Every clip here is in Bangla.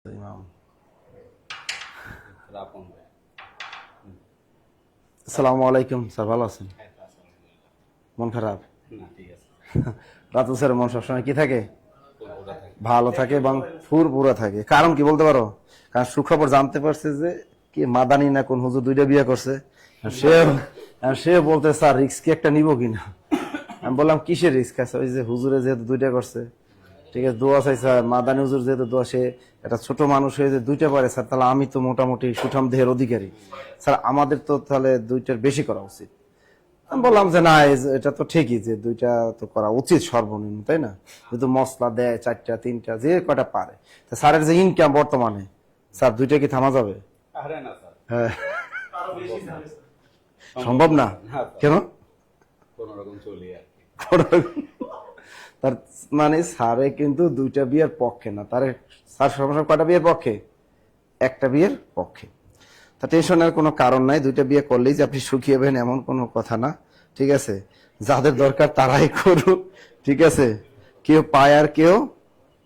ইমাম আসসালামু আলাইকুম স্যার, ভালো আছেন? মন খারাপ? রাতুল স্যারের মন সবসময় কি থাকে? ভালো থাকে এবং ফুরফুরা থাকে। কারণ কি বলতে পারো? কারণ সুখবর জানতে পারছে যে কি মাদানি না কোন হুজুর দুইটা বিয়ে করছে। সে সে বলতে স্যার রিস্ক কি একটা নিব কিনা। আমি বললাম কিসের রিস্ক আছে? ওই যে হুজুরে যেহেতু দুইটা করছে, ঠিক আছে, দোয়া চাই স্যার। মাদানি হুজুর যেহেতু দোয়া, সে একটা ছোট মানুষ হয়ে যে দুইটা পারে স্যার, তাহলে আমি তো মোটামুটি সুঠাম দেহের অধিকারী স্যার, আমাদের তো তাহলে দুইটার বেশি করা উচিত। আমি বললাম যে না, এটা তো ঠিকই যে দুইটা তো করা উচিত সর্বনিম্ন, তাই না? যেহেতু মশলা দেয় চারটা তিনটা যে কয়টা পারে, তা স্যারের যে ইনকাম বর্তমানে স্যার, দুইটা কি থামা যাবে? হ্যাঁ, সম্ভব না। কেন? তার মানে স্যারে কিন্তু দুইটা বিয়ের পক্ষে না, তার স্যার সর্বসময় কয়টা বিয়ের পক্ষে? একটা বিয়ের পক্ষে। তা টেনশনের কোনো কারণ নাই, দুইটা বিয়ে করলেই যে আপনি সুখী হবেন এমন কোনো কথা না, ঠিক আছে? যাদের দরকার তারাই করুক, ঠিক আছে? কেউ পায় আর কেউ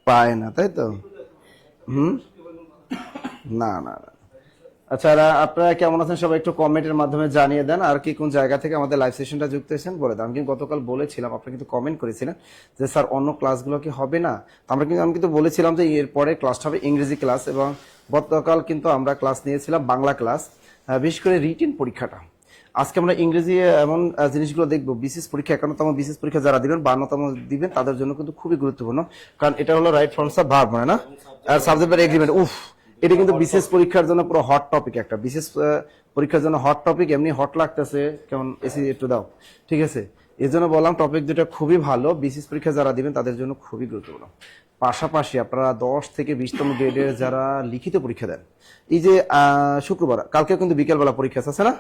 পায় না, তাই তো? হুম, না না না। আচ্ছা, আপনারা কেমন আছেন সবাই একটু কমেন্টের মাধ্যমে জানিয়ে দেন। আর কি কোন জায়গা থেকে আমাদের লাইভ সেশনটা যুক্ত হয়েছেন বলে দেন। আমি কিন্তু গতকাল বলেছিলাম, আপনি কিন্তু কমেন্ট করেছিলেন যে স্যার অন্য ক্লাসগুলো কি হবে না। আমি কিন্তু বলেছিলাম যে এরপরে ক্লাসটা হবে ইংরেজি ক্লাস, এবং গতকাল কিন্তু আমরা ক্লাস নিয়েছিলাম বাংলা ক্লাস, বিশেষ করে রিটেন পরীক্ষাটা। আজকে আমরা ইংরেজি এমন জিনিসগুলো দেখবো। বিসিএস পরীক্ষা, 51তম বিসিএস পরীক্ষা যারা দিবেন, 52তম দিবেন, তাদের জন্য কিন্তু খুবই গুরুত্বপূর্ণ। কারণ এটা হলো রাইট ফর্মস অফ ভার্ব, মানে না, আর সাবজেক্ট ভার্ব এগ্রিমেন্ট। উফ, এটা কিন্তু বিশেষ পরীক্ষার জন্য পুরো হট টপিক, একটা বিশেষ পরীক্ষার জন্য হট টপিক। এমনি হট লাগতেছে, কেমন এসি একটু দাও, ঠিক আছে? এই জন্য বললাম টপিক দুটো খুবই ভালো, বিশেষ পরীক্ষা যারা দিবেন তাদের জন্য খুবই গুরুত্বপূর্ণ। পাশাপাশি আপনারা 10 থেকে 20তম গ্রেডের যারা লিখিত পরীক্ষা দেন, এই যে শুক্রবার কালকে কিন্তু বিকেলবেলা পরীক্ষা আছে না,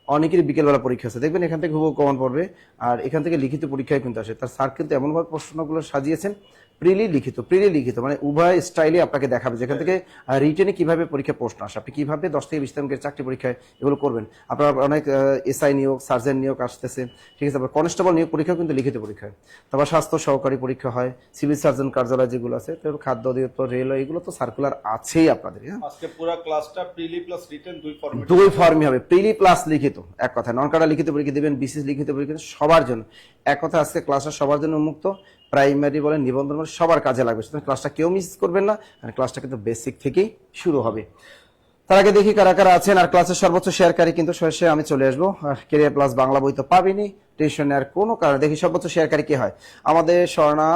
অনেকেরই বিকেলবেলা পরীক্ষা আছে, দেখবেন এখান থেকে হুবহু কমন পড়বে। আর এখান থেকে লিখিত পরীক্ষায় কিন্তু আসে। তার স্যার কিন্তু এমনভাবে প্রশ্নগুলো সাজিয়েছেন, প্রিলি লিখিত মানে উভয় স্টাইলে আপনাকে দেখাবে যেখান থেকে রিটেনে কিভাবে পরীক্ষা প্রশ্ন আসে, আপনি কিভাবে 10 থেকে 20 অঙ্কের চাকরি পরীক্ষায় এগুলো করবেন। আপনার অনেক এসআই নিয়োগ, সার্জেন্ট নিয়োগ আসতেছে, ঠিক আছে? আবার কনস্টেবল নিয়োগ পরীক্ষা কিন্তু লিখিত পরীক্ষায়। তারপর স্বাস্থ্য সহকারী পরীক্ষা হয়, সিভিল সার্জন কার্যালয় যেগুলো আছে, তারপর খাদ্য অধিদপ্তর, রেলওয়ে, এগুলো তো সার্কুলার আছেই আপনাদের। হ্যাঁ, আজকে পুরো ক্লাসটা প্রিলি প্লাস রিটেন দুই ফর্মই হবে, প্রিলি প্লাস লিখিত। এক কথা, নন কাটা লিখিত পরীক্ষা দিবেন, বিসিএস লিখিত পরীক্ষা সবার জন্য। এক কথা, আজকে ক্লাসটা সবার জন্য উন্মুক্ত, প্রাইমারি বলেন, নিবন্ধন বলেন, সবার কাজে লাগবে। সুতরাং ক্লাসটা কেউ মিস করবেন না, আর ক্লাসটা কিন্তু বেসিক থেকেই শুরু হবে। তার আগে দেখি কারা কারা আছেন। আর ক্লাসের সর্বোচ্চ শেয়ারকারী কিন্তু শেষে আমি চলে আসবো। আর কেরিয়ার প্লাস বাংলা বই তো পাবিনি, টেনশন নেওয়ার কোনো কারণ। দেখি সর্বোচ্চ শেয়ারকারী কে হয়। আমাদের স্বর্ণা,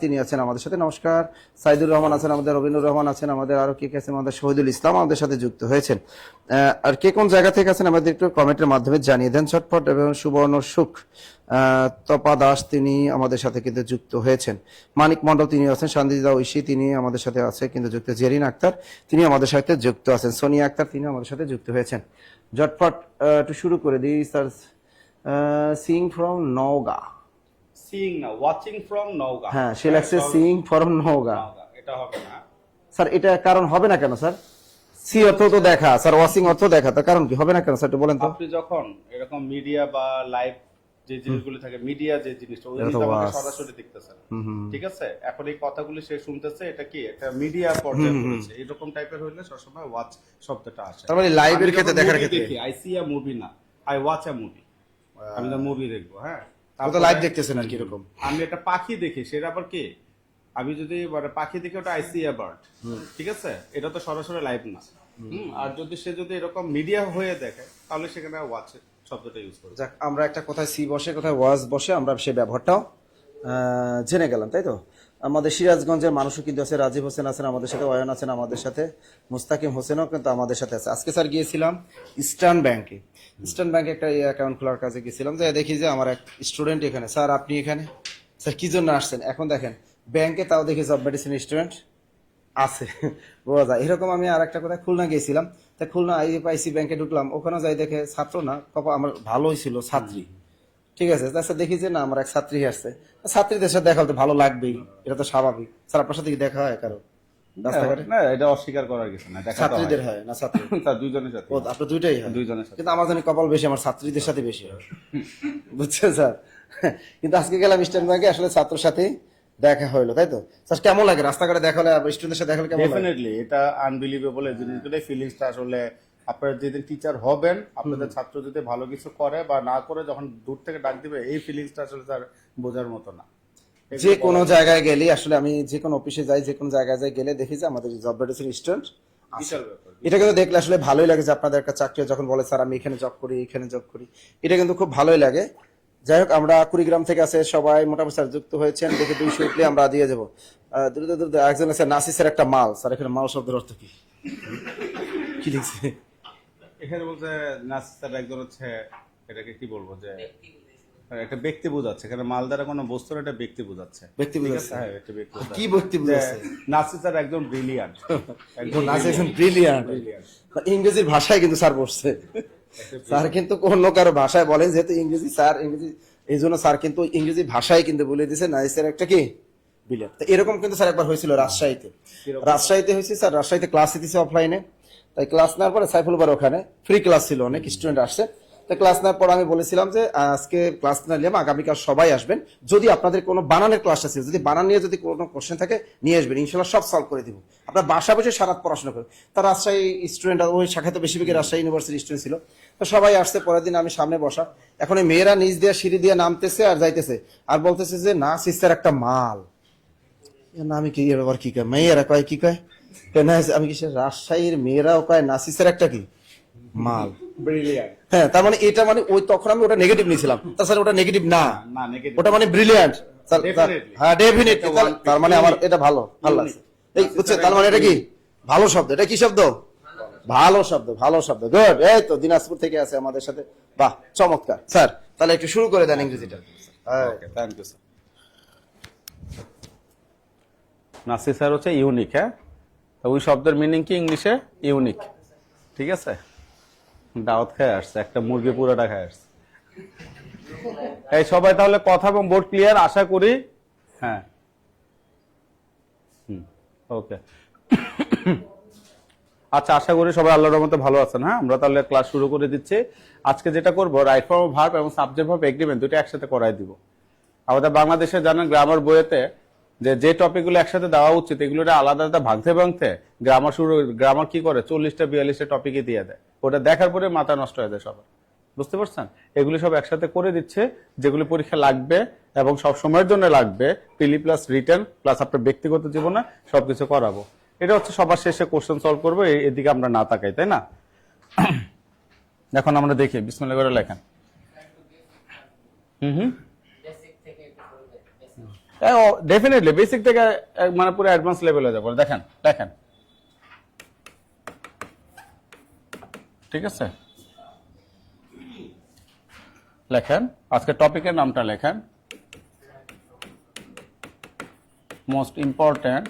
তিনি আছেন আমাদের সাথে, নমস্কার। সাইদুর রহমান আছেন আমাদের, রবীন্দ্র রহমান আছেন আমাদের, আরো কে কে আছেন আমাদের, শহীদুল ইসলাম আমাদের সাথে যুক্ত হয়েছেন। আর কে কোন জায়গা থেকে আছেন আমাদের একটু কমেন্টের মাধ্যমে জানিয়ে দেন ঝটপট। এবং সুবর্ণ সুখ, তপা দাস, তিনি আমাদের সাথে কিন্তু যুক্ত হয়েছেন। মানিক মন্ডল তিনি আছেন, শান্তিদা ঐশী তিনি আমাদের সাথে আছে কিন্তু যুক্ত। জেরিন আক্তার তিনি আমাদের সাথে যুক্ত আছেন। সোনিয়া আক্তার তিনি আমাদের সাথে যুক্ত হয়েছেন। ঝটপট একটু শুরু করে দিই sir. Singh from Naogaon, seeing না, ওয়াচিং ফ্রম নওগাঁ। হ্যাঁ, সে লাগছে সিং ফ্রম নওগাঁ। এটা হবে না স্যার, এটা কারণ হবে না কেন স্যার? সি অর্থ তো দেখা স্যার, ওয়াচিং অর্থ দেখা, তার কারণ কি হবে না কেন স্যার, একটু বলেন তো। আপনি যখন এরকম মিডিয়া বা লাইভ যে জিনিসগুলো থাকে, মিডিয়া যে জিনিসটা, ওই জিনিসটা আমাকে সরাসরি দেখতেছেন, ঠিক আছে? এখন এই কথাগুলি সে শুনতেছে, এটা কি এটা মিডিয়া পর্যায়ে পড়ছে, এরকম টাইপের হইলে সবসময় ওয়াচ শব্দটা আসে। তার মানে লাইভের ক্ষেত্রে দেখার ক্ষেত্রে দেখি আই সি আ মুভি না, আই ওয়াচ আ মুভি। আমি তো মুভি দেখবো, হ্যাঁ। তো লাইভ দেখতেছেন আর কি এরকম। আমি একটা পাখি দেখি, সেটা আবার কি, আমি যদি পাখি দেখি ওটা আই সি আ বার্ড, ঠিক আছে? এটা তো সরাসরি লাইভ না। আর যদি সে যদি এরকম মিডিয়া হয়ে দেখে, তাহলে সেখানে ওয়াচ শব্দটা ইউজ করবে। যাক, আমরা একটা কোথায় সি বসে কোথায় ওয়াজ বসে, আমরা সেই ব্যবহারটাও জেনে গেলাম, তাই তো? আমাদের সিরাজগঞ্জের মানুষও কিন্তু আছে, রাজীব হোসেন আছেন আমাদের সাথে, অয়ন আছেন আমাদের সাথে, মুস্তাকিম হোসেনও কিন্তু আমাদের সাথে আছে। আজকে স্যার গিয়েছিলাম ইস্টার্ন ব্যাংকে, একটা অ্যাকাউন্ট খোলার কাজে গেছিলাম, যে দেখি যে আমার এক স্টুডেন্ট এখানে। স্যার আপনি এখানে স্যার কি জন্য আসছেন? এখন দেখেন ব্যাংকে, তাও দেখি জব মেডিসিন স্টুডেন্ট আছে, বোঝা যায়। এরকম আমি আর একটা কথা, খুলনা গেছিলাম, তা খুলনা আইএফআইসি ব্যাংকে ঢুকলাম, ওখানে যাই দেখে ছাত্র না, আমার ভালোই ছিল ছাত্রী, ঠিক আছে? তাছাড়া দেখি যে না, আমার এক ছাত্রী আসছে, ছাত্রীদের সাথে দেখা হতে ভালো লাগবেই, এটা তো স্বাভাবিক। স্যার আপনার সাথে কি দেখা হয় কারো রাস্তাঘাটে? না, এটা অস্বীকার করার কিছু না, ছাত্রীদের হয় না ছাত্রী? তার দুইজনের সাথে। ও, আপনার দুইটাই হয়? দুইজনের সাথে। কিন্তু আমার জানি কপাল বেশি, আমার ছাত্রীদের সাথে বেশি হয়, বুঝছেন স্যার? কিন্তু আজকে গেলাম ইস্টার্ন ব্যাংকে, আসলে ছাত্রর সাথে দেখা হইলো, তাই তো? স্যার কেমন লাগে রাস্তাঘাটে দেখা হলে, স্টুডেন্টের সাথে দেখা হলে কেমন লাগে? ডেফিনেটলি এটা আনবিলিভেবল এই জিনিসগুলো, ফিলিংসটা আসলে আপনারা যেদিন টিচার হবেন, আপনাদের ছাত্র যদি ভালো কিছু করে বা না করে যখন দূর থেকে ডাক দিবে, এই ফিলিংসটা আসলে তার বোঝার মতো না। যে কোনো জায়গায় গেলে আসলে, আমি যে কোনো অফিসে যাই, যে কোনো জায়গায় যাই গেলে দেখি যে আমাদের জব ভ্যাকেন্সির স্টুডেন্ট, বিশাল ব্যাপার। এটা কিন্তু দেখলে আসলে ভালোই লাগে যে আপনাদের একটা চাকরি যখন বলে স্যার আমি এখানে জব করি, এখানে জব করি, এটা কিন্তু খুব ভালোই লাগে। যাই হোক, আমরা কুড়িগ্রাম থেকে আছে সবাই মোটামুটি স্যার যুক্ত হয়েছেন, দেখে 200 উঠলে আমরা দিয়ে যাবো। দ্রুত দ্রুত একজন আছে নাসি স্যার, একটা মাল স্যার, এখানে মাল শব্দের অর্থ কি? কি লিখছে? এখানে বলতে নাসির একজন হচ্ছে, এটাকে কি বলবো, যে একটা ব্যক্তি বোঝাচ্ছে, এখানে মাল দ্বারা কোনো বস্তুর একটা ব্যক্তি বোঝাচ্ছে। ব্যক্তি ঠিক আছে? বোঝাচ্ছে? হ্যাঁ, একটা ব্যক্তি বোঝাচ্ছে। কি ব্যক্তি বোঝাচ্ছে? নাসির স্যার একজন ব্রিলিয়ান্ট, একজন নাসি একজন ব্রিলিয়ান্ট। ইংরেজির ভাষায় কিন্তু স্যার বসছে, স্যার কিন্তু অন্য কারো ভাষায় বলেন, যেহেতু ইংরেজি স্যার, ইংরেজি এই জন্য স্যার কিন্তু ইংরেজি ভাষায় কিন্তু বলে দিয়েছে নাইসের একটা কি বিলিয়ন। তো এরকম কিন্তু স্যার একবার হয়েছিল রাজশাহীতে। রাজশাহীতে হয়েছে স্যার, রাজশাহীতে ক্লাস দিতেছে অফলাইনে। তাই ক্লাস নেওয়ার পরে সাইফুল ভাই ওখানে ফ্রি ক্লাস ছিল, অনেক স্টুডেন্ট আসছে। তো ক্লাস নেওয়ার পর আমি বলেছিলাম যে আজকে ক্লাস না নিলাম, আগামীকাল সবাই আসবেন, যদি আপনাদের কোনো বানানের ক্লাস আছে, যদি বানান নিয়ে যদি কোনো কোশ্চেন থাকে নিয়ে আসবেন, ইনশাল্লাহ সব সলভ করে দিব। আপনার বাসা বসে সারা রাত পড়াশোনা করে। তার রাজশাহী স্টুডেন্ট, ওই শাখায় তো বেশিরভাগই রাজশাহী ইউনিভার্সিটির স্টুডেন্ট ছিল। তো সবাই আসছে, পরের দিন আমি সামনে বসা। এখন এই মেয়েরা নিচ দিয়ে সিঁড়ি দিয়ে নামতেছে আর যাইতেছে, আর বলতেছে যে না সিস্টার একটা মাল। না আমি কি এবার কি কয়, মেয়েরা কয় কি কয়, আমি কি রাজশাহীর মেয়েরাও কয় নাসিসের একটা কি মাল। ব্রিলিয়ান্ট। হ্যাঁ, তার মানে এটা মানে ওই তখন আমি ওটা নেগেটিভ নিয়েছিলাম, তাছাড়া ওটা নেগেটিভ না, না, নেগেটিভ। ওটা মানে ব্রিলিয়ান্ট। Definitely. হ্যাঁ ডেফিনেটলি, তার মানে আমার এটা ভালো ভালো লাগছে। এই বুঝছে, তার মানে এটা কি ভালো শব্দ, এটা কি শব্দ? ভালো শব্দ, ভালো শব্দ, গুড। এই তো দিনাজপুর থেকে আছে আমাদের সাথে, বাহ চমৎকার। স্যার তাহলে একটু শুরু করে দেন ইংরেজিটা। Okay, thank you sir. Nasir sir হচ্ছে ইউনিক, হ্যাঁ, তো ওই শব্দের মিনিং কি ইংলিশে? ইউনিক। ঠিক আছে, দাওয়াত খেয়ে আসছে, একটা মুরগি পুরোটা খেয়ে আসছে। এই সবাই তাহলে কথা এবং বোর্ড ক্লিয়ার আশা করি। হ্যাঁ, ওকে। আচ্ছা, আশা করি সবাই আল্লাহর রহমতে ভালো আছেন। হ্যাঁ, আমরা তাহলে ক্লাস শুরু করে দিচ্ছি। আজকে যেটা করব, রাইট ফর্ম অফ ভার্ব এবং সাবজেক্ট ভার্ব এগ্রিমেন্ট দুটো একসাথে করাই দিব। আমাদের বাংলাদেশে জানেন গ্রামার বইয়েতে যে টপিকগুলো একসাথে দেওয়া উচিত, এগুলো আলাদা আলাদা ভাঙতে ভাঙতে গ্রামার কি করে 40টা 42টা টপিকই দিয়ে দেয়। ওটা দেখার পরে মাথা নষ্ট হয়ে যায় সবার, বুঝতে পারছেন? এগুলি সব একসাথে করে দিচ্ছে, যেগুলি পরীক্ষা লাগবে এবং সব সময়ের জন্য লাগবে, পিলি প্লাস রিটেন প্লাস আপনার ব্যক্তিগত জীবনে সবকিছু করাবো। এটা হচ্ছে সবার শেষে কোশ্চেন সলভ করবো, এদিকে আমরা না তাকাই, তাই না? এখন আমরা দেখি, বিসমিল্লাহ করে লেখেন। ডেফিনেটলি বেসিক থেকে মানে পুরো অ্যাডভান্স লেভেলে যাবো। দেখেন দেখেন, ঠিক আছে, লেখেন আজকে টপিকের নামটা লেখেন, মোস্ট ইম্পর্ট্যান্ট,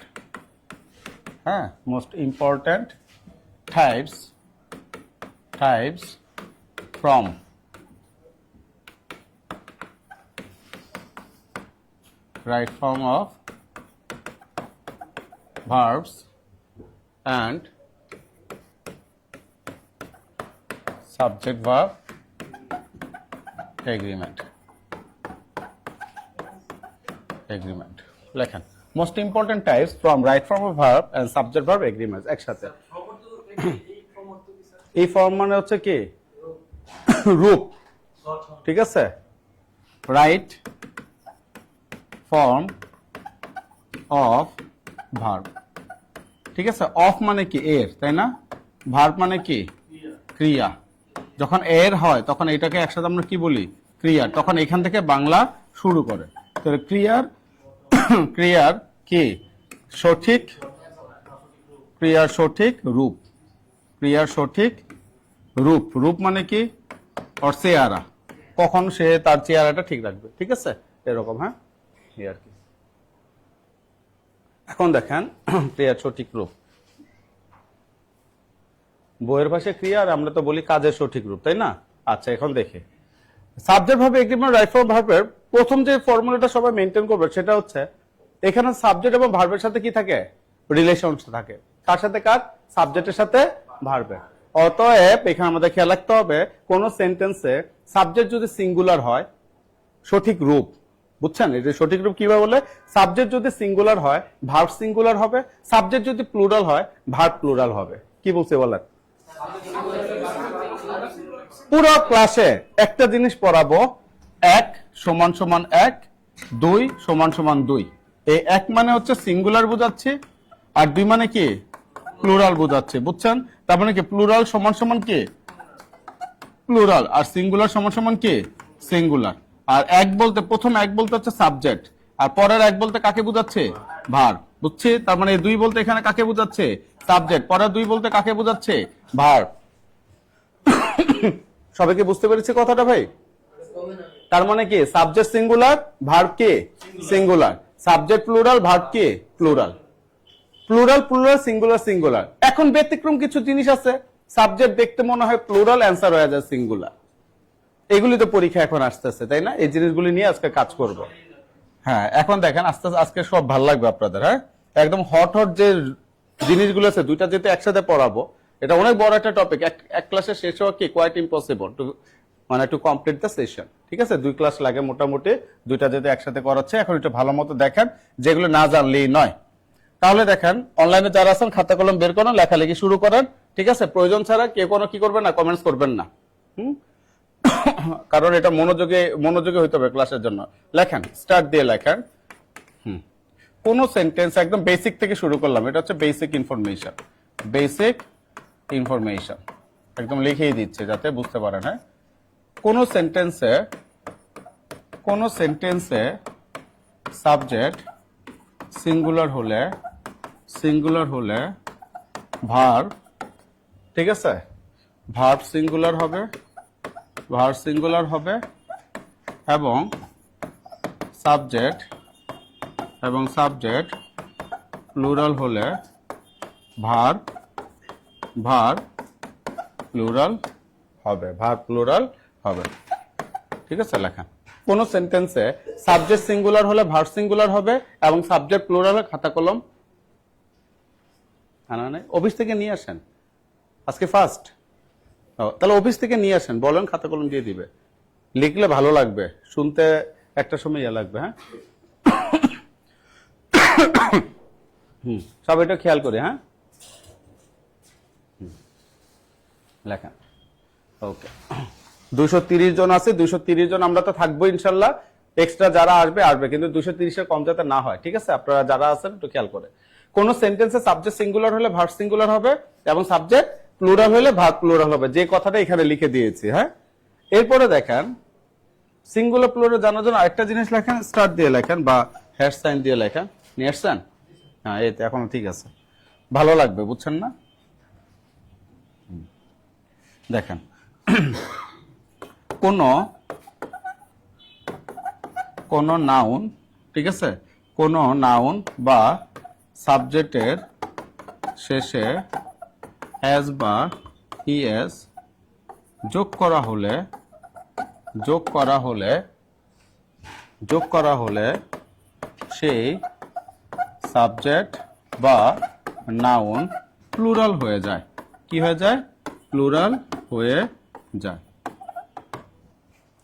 হ্যাঁ, most important types from right form of verbs and subject verb agreement. লেখেন most important types from right form of verb and subject verb agreements একসাথে। এই ফর্ম মানে হচ্ছে কি রূপ, ঠিক আছে, রাইট ফর্ম অফ ভার্ব, ঠিক আছে। অফ মানে কি এর, তাই না? ভার্ব মানে কি ক্রিয়া। যখন এর হয় তখন এটাকে একসাথে আমরা কি বলি? ক্রিয়া। তখন এখান থেকে বাংলা শুরু করে। তাহলে ক্রিয়ার কি সঠিক, ক্রিয়ার সঠিক রূপ, ক্রিয়ার সঠিক রূপ। রূপ মানে কি? ওর চেহারা, কখন সে তার চেহারাটা ঠিক রাখবে, ঠিক আছে, এরকম। হ্যাঁ, আর কি। এখন দেখেন ক্রিয়ার সঠিক রূপ, বইয়ের ভাষায় ক্রিয়া, আর আমরা তো বলি কাজের সঠিক রূপ, তাই না? আচ্ছা, এখন দেখে subject verb agreement right form ভার্বের প্রথম যে ফর্মুলাটা সবাই মেনটেন করবে সেটা হচ্ছে এখানে সাবজেক্ট এবং ভার্বের সাথে কি থাকে? রিলেশন থাকে। কার সাথে? কার? সাবজেক্টের সাথে ভার্বের। অতএব এখানে আমাদের খেয়াল রাখতে হবে কোন সেন্টেন্সে সাবজেক্ট যদি সিঙ্গুলার হয়, সঠিক রূপ বুঝছেন? এটা সঠিক রূপ কিভাবে বলে? সাবজেক্ট যদি সিঙ্গুলার হয় ভার্ব সিঙ্গুলার হবে, সাবজেক্ট যদি প্লুরাল হয় ভার্ব প্লুরাল হবে। কি বলছে বলেন? পুরো ক্লাসে একটা জিনিস পড়াবো, 1 সমান সমান 1, 2 সমান সমান 2। এই 1 মানে হচ্ছে সিঙ্গুলার বোঝাচ্ছে, আর 2 মানে কি? প্লুরাল বোঝাচ্ছে। বুঝছেন? তার মানে কি প্লুরাল সমান সমান কি? প্লুরাল, আর সিঙ্গুলার সমান সমান কি? সিঙ্গুলার। আর 1 বলতে, প্রথম 1 বলতে হচ্ছে সাবজেক্ট, আর পরের 1 বলতে কাকে বোঝাচ্ছে? ভার্ব। বুঝছি? তার মানে 2 বলতে এখানে কাকে বোঝাচ্ছে? সাবজেক্ট। পরের 2 বলতে কাকে বোঝাচ্ছে? ভার্ব। সবাইকে বুঝতে পেরেছি কথাটা ভাই? তার মানে কি সাবজেক্ট সিঙ্গুলার, ভার্ব কি? সিঙ্গুলার। সাবজেক্ট প্লুরাল, ভার্ব কি? Plural. Plural plural, singular singular. এখন ব্যতিক্রম কিছু জিনিস আছে, সাবজেক্ট দেখতে মনে হয় প্লুরাল, অ্যান্সার হয়ে যায় সিঙ্গুলার। এগুলি তো পরীক্ষা এখন আসতেছে, তাই না? এই জিনিসগুলি নিয়ে আজকে কাজ করব। হ্যাঁ, এখন দেখেন আস্তে আজকে সব ভালো লাগবে আপনাদের। হ্যাঁ, একদম হট হট যে জিনিসগুলো আছে, দুইটা যেতে একসাথে পড়াবো, এটা অনেক বড় একটা টপিক। এক ক্লাসে শেষ হওয়া কি quite impossible to complete the session. ঠিক আছে, 2 ক্লাস লাগে মোটামুটি, দুইটা যেতে একসাথে করাচ্ছে। এখন একটু ভালো মতো দেখেন, যেগুলো না জানলেই নয়। তাহলে দেখেন, অনলাইনে যারা আছেন খাতা কলম বের করেন, লেখালেখি শুরু করেন। ঠিক আছে, প্রয়োজন ছাড়া কেউ কোনো কি করবেন না, কমেন্টস করবেন না। কারণ এটা মনোযোগী হইতে হবে ক্লাসের জন্য। লেখেন, স্টার্ট দিয়ে লেখেন। কোন সেন্টেন্স, একদম বেসিক থেকে শুরু করলাম, এটা হচ্ছে বেসিক ইনফরমেশন। বেসিক ইনফরমেশন একদম লিখেই দিচ্ছে যাতে বুঝতে পারেন। হ্যাঁ, কোন সেন্টেন্সে সাবজেক্ট সিঙ্গুলার হলে ভার্ব, ঠিক আছে, ভার্ব সিঙ্গুলার হবে, এবং সাবজেক্ট প্লুরাল হলে ভার্ব প্লুরাল হবে। ঠিক আছে, লেখা। কোন সেন্টেন্সে সাবজেক্ট সিঙ্গুলার হলে ভার্ব সিঙ্গুলার হবে, এবং সাবজেক্ট প্লুরাল হলে, খাতা কলম আনা নাই, অফিস থেকে নিয়ে আসেন, আজকে ফার্স্ট। তাহলে অফিস থেকে নিয়ে আসেন, বলেন, খাতা কলম দিয়ে দিবে। লিখলে ভালো লাগবে, শুনতে একটা সময় ইয়ে লাগবে। হ্যাঁ, সব এটা খেয়াল করে। হ্যাঁ, লেখা। ওকে, 230 জন আছে, 230 জন আমরা তো থাকবো ইনশাল্লাহ। এক্সট্রা যারা আসবে, কিন্তু 230-এর কম যাতে না হয়। ঠিক আছে, আপনারা যারা আছেন একটু খেয়াল করে। কোন সেন্টেন্সে সাবজেক্ট সিঙ্গুলার হলে ভার্ব সিঙ্গুলার হবে, এবং সাবজেক্ট প্লুরাল হলে ভার্ব প্লুরাল হবে, যে কথাটা এখানে লিখে দিয়েছি। হ্যাঁ, এরপরে দেখেন, সিঙ্গুলার প্লুরাল জানার জন্য আরেকটা জিনিস লেখেন, স্টার্ট দিয়ে লেখেন বা হ্যাশ সাইন দিয়ে লেখেন। নিয়ে আসছেন? হ্যাঁ, এই তো এখন ঠিক আছে, ভালো লাগবে, বুঝছেন না? দেখেন, কোন নাউন, ঠিক আছে, কোন নাউন বা সাবজেক্টের শেষে হ্যাজ বা ইএস যোগ করা হলে সেই সাবজেক্ট বা নাউন প্লুরাল হয়ে যায়। কি হয়ে যায়? প্লুরাল হয়ে যায়।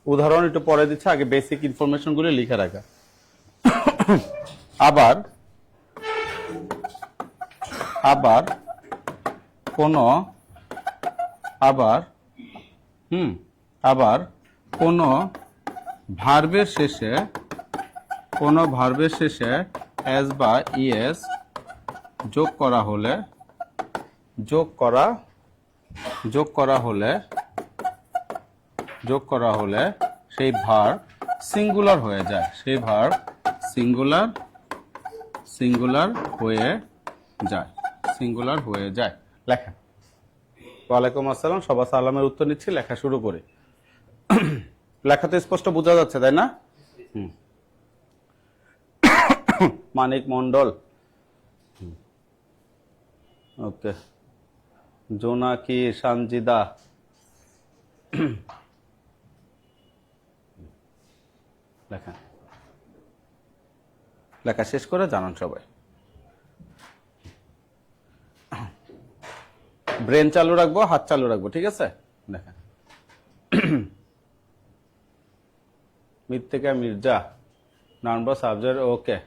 উদাহরণ একটু পরে দিচ্ছে, আগে বেসিক ইনফরমেশন গুলো লিখে রাখা। আবার কোন ভার্বের শেষে এস বা ইএস যোগ করা হলে সেই ভার্ব সিঙ্গুলার হয়ে যায়। সিঙ্গুলার হয়ে যায়। লেখা। ওয়ালাইকুম আসসালাম, সবাই সালামের উত্তর নিচ্ছি, লেখা শুরু করি। লেখা তো স্পষ্ট বোঝা যাচ্ছে, তাই না? মানিক মন্ডল, ওকে, জোনাকি সানজিদা, লেখা শেষ করে জানান সবাই। ব্রেন চালু রাখবো, হাত চালু রাখবো, ঠিক আছে? দেখেন, মৃত্তিকা মির্জা, নাউন বা সাবজেক্ট, ওকে।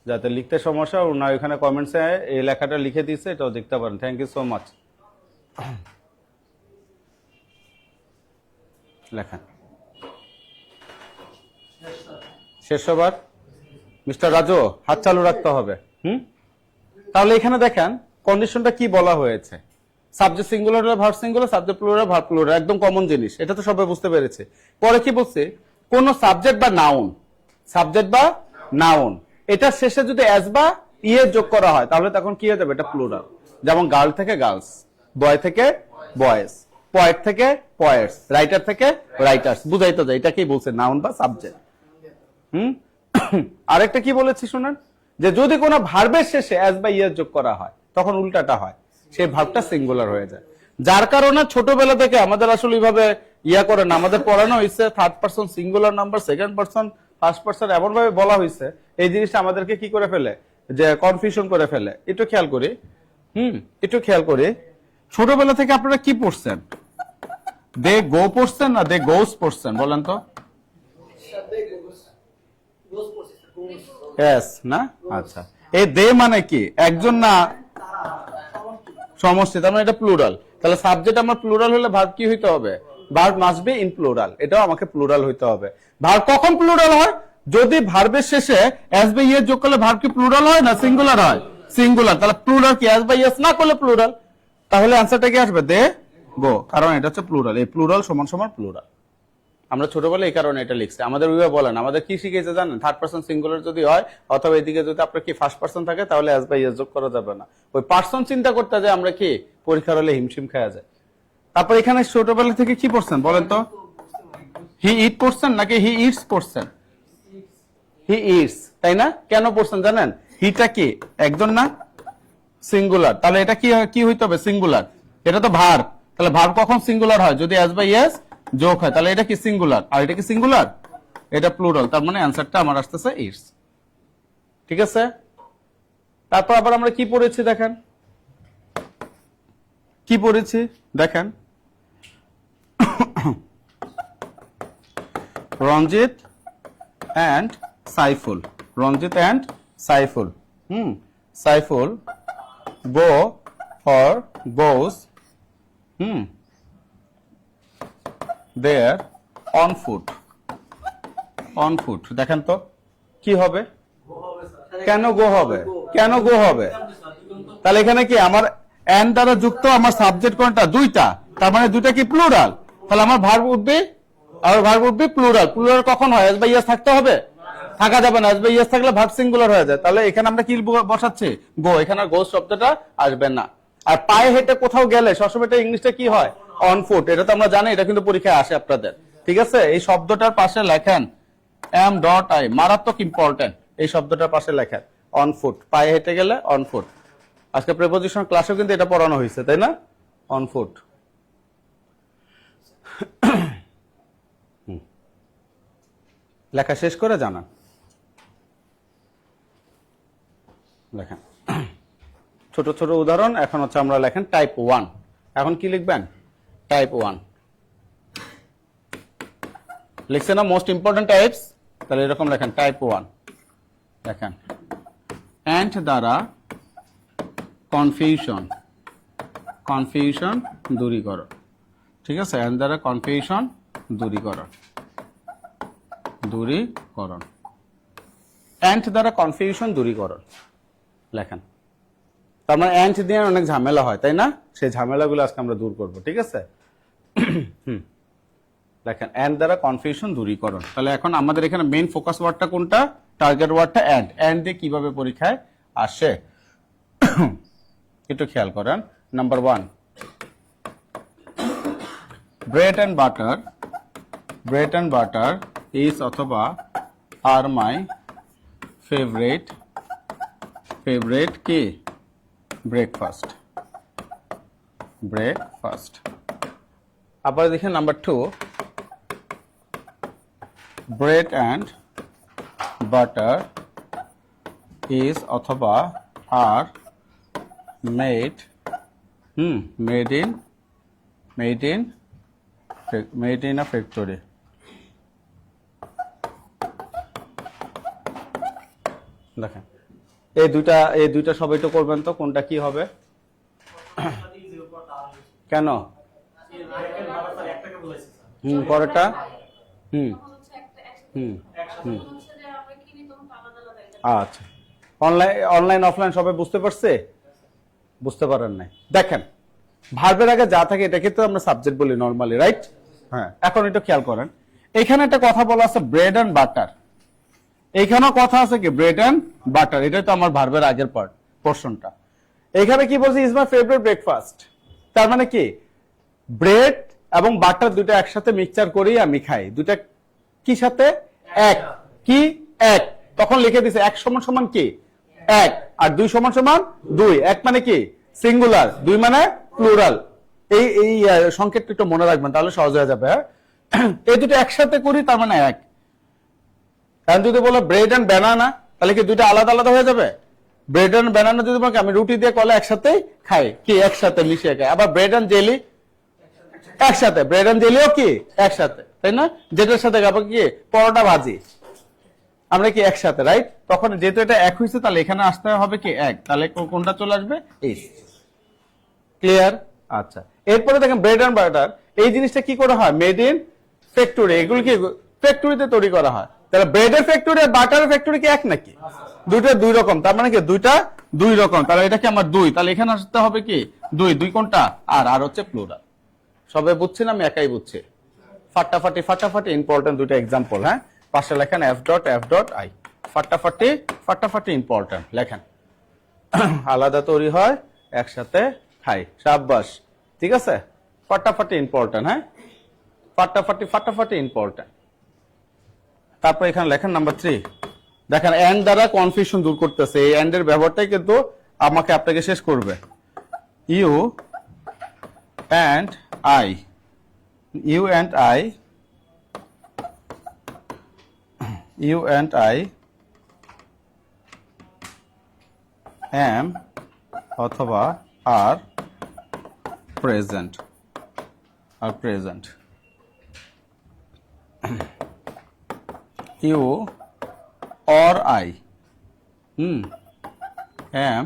যাতে লিখতে সমস্যা ওনার এখানে কমেন্টসে এই লেখাটা লিখে দিয়েছে, এটাও দেখতে পারেন। Thank you so much. লেখা শেষ হবার মিস্টার রাজু হাত চালু রাখতে হবে। তাহলে এখানে দেখেন কন্ডিশনটা কি বলা হয়েছে। সাবজেক্ট সিঙ্গুলার হলে verb singular, subject plural verb plural, একদম কমন জিনিস, এটা তো সবাই বুঝতে পেরেছে। পরে কি বলছে, কোন সাবজেক্ট বা নাউন, সাবজেক্ট বা নাউন এটা শেষে যদি এস বা ইয়ে যোগ করা হয় তাহলে তখন কি হয়ে যাবে, এটা প্লুরাল। যেমন গার্ল থেকে গার্লস, বয় থেকে বয়েজ, পয়েট থেকে পয়েটস, রাইটার থেকে রাইটার্স, বুঝাই তো যায় এটা কি বলছে, নাউন বা সাবজেক্ট। আরেকটা কি বলেছি শুনেন, যে যদি কোনো ভার্বের শেষে এস বা ইয়েস যোগ করা হয় তখন উল্টাটা হয়, সেই ভার্বটা সিঙ্গুলার হয়ে যায়। যার কারণে ছোটবেলা থেকে আমাদের আসলে এইভাবে ইয়া করে না, আমাদের পড়ানো হয়েছে third person singular number, second person, first person, এমন ভাবে বলা হয়েছে এই জিনিসটা আমাদেরকে কি করে ফেলে, যে কনফিউশন করে ফেলে। একটু খেয়াল করি, একটু খেয়াল করি, ছোটবেলা থেকে আপনারা কি পড়ছেন, দে গো পড়ছেন না দে গোস পড়ছেন, বলেন তো? Yes, না? আচ্ছা, এই দে মানে কি, একজন না সমষ্টি, তার মানে এটা প্লুরাল। তাহলে সাবজেক্ট আমার প্লুরাল হলে ভার্ব কি হইতে হবে, verb must be in plural, এটাও আমাকে প্লুরাল হইতে হবে। ভার্ব কখন প্লুরাল হয়, যদি ভার্বের শেষে এস বা ইয়েস যোগ করলে ভার্ব কি প্লুরাল হয় না সিঙ্গুলার হয়, সিঙ্গুলার। তাহলে প্লুরাল কি এস বা ইয়েস না করলে প্লুরাল, তাহলে অ্যান্সারটা কি আসবে, দে গো, কারণ এটা হচ্ছে প্লুরাল। এই প্লুরাল সমান সমান প্লুরাল। আমরা ছোটবেলায় এই কারণে এটা লিখছি। আমাদের ওইভাবে বলেন, আমাদের কি শিখেছে জানেন, থার্ড পারসন সিঙ্গুলার যদি হয় অথবা এদিকে যদি আপনার কি ফার্স্ট পারসন থাকে তাহলে এস বাই এস যোগ করা যাবে না। ওই পারসন চিন্তা করতে যায় আমরা কি পরীক্ষার হলে হিমশিম খাওয়া যায়। তারপর এখানে ছোটবেলা থেকে কি পড়ছেন বলেন তো, হি ইট পড়ছেন নাকি হি ইটস পড়ছেন? হি ইটস, তাই না? কেন পড়ছেন জানেন, হিটা কি একজন না, সিঙ্গুলার, তাহলে এটা কি হইতে হবে, সিঙ্গুলার। এটা তো ভার্ব, তাহলে ভার্ব কখন সিঙ্গুলার হয়, যদি এস বাই এস যোগ হয়, তাহলে এটা কি সিঙ্গুলার, আর এটা কি সিঙ্গুলার, এটা প্লুরাল, তার মানে অ্যান্সারটা আমার আসতেছে ইটস। ঠিক আছে, তারপর আবার আমরা কি পড়েছি দেখেন, কি পড়েছি দেখেন, Ranjit and Saiful, Ranjit and Saiful, Saiful go or goes there on foot, on foot, দেখেন তো কি হবে, কেন গো হবে, কেন গো হবে, তাহলে এখানে কি আমার এন্ড দ্বারা যুক্ত আমার সাবজেক্ট কোনটা, দুইটা, তার মানে দুইটা কি প্লুরাল, তাহলে আমার ভার্ব উঠবে, আর ভার্ব উঠবে প্লুরাল। প্লুরাল কখন হয়, এস বাই এস থাকতে হবে, থাকা যাবে না, এস বাই এস থাকলে ভার্ব সিঙ্গুলার হয়ে যায়। তাহলে এখানে আমরা কি বসাচ্ছি, গো, এখানে আর গো শব্দটা আসবে না। আর পায়ে হেঁটে কোথাও গেলে সবসময় এটা ইংলিশটা কি হয়, অন ফুট, এটা তো আমরা জানি, এটা কিন্তু পরীক্ষায় আসে আপনাদের। ঠিক আছে, এই শব্দটার পাশে লেখেন এম ডট আই, মারাত্মক ইম্পর্টেন্ট, এই শব্দটার পাশে লেখেন অন ফুট, পায়ে হেঁটে গেলে অন ফুট। আজকে প্রিপোজিশন ক্লাসেও কিন্তু এটা পড়ানো হয়েছে, তাই না, অন ফুট। লেখা শেষ করে জানান, লেখেন ছোট ছোট উদাহরণ। এখন হচ্ছে আমরা লেখেন টাইপ 1, এখন কি লিখবেন, টাইপ 1 লিখছে না, মোস্ট ইম্পর্টেন্ট টাইপস, তাহলে এরকম লেখেন টাইপ 1, দেখেন এন্ড দ্বারা কনফিউশন, কনফিউশন দূরীকরণ। ঠিক আছে, এন্ড দ্বারা কনফিউশন দূরীকরণ, দূরীকরণ, এন্ড দ্বারা কনফিউশন দূরীকরণ লেখেন। তার মানে এন্ড দিয়ে অনেক ঝামেলা হয়, তাই না, সেই ঝামেলাগুলো আজকে আমরা দূর করব। ঠিক আছে, দেখেন এন্ড দ্বারা কনফিউশন দূরীকরণ। তাহলে এখন আমাদের এখানে মেইন ফোকাস ওয়ার্ডটা কোনটা, টার্গেট ওয়ার্ডটা এন্ড, এন্ড দিয়ে কিভাবে পরীক্ষায় আসে একটু খেয়াল করেন। Number 1, bread and butter, bread and butter is অথবা আর মাই ফেভারিট, ফেভারিট কি, ব্রেকফাস্ট, ব্রেকফাস্ট। আবার দেখেন number 2, bread and butter is অথবা are made, made in, made in, made in a factory, দেখেন এই দুইটা সবাই তো করবেন, তো কোনটা কি হবে? কেন? পরেরটা আচ্ছা, অনলাইন অফলাইন সবাই বুঝতে পারছে? বুঝতে পারেন নাই? দেখেন ভার্বের আগে যা থাকে এটাকে তো আমরা সাবজেক্ট বলি নরমালি, রাইট? হ্যাঁ, এখন এটা খেয়াল করেন, এখানে একটা কথা বলা আছে ব্রেড এন্ড বাটার, এইখানেও কথা আছে কি ব্রেড এন্ড বাটার, এটাই তো আমার ভার্বের আগের পোর্শনটা। এখানে কি বলছি? ইজ মাই ফেভারিট ব্রেকফাস্ট, তার মানে কি ব্রেড এবং বাটার দুটো একসাথে মিক্সচার করেই আমি খাই। দুটা কি সাথে? এক। কি? এক। তখন লিখে দিছে এক সমান সমান কি? এক, আর দুই সমান সমান দুই। এক মানে কি? সিঙ্গুলার, দুই মানে প্লুরাল। এই সংকেতটা একটু মনে রাখবেন, তাহলে সহজ হয়ে যাবে। এই দুটো একসাথে করি, তার মানে এক। কারণ যদি বলো ব্রেড এন্ড ব্যানানা, তাহলে কি দুইটা আলাদা আলাদা হয়ে যাবে? ব্রেড এন্ড ব্যানানা যদি বলো আমি রুটি দিয়ে কলা একসাথেই খাই, কি একসাথে মিশিয়ে খাই। আবার ব্রেড এন্ড জেলি একসাথে, ব্রেড এন্ড জেলিও কি একসাথে, তাই না? যেটার সাথে আবার কি পরোটা ভাজি, আমরা কি একসাথে, রাইট? তখন যেহেতু এটা এক হয়েছে, তাহলে এখানে আসতে হবে কি এক, তাহলে কোনটা চলে আসবে? এই। ক্লিয়ার? আচ্ছা, এরপরে দেখেন ব্রেড এন্ড বাটার, এই জিনিসটা কি করা হয়? মেড ইন ফ্যাক্টরি, এগুলো কি ফ্যাক্টরিতে তৈরি করা হয়। তাহলে ব্রেডের ফ্যাক্টরি আর বাটারের ফ্যাক্টরি কি এক নাকি? দুইটা দুই রকম, তার মানে কি দুইটা দুই রকম, তাহলে এটা কি আমার দুই, তাহলে এখানে আসতে হবে কি দুই। দুই কোনটা? আর হচ্ছে প্লুরাল। সবাই বুঝছেন? আমি একাই বুঝছি? ফাটাফাটি ইম্পর্টেন্ট দুটো এক্সাম্পল। হ্যাঁ, পাশে লেখেন এফ ডট আই। ফাটাফাটি ইম্পর্টেন্ট লেখেন। আলাদা তৈরি হয়, একসাথে খাই। শাবাশ, ঠিক আছে? ফাটাফাটি ইম্পর্টেন্ট। হ্যাঁ, ফাটাফাটি ইম্পর্টেন্ট। তারপর এখানে লেখেন নাম্বার 3, দেখেন এন্ড দ্বারা কনফিউশন দূর করতেছে। এই এন্ড এর ব্যবহারটাই কিন্তু আপনাকে শেষ করবে। ইউ অ্যান্ড আই am অথবা are present. You or I am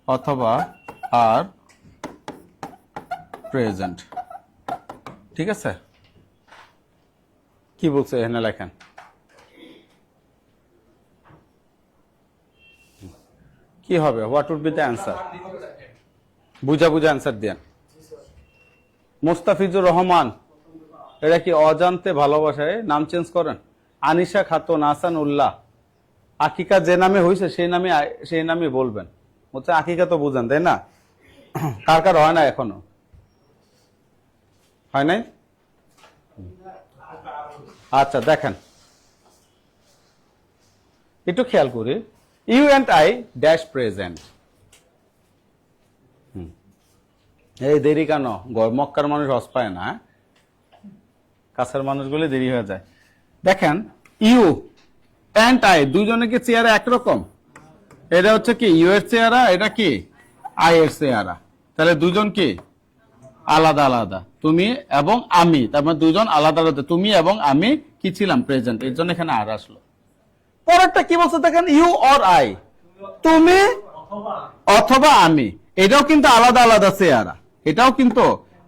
অথবা আর প্রেজেন্ট। ঠিক আছে? কি বলছে এখানে লেখেন? কি হবে? What would be the answer? বুঝা অ্যান্সার দেন। মুস্তাফিজুর রহমান, এটা কি অজান্তে ভালোবাসায় নাম চেঞ্জ করেন? আনিশা খাতুন, আসান উল্লাহ, আকিকা যে নামে হয়েছে সেই নামে বলবেন। হচ্ছে আকিকা তো বুঝেন, তাই না? কার হয় না এখনো? হয় নাই? আচ্ছা, দেখেন একটু খেয়াল করি। You and I dash present. এই দেরি কেন? মক্কার মানুষ হজ পায় না, কাছের মানুষগুলি দেরি হয়ে যায়। দেখেন ইউ অ্যান্ড আই দুইজনে কি চেহারা একরকম? এটা হচ্ছে কি ইউ এর চেহারা, এটা কি আই এর চেহারা। তাহলে দুজন কি আলাদা আলাদা, তুমি এবং আমি, তার মানে দুজন আলাদা আলাদা। তুমি এবং আমি কি ছিলাম? প্রেজেন্ট, এর জন্য এখানে আর আসলো। পরেরটা কি বলছে দেখেন, ইউ অর আই, তুমি অথবা আমি। এটাও কিন্তু আলাদা আলাদা চেহারা, এটাও কিন্তু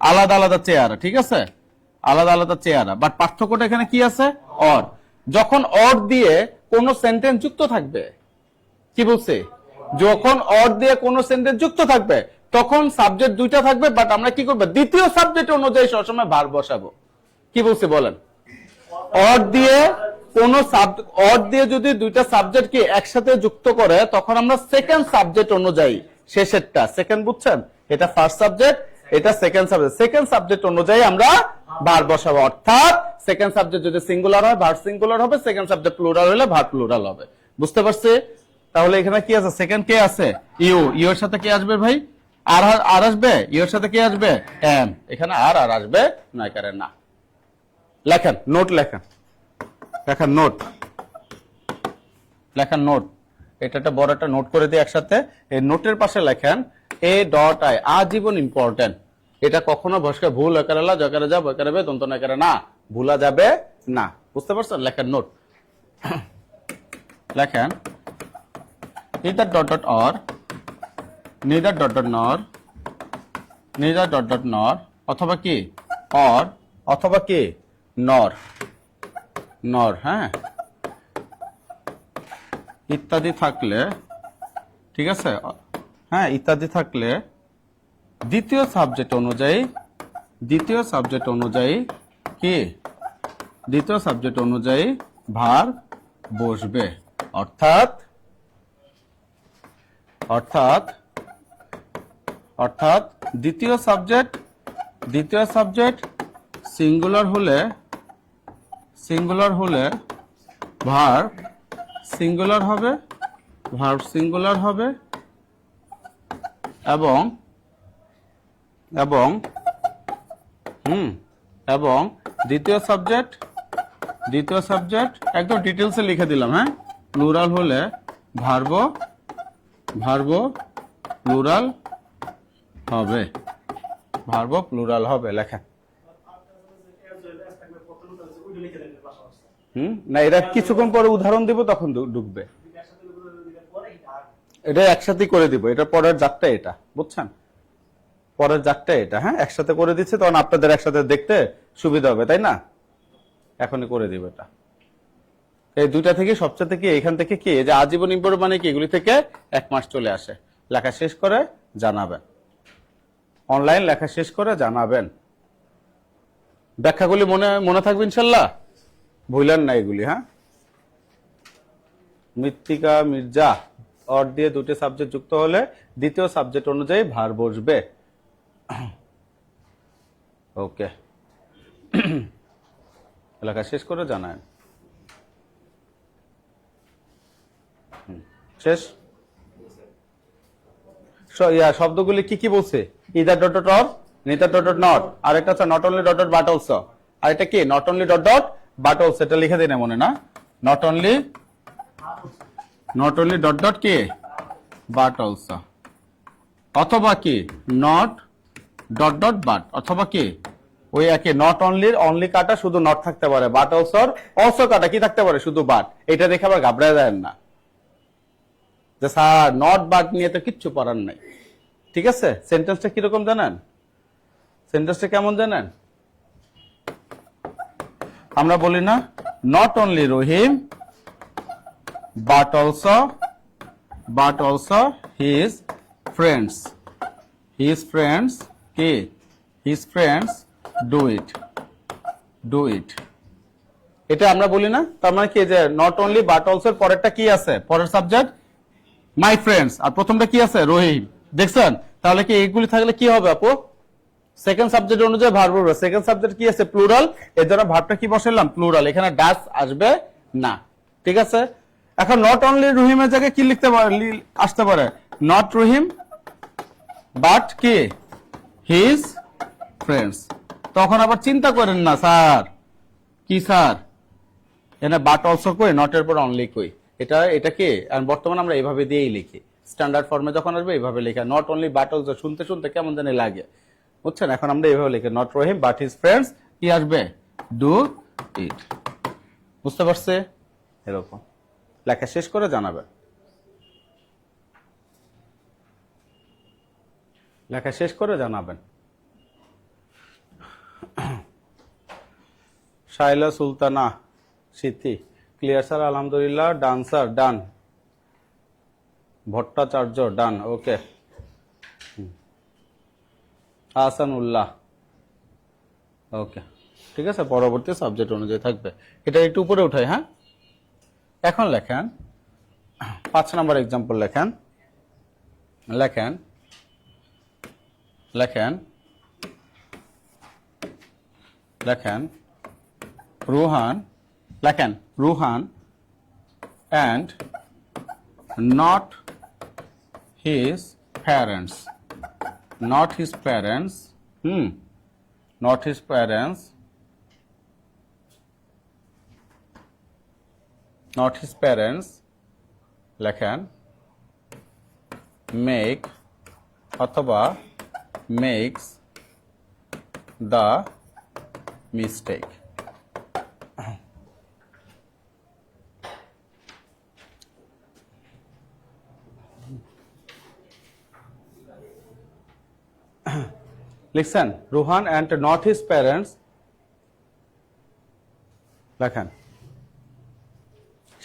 আলাদা আলাদা চেহারা। ঠিক আছে? আলাদা আলাদা চেহারা, বাট পার্থক্যটা এখানে কি আছে? অর। যখন অর দিয়ে কোন সেন্টেন্স যুক্ত থাকবে, কি বলছে? যখন অর দিয়ে কোন সেন্টেন্স যুক্ত থাকবে তখন সাবজেক্ট দুইটা থাকবে, বাট আমরা কি করবো? দ্বিতীয় সাবজেক্ট অনুযায়ী সবসময় ভার্ব বসাবো। কি বলছে বলেন? অর দিয়ে যদি দুইটা সাবজেক্ট কি একসাথে যুক্ত করে, তখন আমরা সেকেন্ড সাবজেক্ট অনুযায়ী, শেষেরটা সেকেন্ড, বুঝছেন? এটা ফার্স্ট সাবজেক্ট, এটা সেকেন্ড সাবজেক্ট। সেকেন্ড সাবজেক্ট অনুযায়ী আমরা ভার্ব বসাবো। অর্থাৎ সেকেন্ড সাবজেক্ট যদি সিঙ্গুলার হয় ভার্ব সিঙ্গুলার হবে, সেকেন্ড সাবজেক্ট প্লুরাল হলে ভার্ব প্লুরাল হবে। বুঝতে পারছি? তাহলে এখানে কি আছে? সেকেন্ড কে আছে? ইউ। ইউ এর সাথে কে আসবে ভাই? আর আসবে। ইউ এর সাথে কে আসবে? এম। এখানে আর আসবে না, কারণ না। লেখেন নোট, লেখেন নোট। এটা একটা বড় একটা নোট করে দিই একসাথে। এই নোটের পাশে লেখেন এ ডট আই, আজীবন ইম্পর্টেন্ট। এটা কখনো ভাষায় ভুল একারেলা জকারে যা বকারে বে দন্ত নাকারে না, ভুলা যাবে না। বুঝতে পারছেন? লেখেন নোট, লেখেন either dot dot or, neither dot dot nor, neither dot dot nor, অথবা কি or, অথবা কি nor, nor, হ্যাঁ, ইত্যাদি থাকলে, ঠিক আছে, হ্যাঁ, ইত্যাদি থাকলে দ্বিতীয় সাবজেক্ট অনুযায়ী কি, দ্বিতীয় সাবজেক্ট অনুযায়ী ভার বসবে, অর্থাৎ দ্বিতীয় সাবজেক্ট সিঙ্গুলার হলে ভার সিঙ্গুলার হবে এবং দ্বিতীয় সাবজেক্ট একদম ডিটেলসে লিখে দিলাম, হ্যাঁ, প্লুরাল হলে ভার্ব প্লুরাল হবে, লেখেন। না, এটা কিছুক্ষণ পরে উদাহরণ দিব, তখন ঢুকবে। এটা একসাথে করে দিব, এটা পরের জাতটা, এটা বুঝছেন, পরের জাতটা এটা, হ্যাঁ, একসাথে করে দিচ্ছে, তখন আপনাদের একসাথে দেখতে সুবিধা হবে, তাই না? এখনই করে দিব এটা। এই দুইটা থেকে সবচেয়ে কি, এখান থেকে কি, যে আজীবন ইম্পোর্ট মানে কি, এগুলি থেকে 1 মাস চলে আসে। লেখা শেষ করে জানাবেন, অনলাইন লেখা শেষ করে জানাবেন। ব্যাখ্যাগুলি মনে থাকবে ইনশাল্লাহ, ভুলেন না এগুলি, হ্যাঁ। মৃত্তিকা, মির্জা, অর দিয়ে দুটি সাবজেক্ট যুক্ত হলে দ্বিতীয় সাবজেক্ট অনুযায়ী ভার বসবে। ওকে, লেখা শেষ করে জানান। শেষ। শব্দগুলি কি বলছে? Either dot dot or, neither dot dot not, আর একটা হচ্ছে not only dot dot but also, আর এটা কি not only dot dot but also. এটা লিখে দিন মনে, না, নট অনলি ডট ডট কি বাট অলসো, অথবা কি নট ডট ডট বাট, অথবা কি ওই একই নট অনলি কাটা শুধু নট থাকতে পারে, বাট অলসো কাটা কি থাকতে পারে, শুধু বাট। এটা দেখে আবার ঘাবড়ায় যায় না যে স্যার নট বাট নিয়ে তো কিচ্ছু পড়ার নাই। ঠিক আছে, সেন্টেন্সটা কিরকম জানেন? সেন্টেন্সটা কেমন জানেন? আমরা বলি না, not only Rahim but also his friends কি, হিজ ফ্রেন্ডস ডু ইট। এটা আমরা বলি না, তার মানে কি, যে নট অনলি বাট অলসো পরেরটা কি আছে, পরের সাবজেক্ট মাই ফ্রেন্ডস, আর প্রথমটা কি আছে, রহিম। দেখছেন? তাহলে কি এইগুলি থাকলে কি হবে আপু? সেকেন্ড সাবজেক্ট অনুযায়ী ভার্ব হবে। সেকেন্ড সাবজেক্ট কি আছে, প্লুরাল, এর জন্য ভার্বটা কি বসাইলাম, প্লুরাল, এখানে ডাস আসবে না। ঠিক আছে, এখন নট অনলি রহিমের জায়গায় কি লিখতে পারে, আসতে পারে নট রহিম বাট কি হিজ ফ্রেন্ডস। তখন আবার চিন্তা করেন না স্যার কি স্যার এখানে বাট অলসো কই, নটের পর অনলি কই, এটা কি বর্তমানে আমরা এইভাবে দিয়েই লিখি। স্ট্যান্ডার্ড ফর্মে যখন আসবে এইভাবে লেখা, নট অনলি বাট অলসো শুনতে কেমন জানি লাগে, বুঝছেন? এখন আমরা এইভাবে লিখি, not Rahim but his friends কি আসবে, ডু ইট। বুঝতে পারছে? এরকম লেখা শেষ করে জানাবেন, লেখা শেষ করে জানাবেন। শাইলা সুলতানা সিথি, ক্লিয়ার স্যার, আলহামদুলিল্লাহ, ডান স্যার, ডান। ভট্টাচার্য, ডান, ওকে। আহসানুল্লাহ, ওকে, ঠিক আছে, পরবর্তী সাবজেক্ট অনুযায়ী থাকবে। এটা একটু উপরে উঠাই, হ্যাঁ। এখন লেখেন 5 নম্বর এক্সাম্পল, লেখেন Ruhan and not his parents, not his parents লেখেন make অথবা makes the mistake। লিখছেন Ruhan and not his parents, লেখেন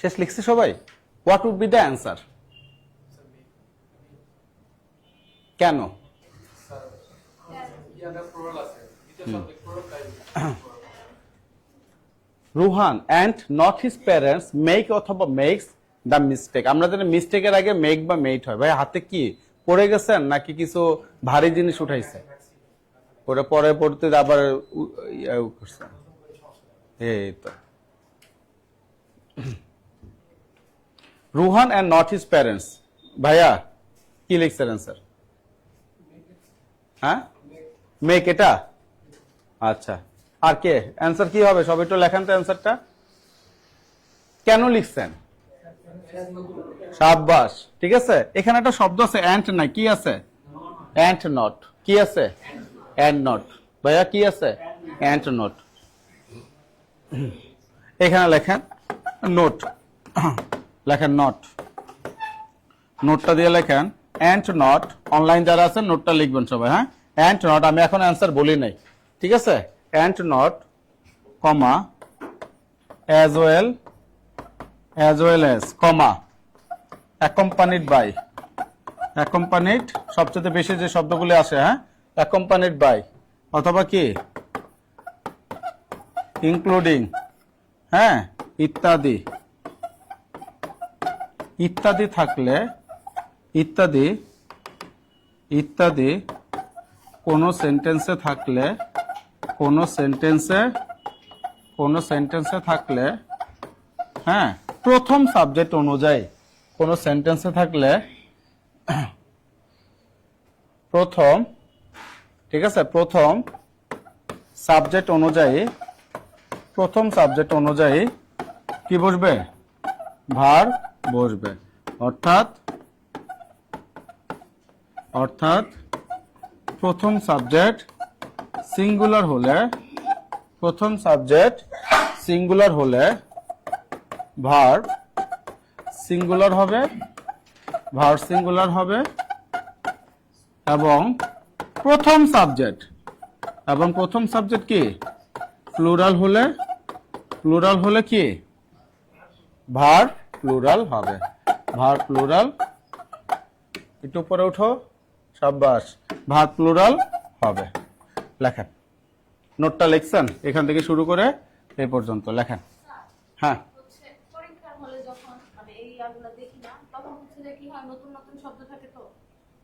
শেষ লিখছে সবাই। What would be the answer? কেন? Ruhan and not his parents make অথবা মেক্স দ্য মিস্টেক। আমরা জানি মিস্টেকের আগে মেক বা মেট হয়। ভাই হাতে কি পড়ে গেছেন নাকি কিছু ভারী জিনিস উঠাইছে? ওটা পরে পড়তে আবার করছেন। এই তো Ruhan and not his parents, ভাইয়া কি লিখছেন অ্যান্সার? হ্যাঁ মেক, এটা আচ্ছা। আর কে অ্যান্সার কি হবে? সব একটু লেখান তো অ্যান্সারটা। কেন লিখছেন? সাব্বাস, ঠিক আছে। এখানে একটা শব্দ আছে অ্যান্ড নাই, কি আছে? And not. কি আছে? And not. ভাইয়া কি আছে? And not. এখানে লেখেন নোট, লেখেন নট, নোটটা দিয়ে লেখেন অ্যান্ড নট। অনলাইন যারা আছেন নোটটা লিখবেন সবাই, হ্যাঁ। অ্যান্ড নট, আমি এখন অ্যান্সার বলি নাই, ঠিক আছে। And not comma as well as comma accompanied by, accompanied সবচেয়ে বেশি যে শব্দগুলি আসে, হ্যাঁ, অ্যাকম্পানিড বাই অথবা কি ইনক্লুডিং, হ্যাঁ, ইত্যাদি। ইত্যাদি থাকলে, ইত্যাদি ইত্যাদি কোন সেন্টেন্সে থাকলে, কোন সেন্টেন্সে থাকলে, হ্যাঁ, প্রথম সাবজেক্ট অনুযায়ী, কোন সেন্টেন্সে থাকলে প্রথম, ঠিক আছে, প্রথম সাবজেক্ট অনুযায়ী, প্রথম সাবজেক্ট অনুযায়ী কি বসবে? ভার বসবে। অর্থাৎ প্রথম সাবজেক্ট সিঙ্গুলার হলে, প্রথম সাবজেক্ট সিঙ্গুলার হলে ভার সিঙ্গুলার হবে, ভার সিঙ্গুলার হবে। এবং প্রথম সাবজেক্ট, এবং প্রথম সাবজেক্ট কি প্লুরাল হলে, প্লুরাল হলে কি ভার প্লুরাল হবে, ভার প্লুরাল। একটু উপরে উঠো, সাব্বাস, ভার প্লুরাল হবে। লেখেন, নোটটা লিখছেন এখান থেকে শুরু করে এই পর্যন্ত লেখেন। হ্যাঁ, পরীক্ষার হলে যখন মানে এই আগুলা দেখি না, তখন হচ্ছে যে কি হয়, নতুন নতুন শব্দ থাকে, তো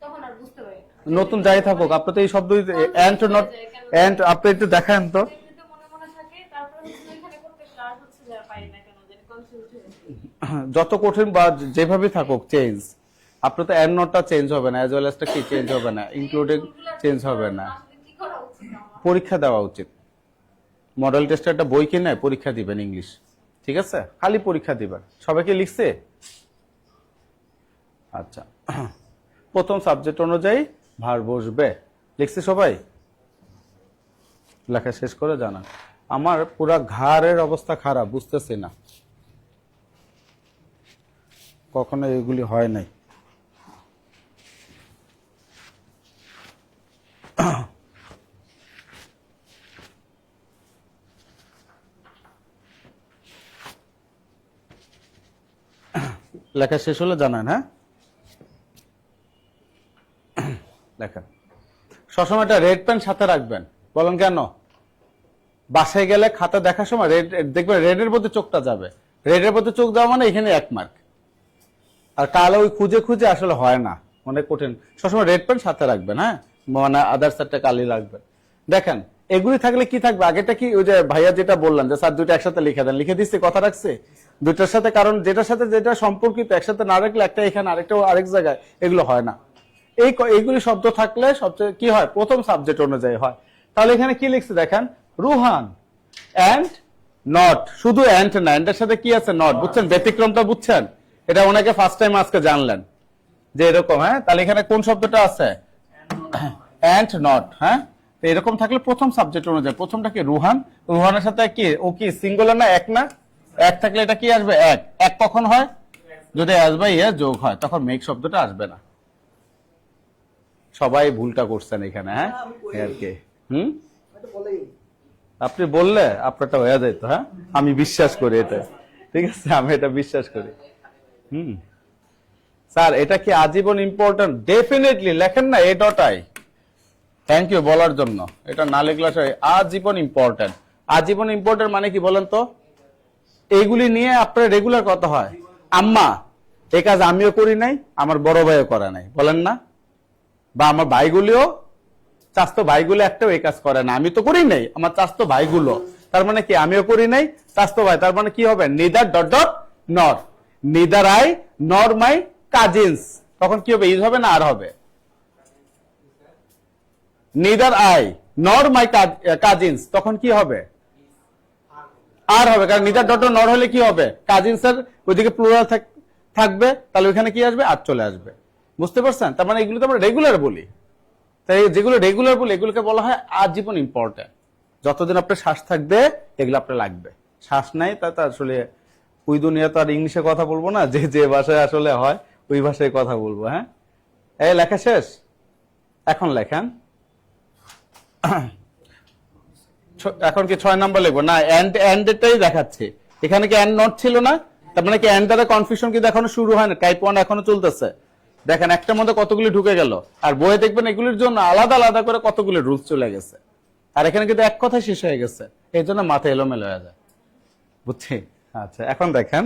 তখন আর বুঝতে পারি না। নতুন যাই থাকুক, আপনি তো এই শব্দ অ্যান্ড নট, অ্যান্ড আপনি একটু দেখান তো। কিন্তু মনে মনে থাকে, তারপরে হচ্ছে এখানে করতে কাজ হচ্ছে যে পাই না কেন জানি, কনফিউজ হয়ে যায়। যত কঠিন বা যেভাবে থাকুক চেঞ্জ, আপনার তো অ্যান্ড নটটা চেঞ্জ হবে না, অ্যাজ ওয়েল এসটা কি চেঞ্জ হবে না, ইনক্লুডিং চেঞ্জ হবে না। আসলে কি করা উচিত আমার? পরীক্ষা দেওয়া উচিত। মডেল টেস্টের একটা বই কিনে পরীক্ষা দিবেন ইংলিশ, ঠিক আছে, খালি পরীক্ষা দিবেন। সবাইকে লিখছে? আচ্ছা, প্রথম সাবজেক্ট অনুযায়ী ভার বসবে, লিখছে সবাই? লেখা শেষ করে জানান। আমার পুরা ঘাড়ের অবস্থা খারাপ, বুঝতেছি না, কখনো এগুলি হয় নাই। লেখা শেষ হলে জানান, হ্যাঁ। লেখা সবসময় একটা রেড পেন সাথে রাখবেন। বলেন কেন? বাসায় গেলে খাতা দেখার সময় রেড দেখবেন, রেডের মধ্যে চোখটা যাবে। রেডের মধ্যে চোখ দেওয়া মানে এখানে 1 মার্ক। আর কালো ওই খুঁজে খুঁজে আসলে হয় না, অনেক কঠিন। সবসময় রেড পেন সাথে রাখবেন, হ্যাঁ, মানে আদার সাইডটা কালি রাখবেন। দেখেন এগুলি থাকলে কি থাকবে? আগেটা কি ওই যে ভাইয়া যেটা বললেন যে স্যার দুটো একসাথে লিখে দেন, লিখে দিচ্ছি, কথা রাখছে দুইটার সাথে, কারণ যেটার সাথে যেটা সম্পর্কিত একসাথে না রাখলে একটা এখানে আরেকটা আরেক জায়গায়, এগুলো হয় না। এইগুলি শব্দ থাকলে সবচেয়ে কি হয়, প্রথম সাবজেক্ট অনুযায়ী হয়। তাহলে এখানে কি লিখছে দেখেন, রুহান অ্যান্ড নট, শুধু অ্যান্ড না, অ্যান্ডের সাথে কি আছে? নট। বুঝছেন ব্যতিক্রমটা? বুঝছেন? এটা অনেকে ফার্স্ট টাইম আজকে জানলেন যে এরকম, হ্যাঁ। তাহলে এখানে কোন শব্দটা আছে? অ্যান্ড নট, হ্যাঁ। এরকম থাকলে প্রথম সাবজেক্ট অনুযায়ী, প্রথমটা কি রুহান, রুহানের সাথে কি ও কি সিঙ্গুলার না এক না? এক থাকলে এটা কি আসবে? এক। এক কখন হয়? যদি অ্যাজ বাই এ যোগ হয়, তখন মেক শব্দটা আসবে না। সবাই ভুলটা করছেন এখানে, হ্যাঁ এই আর কি। আপনি বললে আপনারটা হয়ে যেত, হ্যাঁ আমি বিশ্বাস করি এটা, ঠিক আছে, আমি এটা বিশ্বাস করি। স্যার এটা কি আজীবন ইম্পর্টেন্ট? ডেফিনেটলি লেখেন না A dot I. Thank you বলার জন্য। এটা না লিখলে আজীবন ইম্পর্টেন্ট। আজীবন ইম্পর্টেন্ট মানে কি বলেন তো? এইগুলি নিয়ে আপনার রেগুলার কথা হয়। আম্মা এই কাজ আমিও করি নাই, আমার বড় ভাইও করে নাই, বলেন না? বা আমার ভাইগুলিও, চাস্তো ভাইগুলো একটাও এই কাজ করে না, আমি তো করি নাই, আমার চাস্তো ভাইগুলো, তার মানে কি আমিও করি নাই, চাস্তো ভাই, তার মানে কি হবে? নিদার ডট ডট নর, নিদার আই নর মাই কাজিনস। তখন কি হবে? ইজ হবে না আর হবে? নিদার আই নর মাই কাজিনস, তখন কি হবে? আর হবে, কারণ নিদার ডট নর হলে কি হবে? কাজিনস এর ওইদিকে প্লুরাল থাকবে, তাহলে ওইখানে কি আসবে? আর চলে আসবে। বুঝতে পারছেন? তার মানে এগুলো তো আমরা রেগুলার বলি, তাই যেগুলো রেগুলার বলি এগুলোকে বলা হয় আজীবন ইম্পর্টেন্ট। যতদিন আপনার শ্বাস থাকবে এগুলো আপনার লাগবে, শ্বাস নাই তা আসলে ওই দুনিয়া তো আর ইংলিশে কথা বলবো না, যে যে ভাষায় আসলে হয় ওই ভাষায় কথা বলবো। হ্যাঁ, এই লেখা শেষ, এখন লেখেন। এখন কি 6 নাম্বার লিখবো না? এন্ড এটাই দেখাচ্ছে, এখানে কি এন্ড নট ছিল না? তার মানে কি এন্ড দ্বারা কনফিউশন কিন্তু এখনো শুরু হয় না, টাইপ 1 এখনো চলতেছে। দেখেন একটার মধ্যে কতগুলি ঢুকে গেল, আর বইয়ে দেখবেন এগুলির জন্য আলাদা আলাদা করে কতগুলি রুলস চলে গেছে, আর এখানে কিন্তু এক কথায় শেষ হয়ে গেছে, এই জন্য মাথা এলোমেলো হয়ে যায়। বুঝছি? আচ্ছা এখন দেখেন,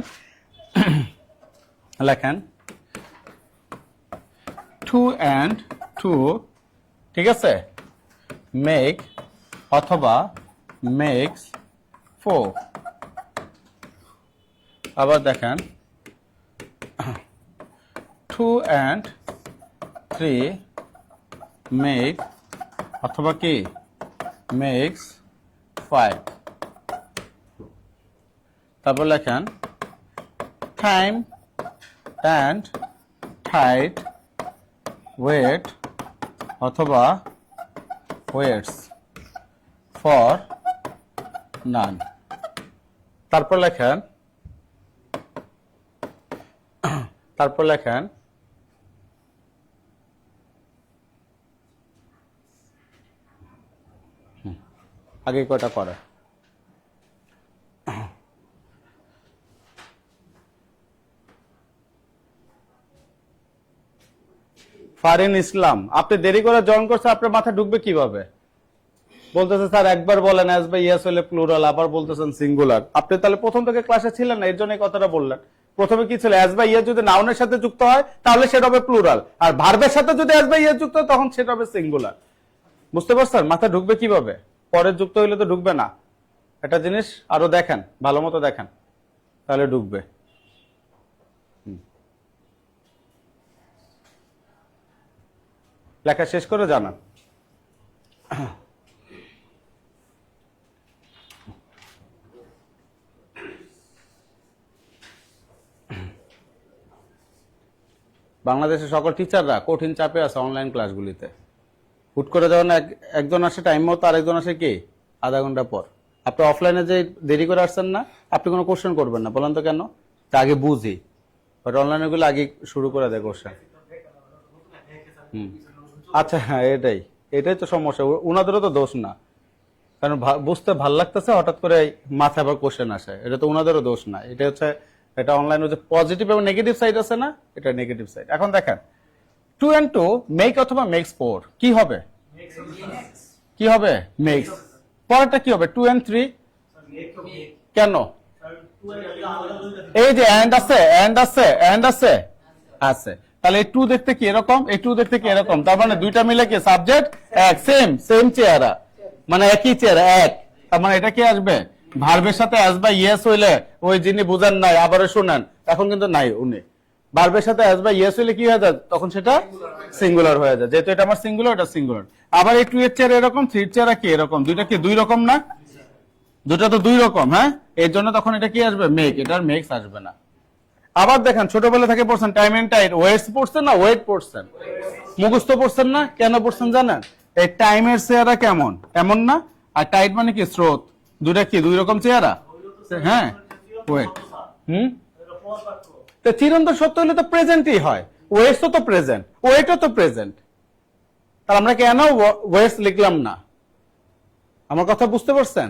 লেখেন টু অ্যান্ড টু, ঠিক আছে, মেক অথবা মেক্স 4। আবার দেখেন 2 and 3 make অথবা কি makes 5। তারপর লেখেন time and height weight অথবা weights for none। তারপর লেখেন আগে কয়টা করে ফারিন ইসলাম, আপনি দেরি করে জয়েন করছে, আপনার মাথায় ঢুকবে কিভাবে? বলতেছে স্যার একবার বলেন অ্যাজ বাই ইয়েস হলে প্লুরাল, আবার বলতেছেন সিঙ্গুলার। আপনি তাহলে প্রথম থেকে ক্লাসে ছিলেন না, এর জন্য কথাটা বললেন। প্রথমে কি ছিল? অ্যাজ বাই ইয়েস যদি নাউনের সাথে যুক্ত হয় তাহলে সেটা হবে প্লুরাল, আর ভার্বের সাথে যদি অ্যাজ বাই ইয়েস যুক্ত হয় তখন সেটা হবে সিঙ্গুলার। বুঝতে পারছেন? মাথা ঢুকবে কিভাবে? পরে যুক্ত হইলে তো ঢুকবে না। একটা জিনিস আরো দেখেন, ভালো মতো দেখেন, তাহলে ঢুকবে। লেখা শেষ করে জানান। বাংলাদেশের সকল টিচাররা কঠিন চাপে আছে অনলাইন ক্লাসগুলিতে। হুট করে যখন একজন আসে টাইম মতো, আরেকজন আসে কি আধা ঘন্টা পর। আপনি অফলাইনে যে দেরি করে আসছেন না, আপনি কোনো কোশ্চেন করবেন না, বলেন তো কেন? তা আগে বুঝি, বাট অনলাইনে গুলো আগে শুরু করে দেয় কোশ্চেন। আচ্ছা হ্যাঁ, এটাই তো সমস্যা। উনাদেরও তো দোষ না, কারণ বুঝতে ভাল লাগতেছে, হঠাৎ করে মাথায় আবার কোশ্চেন আসে, এটা তো উনাদেরও দোষ না। এটা হচ্ছে, এটা অনলাইনে যে পজিটিভ এবং নেগেটিভ সাইড আছে না, এটা নেগেটিভ সাইড। এখন দেখেন 2 and 2 মেক অথবা মেক্স 4, কি হবে? কি হবে? মেক্স। পরেরটা কি হবে? 2 and 3 কেন? এই যে এন্ড আছে, তাহলে এই 2 দেখতে কি এরকম, এই 2 দেখতে কি এরকম, তার মানে দুইটা মিলে কি সাবজেক্ট এক, সেম চেহারা, মানে একই চেহারা এক। তার মানে এটা কি আসবে? ভার্বের সাথে অ্যাজ বাই ইয়েস হইলে, ওই যিনি বুঝেন নাই আবারও শুনেন, এখন কিন্তু নাই উনি। ভার্বের সাথে অ্যাজ বাই ইয়েস হইলে কি হয়ে যায়? তখন সেটা সিঙ্গুলার হয়ে যায়, যেহেতু এটা আমার সিঙ্গুলার, এটা সিঙ্গুলার। আবার এই 2 এর চেহারা এরকম, 3 এর চেহারা কি এরকম, দুইটা কি দুই রকম না? দুটা তো দুই রকম, হ্যাঁ, এর জন্য তখন এটা কি আসবে? মেক। এটার মেক্স আসবে না। আবার দেখেন ছোটবেলা থেকে পড়ছেন টাইম এন্ড টাইট, ওয়েটস পড়ছেন না, ওয়েট পড়ছেন, মুখস্থ পড়ছেন না? কেন পড়ছেন জানেন? এই টাইমের চেহারা কেমন, এমন না? আর টাইট মানে কি স্রোত, দুইটা কি দুই রকম চেহারা, হ্যাঁ, ওয়েট। তো চিরন্তন সত্য হলে তো প্রেজেন্টই হয়, ওয়েটসও তো প্রেজেন্ট, ওয়েটও তো প্রেজেন্ট। তাহলে আমরা কেন ওয়েটস লিখলাম না? আমার কথা বুঝতে পারছেন?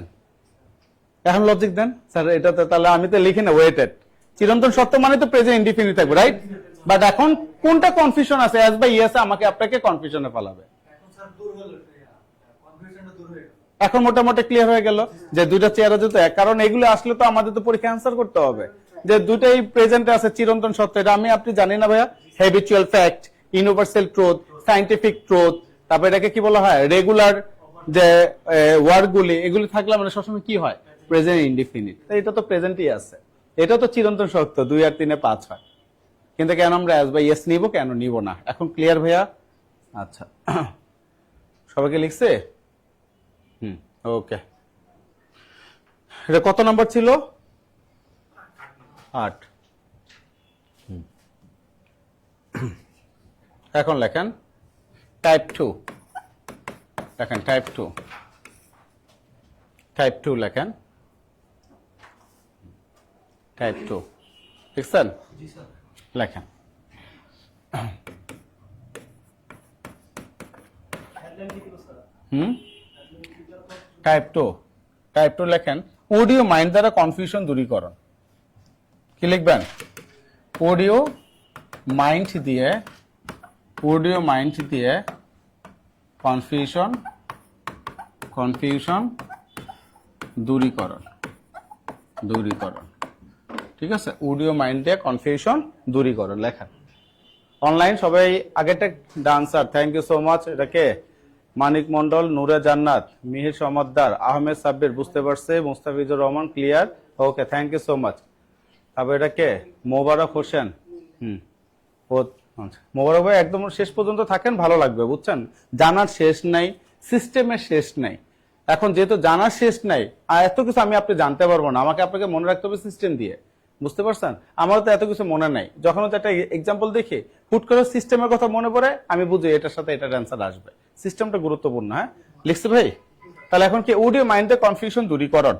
এখন লজিক দেন স্যার, এটাতে তাহলে আমি তো লিখি না ওয়েটেড। চিরন্তন সত্য মানে তো প্রেজেন্ট ইনডিফিনিট থাকবে, রাইট? বাট এখন কোনটা কনফিউশন আছে, অ্যাজ বাই ইয়েস আমাকে আপনাকে কনফিউশনে ফেলাবে। এখন মোটামুটি ক্লিয়ার হয়ে গেল যে দুইটা চেহারা যেহেতু এক, কারণ এগুলো আসলে তো আমাদের তো পরীক্ষা অ্যান্সার করতে হবে যে দুটাই প্রেজেন্টে আছে, চিরন্তন সত্য। এটা আমি আপনি জানি না ভাইয়া? Habitual fact, universal truth, scientific truth, তারপর এটাকে কি বলা হয়, রেগুলার যে ওয়ার্ডগুলি, এগুলি থাকলে মানে সবসময় কি হয়, প্রেজেন্ট ইনডিফিনিট। এটা তো প্রেজেন্টই আছে, এটা তো চিরন্তন সত্য, 2 আর 3 5 হয়। কিন্তু কেন আমরা অ্যাজ বাই ইয়েস নিব, কেন নিব না? এখন ক্লিয়ার ভাইয়া? আচ্ছা, সবাইকে লিখছে? ওকে। এটা কত নাম্বার ছিল? 8। এখন লেখেন টাইপ 2, লেখেন টাইপ 2, টাইপ 2 লেখেন, টাইপ 2 লিখছেন? লেখেন টাইপ 2, টাইপ 2 লেখেন অডিও মাইন্ড দ্বারা কনফিউশন দূরীকরণ। কি লিখবেন? অডিও মাইন্ড দিয়ে, অডিও মাইন্ড দিয়ে কনফিউশন, কনফিউশন দূরীকরণ, দূরীকরণ। ঠিক আছে, অডিও মাইন্ড দিয়ে কনফিউশন দূরীকরণ লেখেন। অনলাইন সবাই আগেটা done sir, thank you so much. এটাকে মানিক মন্ডল, নূরে জান্নাত, মিহির সমাদ্দার, আহমেদ সাব্বির বুঝতে পারছে, Mustafizur Rahman clear, okay thank you so much. তারপর এটাকে মোবারক হোসেন, মোবারক ভাই একদম শেষ পর্যন্ত থাকেন, ভালো লাগবে, বুঝছেন? জানার শেষ নাই, সিস্টেমের শেষ নাই। এখন যেহেতু জানার শেষ নাই, আর এত কিছু আমি আপনি জানতে পারবো না, আমাকে আপনাকে মনে রাখতে হবে সিস্টেম দিয়ে, বুঝতে পারছেন? আমারও তো এত কিছু মনে নাই, যখন হচ্ছে একটা এক্সাম্পল দেখি হুট করে সিস্টেমের কথা মনে পড়ে, আমি বুঝি এটার সাথে এটার অ্যান্সার আসবে। সিস্টেমটা গুরুত্বপূর্ণ। হ্যাঁ, লিখছি ভাই? তাহলে এখন কি অডিও মাইন্ডে কনফিউশন দূরীকরণ,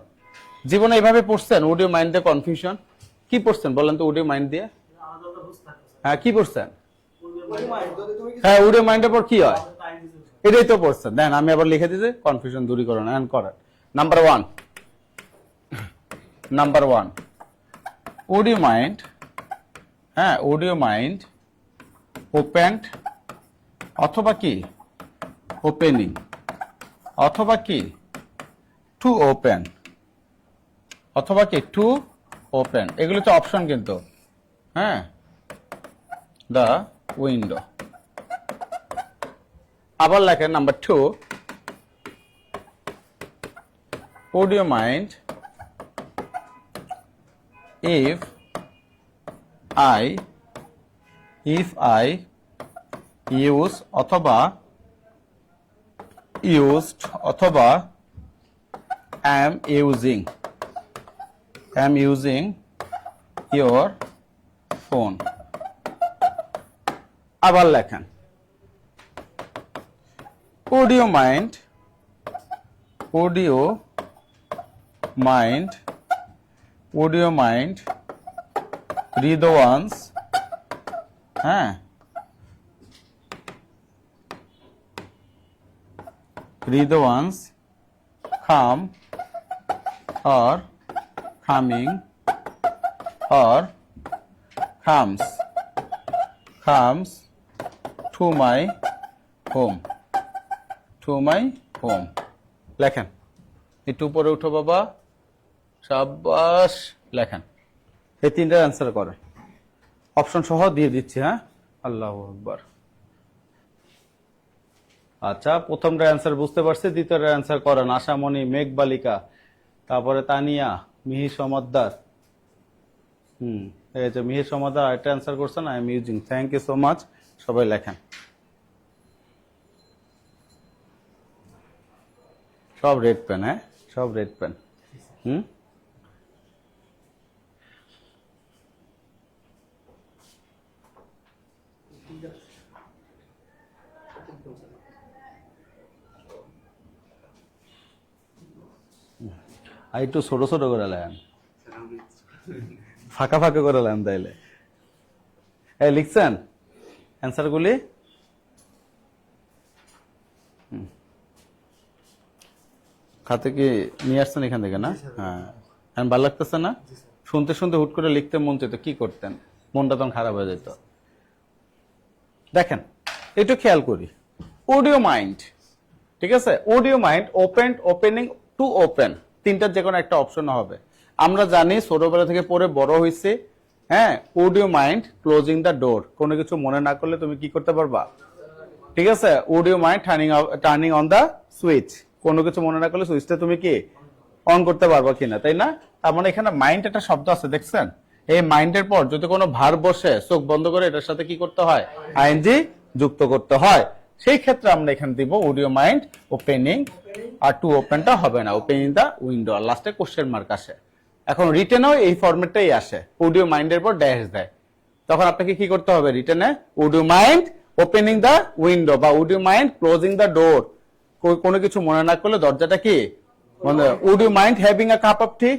জীবনে এইভাবে পড়ছেন? অডিও মাইন্ডে কনফিউশন কি পড়ছেন বলেন তো? অডিও মাইন্ড দিয়ে হ্যাঁ কি পড়ছেন? হ্যাঁ, অডিও মাইন্ডের পর কি হয়, এটাই তো পড়ছেন। দেন আমি আবার লিখে দিয়েছি কনফিউশন দূরীকরণ এন্ড করেন। নাম্বার 1, নাম্বার 1 অডিও মাইন্ড, হ্যাঁ অডিও মাইন্ড ওপেন্ড অথবা কি ওপেনিং, অথবা কি টু ওপেন, অথবা কি টু ওপেন, এগুলো তো অপশন কিন্তু। হ্যাঁ, দ্য উইন্ডো। আবার লেখেন number 2 audio mind if I use অথবা used অথবা am using your phone। আবার লেখেন অডিও মাইন্ড রিদওয়ান্স, হ্যাঁ রিদওয়ান্স come or coming or comes to my home, লেখেন। একটু উপরে উঠো বাবা, সাবাস, লেখেন। এই তিনটার অ্যান্সার করে, অপশন সহ দিয়ে দিচ্ছি। হ্যাঁ, আল্লাহু আকবার। আচ্ছা, প্রথমটা অ্যান্সার বুঝতে পারছি, দ্বিতীয়টা অ্যান্সার করেন। আশামণি, মেঘবালিকা, তারপরে তানিয়া, মিহির সমাদ্দার। এই যে মিহির সমাদ্দার আরেকটা অ্যান্সার করছেন, I am using. Thank you so much. সবাই লেখেন, সব রেড পেন। হ্যাঁ, সব রেড পেন। আর একটু ছোট ছোট করে লেন, ফাঁকা ফাঁকা করে লেন, তাইলে লিখছেন অ্যান্সার গুলি? খাতে কি নিয়ে আসছেন এখান থেকে না? হ্যাঁ, এখন ভালো লাগতেছে না? শুনতে শুনতে হুট করে লিখতে মন চাইতো, কি করতেন? মনটা তখন খারাপ হয়ে যেত। দেখেন একটু খেয়াল করি, অডিও মাইন্ড, ঠিক আছে, would you mind open, opening, to open, তিনটার যে কোনো একটা অপশন হবে। আমরা জানি ছোটবেলা থেকে পড়ে বড় হয়েছে, হ্যাঁ, audio mind closing the door, কোনো কিছু মনে না করলে তুমি কি করতে পারবা, ঠিক আছে, would you mind turning on the switch, কোনো কিছু মনে না করলে সুইচটা তুমি কি অন করতে পারবা কিনা, তাই না? তার মানে এখানে মাইন্ড একটা শব্দ আছে, দেখছেন? এই মাইন্ডের পর যদি কোনো ভার বসে, চোখ বন্ধ করে এটার সাথে কি করতে হয়, আইএনজি যুক্ত করতে হয়। সেই ক্ষেত্রে আমরা এখানে দিব অডিও মাইন্ড ওপেনিং, আর টু ওপেনটা হবে না, ওপেনিং দা উইন্ডো, আর লাস্টে কোশ্চেন মার্ক আসে। এখন রিটেনেও এই ফরম্যাটটাই আসে, অডিও মাইন্ডের পর ড্যাশ দেয়, তখন আপনাকে কি করতে হবে রিটেনে, would you mind opening the window বা would you mind closing the door, কোনো কিছু মনে না করলে দরজাটা কি, মানে would you mind having a cup of tea,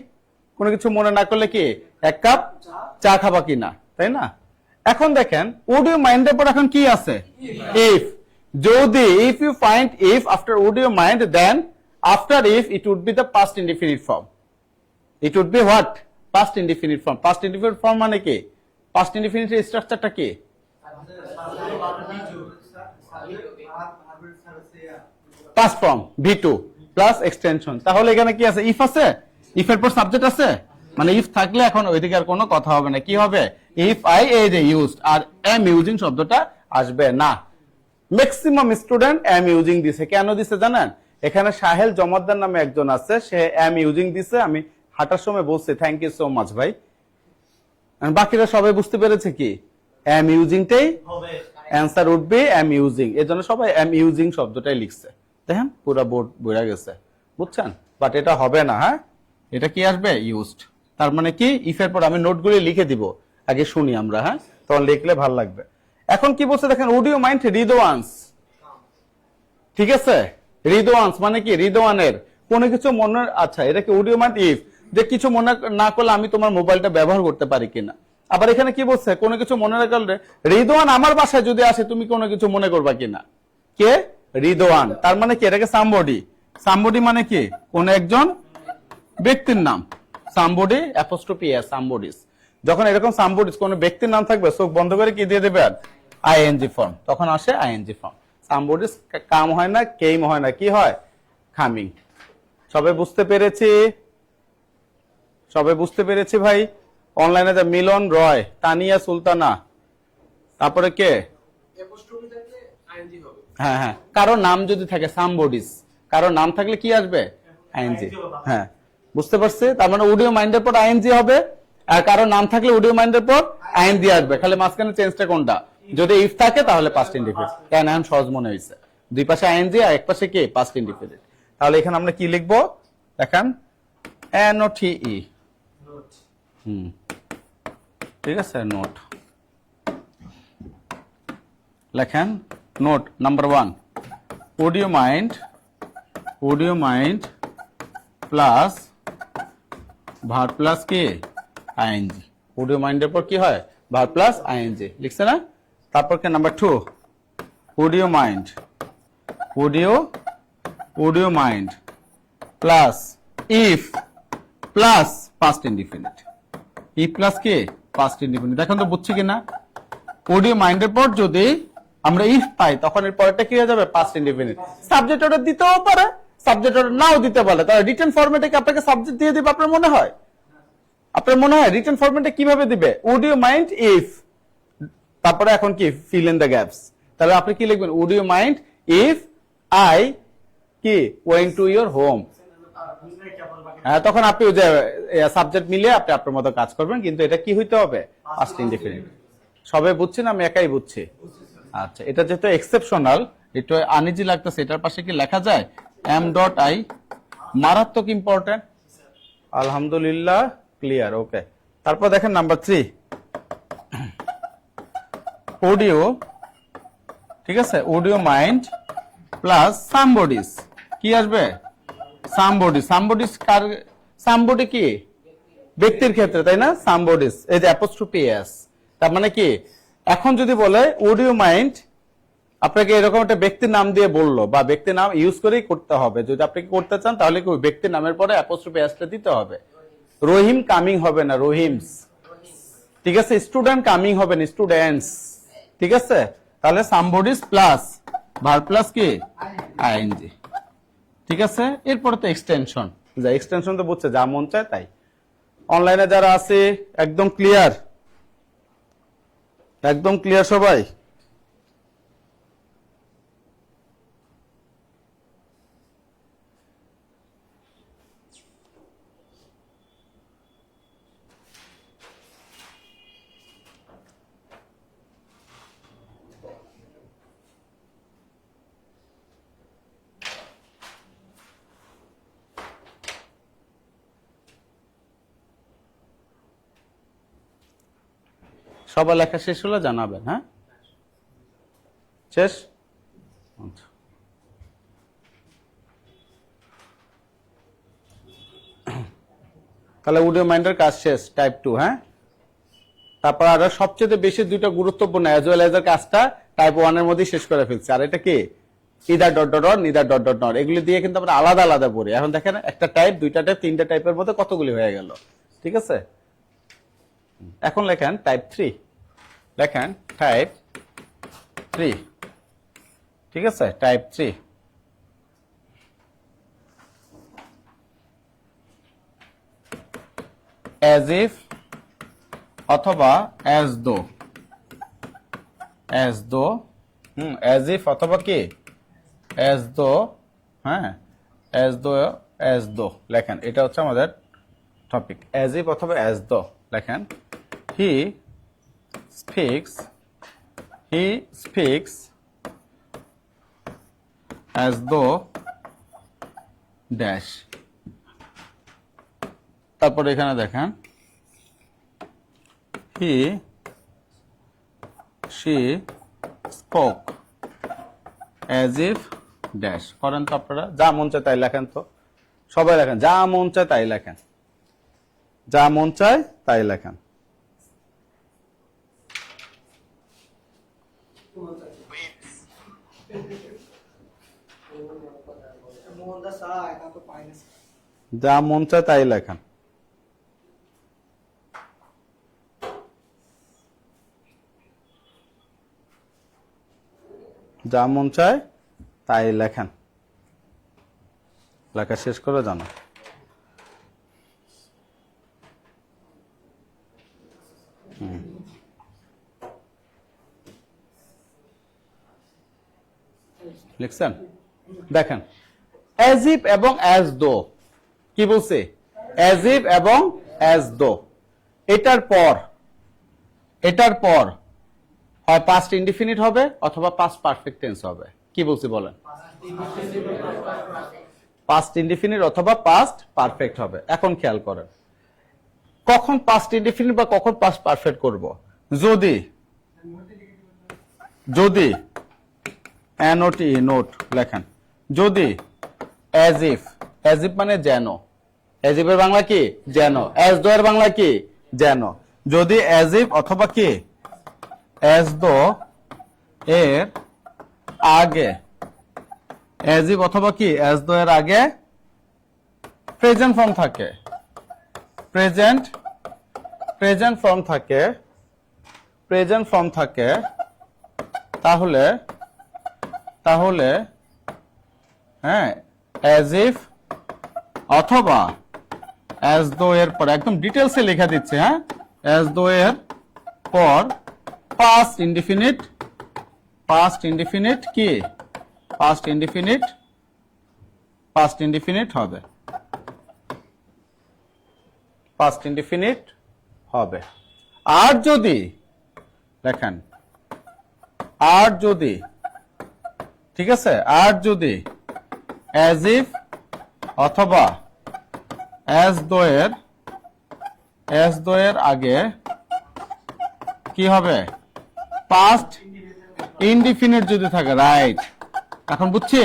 কোনো কিছু মনে না করলে কি এক কাপ চা খাবা কিনা, তাই না? এখন দেখেন উড ইউ মাইন্ডের পর এখন কি আছে, ইফ, যদি if you find if after would you mind, then after if it would be the past indefinite form, it would be what, past indefinite form. Past indefinite form মানে কি, পাস্ট ইনডিফিনিটের স্ট্রাকচারটা কি, past form V2 plus extension. তাহলে এখানে কি আছে, ইফ আছে, ইফ এর পর সাবজেক্ট আছে, মানে ইফ থাকলে এখন ওইদিকে আর কোনো কথা হবে না, কি হবে, ইফ আই এই যে ইউজড, আর এম ইউজিং শব্দটা আসবে না। ম্যাক্সিমাম স্টুডেন্ট এম ইউজিং দিছে, কেন দিছে জানেন? এখানে সাহেল জমাদ্দার নামে একজন আছে, সে এম ইউজিং দিছে, আমি হাঁটার সময় বলছি থ্যাংক ইউ সো মাচ ভাই। বাকিরা সবাই বুঝতে পেরেছে কি এম ইউজিংটাই answer would be am using, এর জন্য সবাই এম ইউজিং শব্দটাই লিখছে। দেখেন পুরো বোর্ড বইরা গেছে, বুঝছেন? বাট এটা হবে না, হ্যাঁ, এটা কি আসবে, ইউজড। তার মানে কি, ইফের পর আমি নোটগুলি লিখে দিব, আগে শুনি আমরা, হ্যাঁ, তখন লিখলে ভালো লাগবে। এখন কি বলছে দেখেন, অডিও মাইন্ড রিদোয়ান্স, ঠিক আছে, রিদোয়ান্স মানে কি, রিদোয়ানের কোনো কিছু মনে, আচ্ছা এটা কি অডিও মাইন্ড ইফ, যে কিছু মনে না করলে আমি তোমার মোবাইলটা ব্যবহার করতে পারি কিনা। আবার এখানে কি বলছে, কোনো কিছু মনে না করলে, রিদোয়ান আমার বাসায় যদি আসে তুমি কোনো কিছু মনে করবা কিনা, কে, রিদোয়ান। তার মানে কি, এটাকে সামবডি, সামবডি মানে কি, কোন একজন ব্যক্তির নাম, সামবডি অ্যাপোস্ট্রফি এস, সামবডিস। যখন এরকম সামবডিস কোন ব্যক্তির নাম থাকবে, চোখ বন্ধ করে কি দিয়ে দেবেন, আইএনজি ফর্ম, তখন আসে আইএনজি ফর্ম। সামবডিস কাম হয় না, কেম হয় না, কি হয়, কামিং। সবাই বুঝতে পেরেছি, সবাই বুঝতে পেরেছি ভাই? অনলাইনে যে মিলন রয়, তানিয়া সুলতানা, তারপরে কে, হ্যাঁ হ্যাঁ, কারো নাম যদি থাকে সামবডিস, কারো নাম থাকলে কি আসবে, আইএনজি, হ্যাঁ, বুঝতে পারছি? তার মানে অডিও মাইন্ডের পর আইএনজি হবে, আর কারো নাম থাকলে অডিও মাইন্ডের পর আইএনজি আসবে, খালি মাঝখানে চেঞ্জটা কোনটা, যদি ইফ থাকে তাহলে পাস্ট ইনডিফিনিট। কেন এখন সহজ মনে হয়েছে, দুই পাশে আইএনজি আর এক পাশে কি, পাস্ট ইনডিফিনিট। তাহলে এখানে আমরা কি লিখবো দেখেন, NOTE, ঠিক আছে, নোট লেখেন। Note number 1, audio mind plus verb plus কি, আইএনজি। অডিও মাইন্ডের পর কি হয়, ভার প্লাস আইএনজি, লিখছে না? তারপর কি number 2, audio mind plus if plus past indefinite, if plus কি, পাস্ট ইনডিফিনিট। দেখেন তো বুঝছি কিনা, অডিও মাইন্ডের পর যদি আমরা ইফ পাই, তখন এর পরেরটা কি হয়ে যাবে, পাস্ট ইনডিফিনিট। সাবজেক্ট অর্ডার দিতেও পারে, সাবজেক্ট অর্ডার নাও দিতে পারে। তাহলে রিটেন ফরম্যাটে কি আপনাকে সাবজেক্ট দিয়ে দিবে, আপনার মনে হয়? আপনার মনে হয় রিটেন ফরম্যাটে কিভাবে দিবে, অডিও মাইন্ড ইফ, তারপরে এখন কি, ফিল ইন দ্য গ্যাপস। তাহলে আপনি কি লিখবেন, অডিও মাইন্ড ইফ আই কি ওয়েন্ট টু ইওর হোম। হ্যাঁ, তখন আপনি ওই যে সাবজেক্ট মিলিয়ে আপনি আপনার মতো কাজ করবেন, কিন্তু এটা কি হইতে হবে, পাস্ট ইনডিফিনিট। সবাই বুঝছেন, আমি একাই বুঝছি? আচ্ছা, এটা যেহেতু এক্সেপশনাল, একটু আনইজি লাগতেছে, এটার পাশে কি লেখা যায়, m.i, মারাত্মক ইম্পর্টেন্ট। আলহামদুলিল্লাহ, ক্লিয়ার, ওকে। তারপর দেখেন নাম্বার 3, অডিও, ঠিক আছে, অডিও মাইন্ড প্লাস সামবডিস, কি আসবে, সামবডিস কার, সামবডি কি, ব্যক্তির ক্ষেত্রে, তাই না? সামবডিস, এই যে অ্যাপোস্ট্রফি এস। তার মানে কি, এখন যদি বলে অডিও মাইন্ড আপনাকে এরকম একটা ব্যক্তির নাম দিয়ে বললো বা ব্যক্তির নাম ইউজ করেই করতে হবে। যদি আপনি কি করতে চান তাহলে কি ওই ব্যক্তির নামের পরে অ্যাপোস্ট্রফি এসটা দিতে হবে। রহিম কামিং হবে না, রহিমস। ঠিক আছে, স্টুডেন্ট কামিং হবে না, স্টুডেন্টস। ঠিক আছে, তাহলে সামবডিজ প্লাস ভার প্লাস কি আইএনজি। ঠিক আছে, এরপরে তো এক্সটেনশন। যা এক্সটেনশন তো বুঝছে, যা মন চায় তাই। অনলাইনে যারা আছে একদম ক্লিয়ার, একদম ক্লিয়ার সবাই? সবার লেখা শেষ হলে জানাবেন। হ্যাঁ, শেষ? আচ্ছা। তাহলে অডিও মাইন্ডের কাজ শেষ, টাইপ 2। হ্যাঁ, তারপর আর সবচেয়ে বেশি দুইটা গুরুত্বপূর্ণ অ্যাজ ওয়েল এজ এর কাজটা টাইপ 1 এর মধ্যে শেষ করে ফেলছি। আর এটা কি either dot dot dot, neither dot dot not, এগুলি দিয়ে কিন্তু আমরা আলাদা আলাদা পড়ি। এখন দেখেন একটা টাইপ, দুইটা টাইপ, তিনটা টাইপের মধ্যে কতগুলি হয়ে গেল। ঠিক আছে, এখন লেখেন টাইপ 3, লেখেন টাইপ 3। ঠিক আছে, টাইপ 3। as if অথবা as though, as though, as if অথবা কি as though, হ্যাঁ, as though, as though লেখেন। এটা হচ্ছে আমাদের টপিক, as if অথবা as though লেখেন। he speaks as though dash। তারপর এখানে দেখেন she spoke as if dash। করেন তো আপনারা, যা মন চায় তাই লেখেন। তো সবাই লেখেন, যা মন চায় তাই লেখেন, যা মন চায় তাই লেখেন। যা মন চায় তাই লেখেন। যা মন চায় তাই লেখেন। লেখা শেষ করে জানা। লিখছেন? দেখেন as if এবং as though কি বলছে, as if এবং as though। এটার পর হয় পাস্ট ইনডিফিনিট হবে অথবা পাস্ট পারফেক্ট টেন্স হবে। কি বলছি বলেন? পাস্ট ইনডিফিনিট অথবা পাস্ট পারফেক্ট হবে। এখন খেয়াল করেন, কখন পাস্ট ইনডিফিনিট বা কখন পাস্ট পারফেক্ট করব? যদি NOT নোট লেখেন, যদি as if মানে যেন, as if এর বাংলা কি যেন, as though এর বাংলা কি যেন। যদি as if অথবা কি as though এর আগে, as if অথবা কি as though এর আগে প্রেজেন্ট ফর্ম থাকে, প্রেজেন্ট ফর্ম থাকে, তাহলে হ্যাঁ as if অথবা as though এর পর, একদম ডিটেলসে লেখা দিচ্ছে। হ্যাঁ, as though এর পর পাস্ট ইনডিফিনিট কি পাস্ট ইনডিফিনিট হবে, পাস্ট ইনডিফিনিট হবে। আর যদি দেখেন, আর যদি, ঠিক আছে, আর যদি as if অথবা as though এর আগে কি হবে, পাস্ট ইনডিফিনিট যদি থাকে, রাইট। এখন বুঝছি,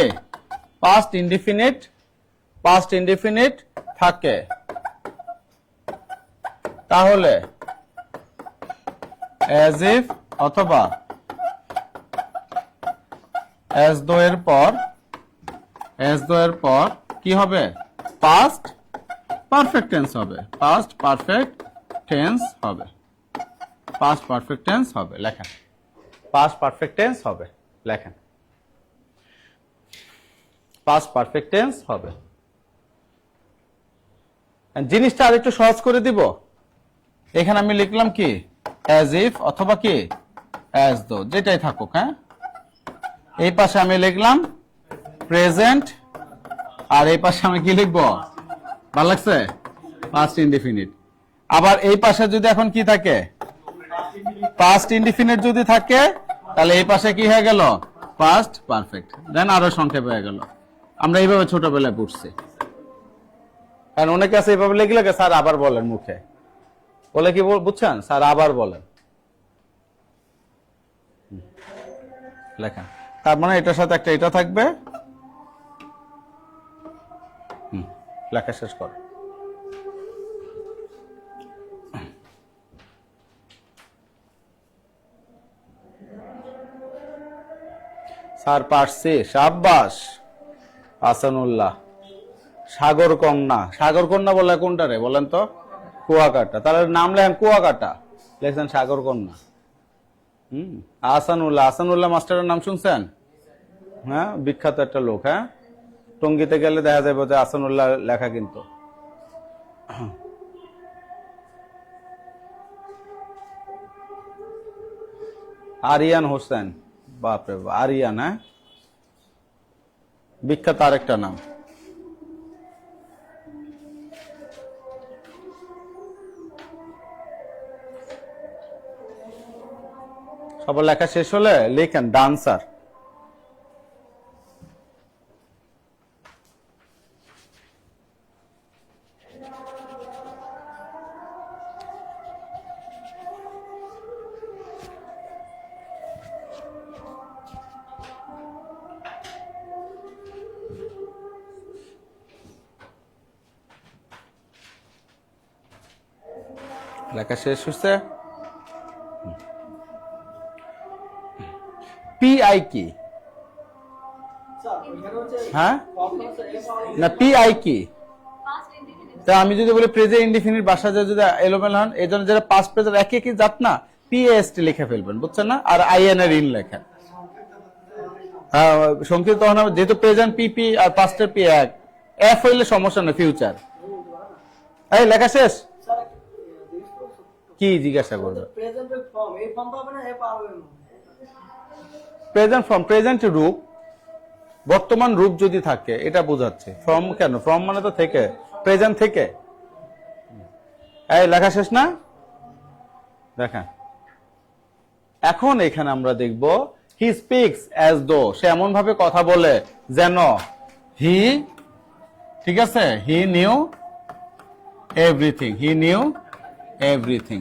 পাস্ট ইনডিফিনিট থাকে, তাহলে as if অথবা অ্যাজ দো এর পর কি হবে? পাস্ট পারফেক্ট টেন্স হবে, পাস্ট পারফেক্ট টেন্স হবে, পাস্ট পারফেক্ট টেন্স হবে, লেখেন পাস্ট পারফেক্ট টেন্স হবে, লেখেন পাস্ট পারফেক্ট টেন্স হবে। জিনিসটা আর একটু সহজ করে দিব, এখানে আমি লিখলাম কি অ্যাজ ইফ অথবা কি অ্যাজ দো, যেটাই থাকুক। হ্যাঁ, এই পাশে আমি লিখলাম প্রেজেন্ট, আর এই পাশে আমি কি লিখবো? ভালো লাগছে? Past indefinite. আবার এই পাশে যদি এখন কি থাকে? পাস্ট ইনডিফিনিট যদি থাকে, তাহলে এই পাশে কি হয়ে গেল? Past perfect. দেন আরো সংক্ষেপ হয়ে গেল। আমরা এইভাবে ছোটবেলায় পড়ছি, কারণ অনেকে আছে এইভাবে লিখলে স্যার আবার বলেন মুখে, বলে কি বুঝছেন? স্যার আবার বলেন, লেখেন। তার মানে এটার সাথে একটা এটা থাকবে। লেখা শেষ কর। স্যার পারছি, সাব্বাস আসানুল্লাহ। সাগর কন্যা, সাগর কন্যা বলে কোনটা রে বলেন তো? কুয়াকাটা। তাহলে নাম লেখেন কুয়াকাটা, লেখছেন সাগর কন্যা। আসানুল্লাহ, আসানুল্লাহ মাস্টারের নাম শুনছেন? হ্যাঁ, বিখ্যাত একটা লোক। হ্যাঁ, টঙ্গিতে গেলে দেখা যাবে যে আসানুল্লাহ লেখা, কিন্তু আরিয়ান হোসেন, বাপরে আরিয়ান। হ্যাঁ, বিখ্যাত আরেকটা নাম। সবার লেখা শেষ হলে লিখেন ডান্সার। লেখা শেষ হচ্ছে। পিআই কি? হ্যাঁ না, পিআই কি? Past indefinite. তা আমি যদি বলি প্রেজেন্ট ইনডিফিনিট বাসা যায় যদি এলোমেল হন, এই জন্য যারা পাস্ট প্রেজেন্ট একই একই জাত না, পিএসটি লিখে ফেলবেন, বুঝছেন না? আর আইএন এর ইন লেখেন। হ্যাঁ, সংক্ষিপ্ত তখন যেহেতু প্রেজেন্ট পিপি আর পাস্টের পি এক, এফ হইলে সমস্যা না, ফিউচার। এই লেখা শেষ। কি জিজ্ঞাসা করবে? প্রেজেন্ট ফর্ম, প্রেজেন্ট রূপ, বর্তমান রূপ যদি থাকে এটা বোঝাচ্ছে। ফর্ম কেন? ফর্ম মানে তো থেকে, প্রেজেন্ট থেকে। এই লেখা শেষ না? দেখেন, এখন এখানে আমরা দেখব হি স্পিক্স অ্যাজ দো, সে এমন ভাবে কথা বলে যেন হি, ঠিক আছে, he knew everything, he knew everything,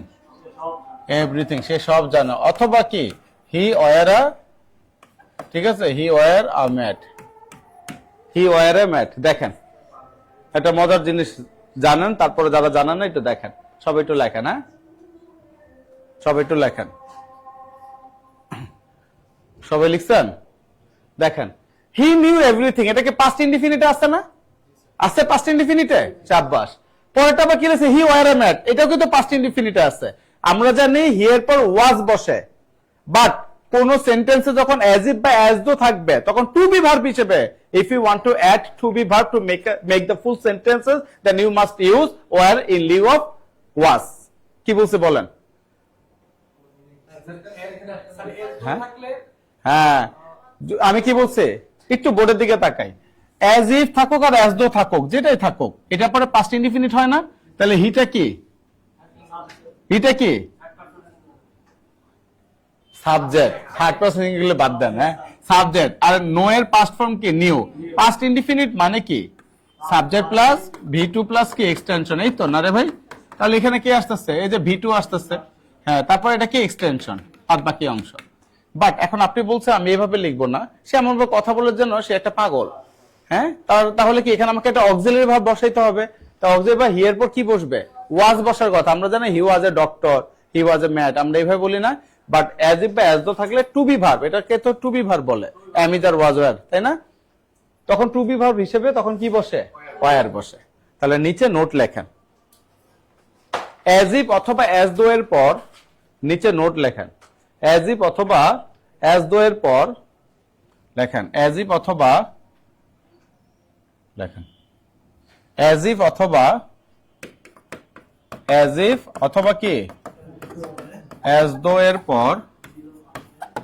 everything, সে সব জানে। অথবা কি হি ওয়ার আ, ঠিক আছে, he were a mat, he were a mat. দেখেন একটা মজার জিনিস জানেন, তারপরে যারা জানেন না একটু দেখেন, সব একটু লেখেন। হ্যাঁ, সব একটু লেখেন। সবাই লিখছেন? দেখেন, হি নিউ এভরিথিং, এটাকে পাস্ট ইনডিফিনিটে আছে না? আছে পাস্ট ইনডিফিনিটে, চাব্বাস। পরেরটা আবার কি লিখছে? হি ওয়ার এ ম্যাট, এটাও কিন্তু পাস্ট ইনডিফিনিটে আছে। আমরা জানি হি এর পর ওয়াজ বসে, বাট কোন সেন্টেন্সে যখন অ্যাজ ইফ বা অ্যাজ দো থাকবে তখন টু বি ভার্ব হিসেবে, if you want to add to be verb to make the full sentences, then you must use were in lieu of was. কি বলছে বলেন? হ্যাঁ, আমি কি বলছি একটু বোর্ডের দিকে তাকাই। অ্যাজ ইফ থাকুক আর অ্যাজ দো থাকুক, যেটাই থাকুক, এটা পরে পাস্ট ইনডিফিনিট হয় না? তাহলে হিটা কি? হিটা কি? সাবজেক্ট। থার্ড পারসন গুলো বাদ দেন। হ্যাঁ, সাবজেক্ট। আর নো এর পাস্ট ফর্ম কি? নিউ। পাস্ট ইনডিফিনিট মানে কি? সাবজেক্ট প্লাস ভি2 প্লাস কি এক্সটেনশন, এই তো না রে ভাই? তাহলে এখানে কি আসতেছে? এই যে ভি2 আসতেছে। হ্যাঁ, তারপর এটা কি এক্সটেনশন, আর বাকি অংশ। বাট এখন আপনি বলছেন আমি এভাবে লিখবো না, সে এমন ভাবে কথা বলার জন্য সে একটা পাগল। হ্যাঁ, তাহলে কি এখানে আমাকে একটা অক্সিলারি ভার্ব বসাইতে হবে? তা অক্সিলারি ভার্ব হি এর পর কি বসবে? ওয়াজ বসার কথা। আমরা জানি হি ওয়াজ a doctor, he was a mat, আমরা এইভাবে বলি না? বাট অ্যাজ ইফ বা অ্যাজ দো থাকলে টু বি ভার্ব, এটাকে তো টু বি ভার্ব বলে। Am is are was were, তাই না? তখন টু বি ভার্ব হিসেবে তখন কি বসে? ওয়ার বসে। তাহলে নিচে নোট লেখেন, অ্যাজ ইফ অথবা অ্যাজ দো এর পর নিচে নোট লেখেন, অ্যাজ ইফ অথবা অ্যাজ দো এর পর লেখেন, অ্যাজ ইফ অথবা লেখেন, অ্যাজ ইফ অথবা, অ্যাজ ইফ অথবা কি অ্যাজ দো এর পর,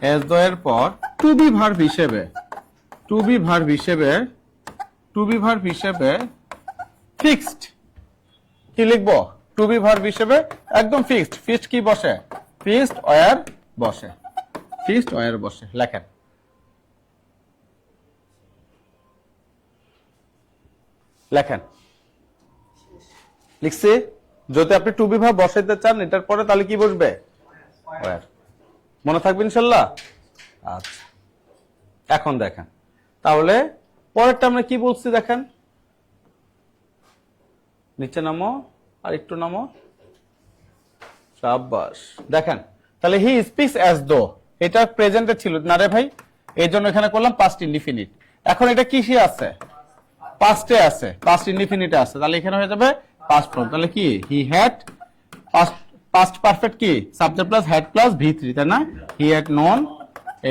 অ্যাজ দো এর পর টু বি ভার্ব হিসেবে, টু বি ভার্ব হিসেবে, টু বি ভার্ব হিসেবে ফিক্সড কি লিখবো? টু বি ভার্ব হিসেবে একদম ফিক্সড। ফিক্সড কি বসে? ফিক্সড ওয়্যার বসে, ফিক্সড ওয়্যার বসে। লেখেন, লেখেন। লিখছি। যদি আপনি টু বি ভার্ব বসাইতে চান এটার পরে তাহলে কি বসবে? ওয়্যার। মনে থাকবে ইনশাল্লাহ? আচ্ছা, এখন দেখেন তাহলে পরেরটা আমরা কি বলছি দেখেন, নিচে নামো আর একটু নামো, শাবাশ। দেখেন তাহলে হি স্পিক্স অ্যাজ দো, এটা প্রেজেন্টে ছিল না রে ভাই, এই জন্য এখানে করলাম পাস্ট ইনডিফিনিট। এখন এটা কিসে আছে? পাস্টে আছে, পাস্ট ইনডিফিনিটে আছে, তাহলে এখানে হয়ে যাবে পাস্ট ফর্ম। তাহলে কি হি হ্যাড, পাস্ট পারফেক্ট কি সাবজেক্ট প্লাস হ্যাড প্লাস ভি3, তাই না? He had known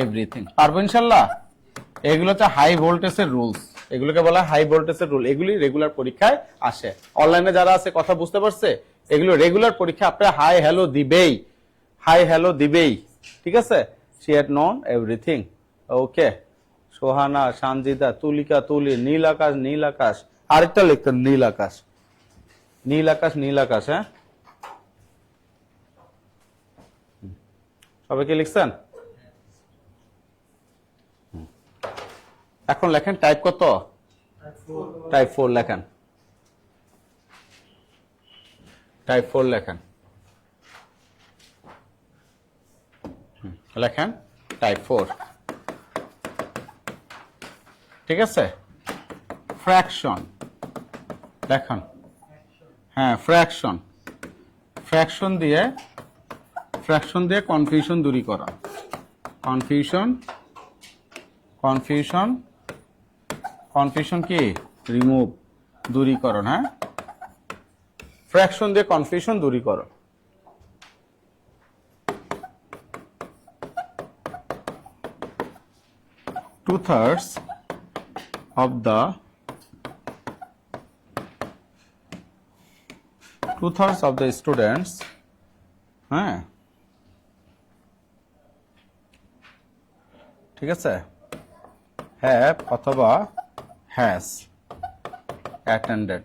everything. পারবো ইনশাল্লাহ? এগুলো হচ্ছে হাই ভোল্টেজের রুলস, এগুলোকে বলা হয় হাই ভোল্টেজের রুল। এগুলি রেগুলার পরীক্ষায় আসে। অনলাইনে যারা আছে কথা বুঝতে পারছে? এগুলো রেগুলার পরীক্ষা আপনারা হাই হ্যালো দিবেই, হাই হ্যালো দিবেই, ঠিক আছে? She had known everything. Okay, Sohana, Sanjida, Tulika, Tuli, Neel আকাশ, নীল আকাশ। আরেকটা লিখতেন নীল আকাশ, নীল আকাশ, নীল আকাশ। হ্যাঁ, সবাই কি লিখছেন? এখন লেখেন টাইপ কত? টাইপ 4 লেখেন, টাইপ 4 লেখেন, লেখেন টাইপ 4, ঠিক আছে? ফ্র্যাকশন লেখেন, হ্যাঁ ফ্র্যাকশন, ফ্র্যাকশন দিয়ে, ফ্র্যাকশন দিয়ে কনফিউশন দূরী করা, কনফিউশন, কনফিউশন, কনফিউশন কি রিমুভ, দূরীকরণ। হ্যাঁ, ফ্র্যাকশন দিয়ে confusion দূরীকরণ। Two-thirds of the students, হ্যাঁ ঠিক আছে, have অথবা has attended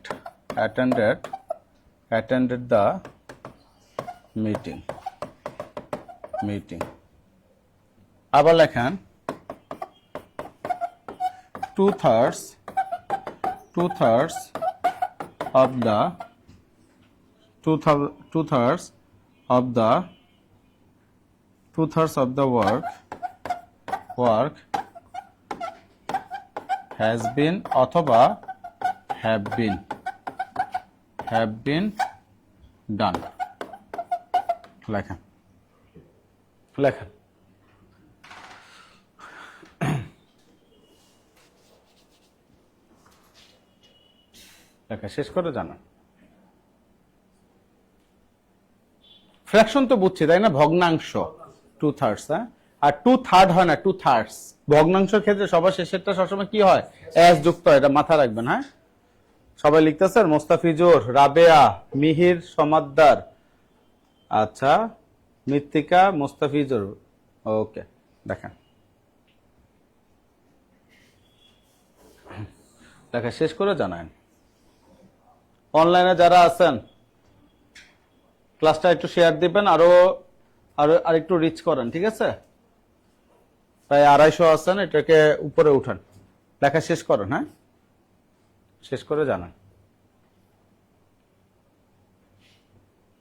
the meeting, আবার লেখেন two-thirds of the work has been অথবা have been done। লেখেন, লেখেন। লেখা শেষ করে জানান। ফ্র্যাকশন তো বুঝছি তাই না, ভগ্নাংশ, 2/3। হ্যাঁ, আর 2/3 হয় না, 2/3। ভগ্নাংশের ক্ষেত্রে সবার শেষেরটা সবসময় কি হয়? এস যুক্ত হয়, এটা মাথা রাখবেন। হ্যাঁ, সবাই লিখতেছেন? মোস্তাফিজুর, রাবেয়া, মিহির সমাদ্দার, আচ্ছা, মৃত্তিকা, মোস্তাফিজুর। ওকে, দেখেন লেখা শেষ করে জানান। অনলাইনে যারা আছেন ক্লাসটা একটু শেয়ার দিবেন, আর একটু রিচ করেন, ঠিক আছে? প্রায় 250 আছেন, এটাকে উপরে উঠান, লেখা শেষ করেন। হ্যাঁ, শেষ করে জানান।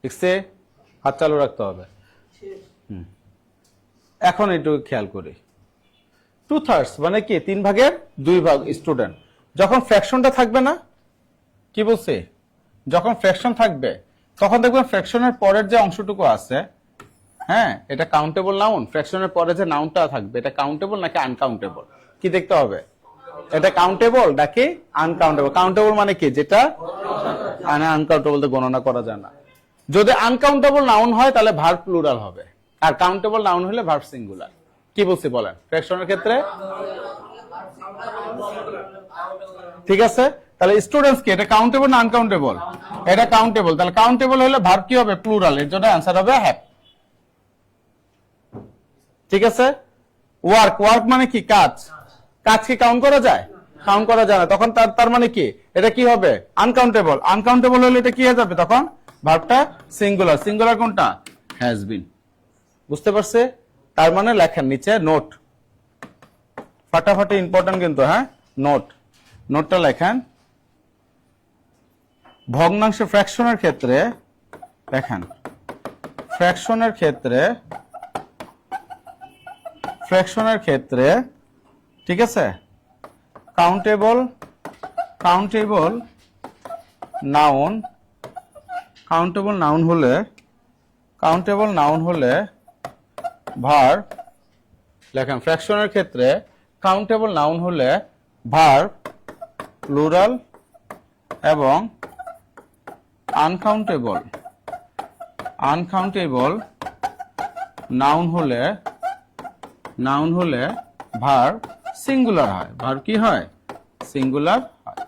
লিখছে? হাত চালু রাখতে হবে। এখন একটু খেয়াল করি, 2/3 মানে কি 3 ভাগের 2 ভাগ স্টুডেন্ট। যখন ফ্র্যাকশনটা থাকবে না, কি বলছে, যখন ফ্র্যাকশন থাকবে তখন দেখবেন ফ্র্যাকশনের পরের যে অংশটুকু আছে, হ্যাঁ, এটা কাউন্টেবল নাউন। ফ্র্যাকশনের পরে যে নাউনটা থাকবে এটা কাউন্টেবল নাকি আনকাউন্টেবল? কি দেখতে হবে? এটা কাউন্টেবল নাকি আনকাউন্টেবল? কাউন্টেবল মানে কি? যেটা আনকাউন্টেবল তো গণনা করা যায় না। যদি আনকাউন্টেবল নাউন হয় তাহলে ভার্ব প্লুরাল হবে, আর কাউন্টেবল নাউন হলে ভার্ব সিঙ্গুলার। কি বলছি বলেন ফ্র্যাকশনের ক্ষেত্রে? ঠিক আছে, তাহলে স্টুডেন্টস কি এটা কাউন্টেবল না আনকাউন্টেবল? এটা কাউন্টেবল। তাহলে কাউন্টেবল হলে ভার্ব কি হবে? প্লুরাল। এর জন্য অ্যানসার হবে হ্যাভ। ঠিক আছে। ওয়ার্ক, ওয়ার্ক মানে কি? কাজ। কাজ কি কাউন্ট করা যায়? কাউন্ট করা যায় না। তখন তার মানে কি? এটা কি হবে? আনকাউন্টেবল। আনকাউন্টেবল হলে এটা কি হয়ে যাবে তখন? ভার্বটা সিঙ্গুলার। সিঙ্গুলার কোনটা? Has been. বুঝতে পারছে? তার মানে লেখেন নিচে নোট, ফাটাফাটি ইম্পর্টেন্ট কিন্তু, হ্যাঁ নোট, নোটটা লেখেন। ভগ্নাংশ ফ্র্যাকশনের ক্ষেত্রে দেখেন, ফ্র্যাকশনের ক্ষেত্রে ঠিক আছে, কাউন্টেবল নাউন হলে ভার্ব লেখেন। ফ্র্যাকশনের ক্ষেত্রে কাউন্টেবল নাউন হলে ভার্ব প্লুরাল এবং আনকাউন্টেবল নাউন হলে ভার্ব সিঙ্গুলার হয়। ভার্ব কি হয়? সিঙ্গুলার হয়।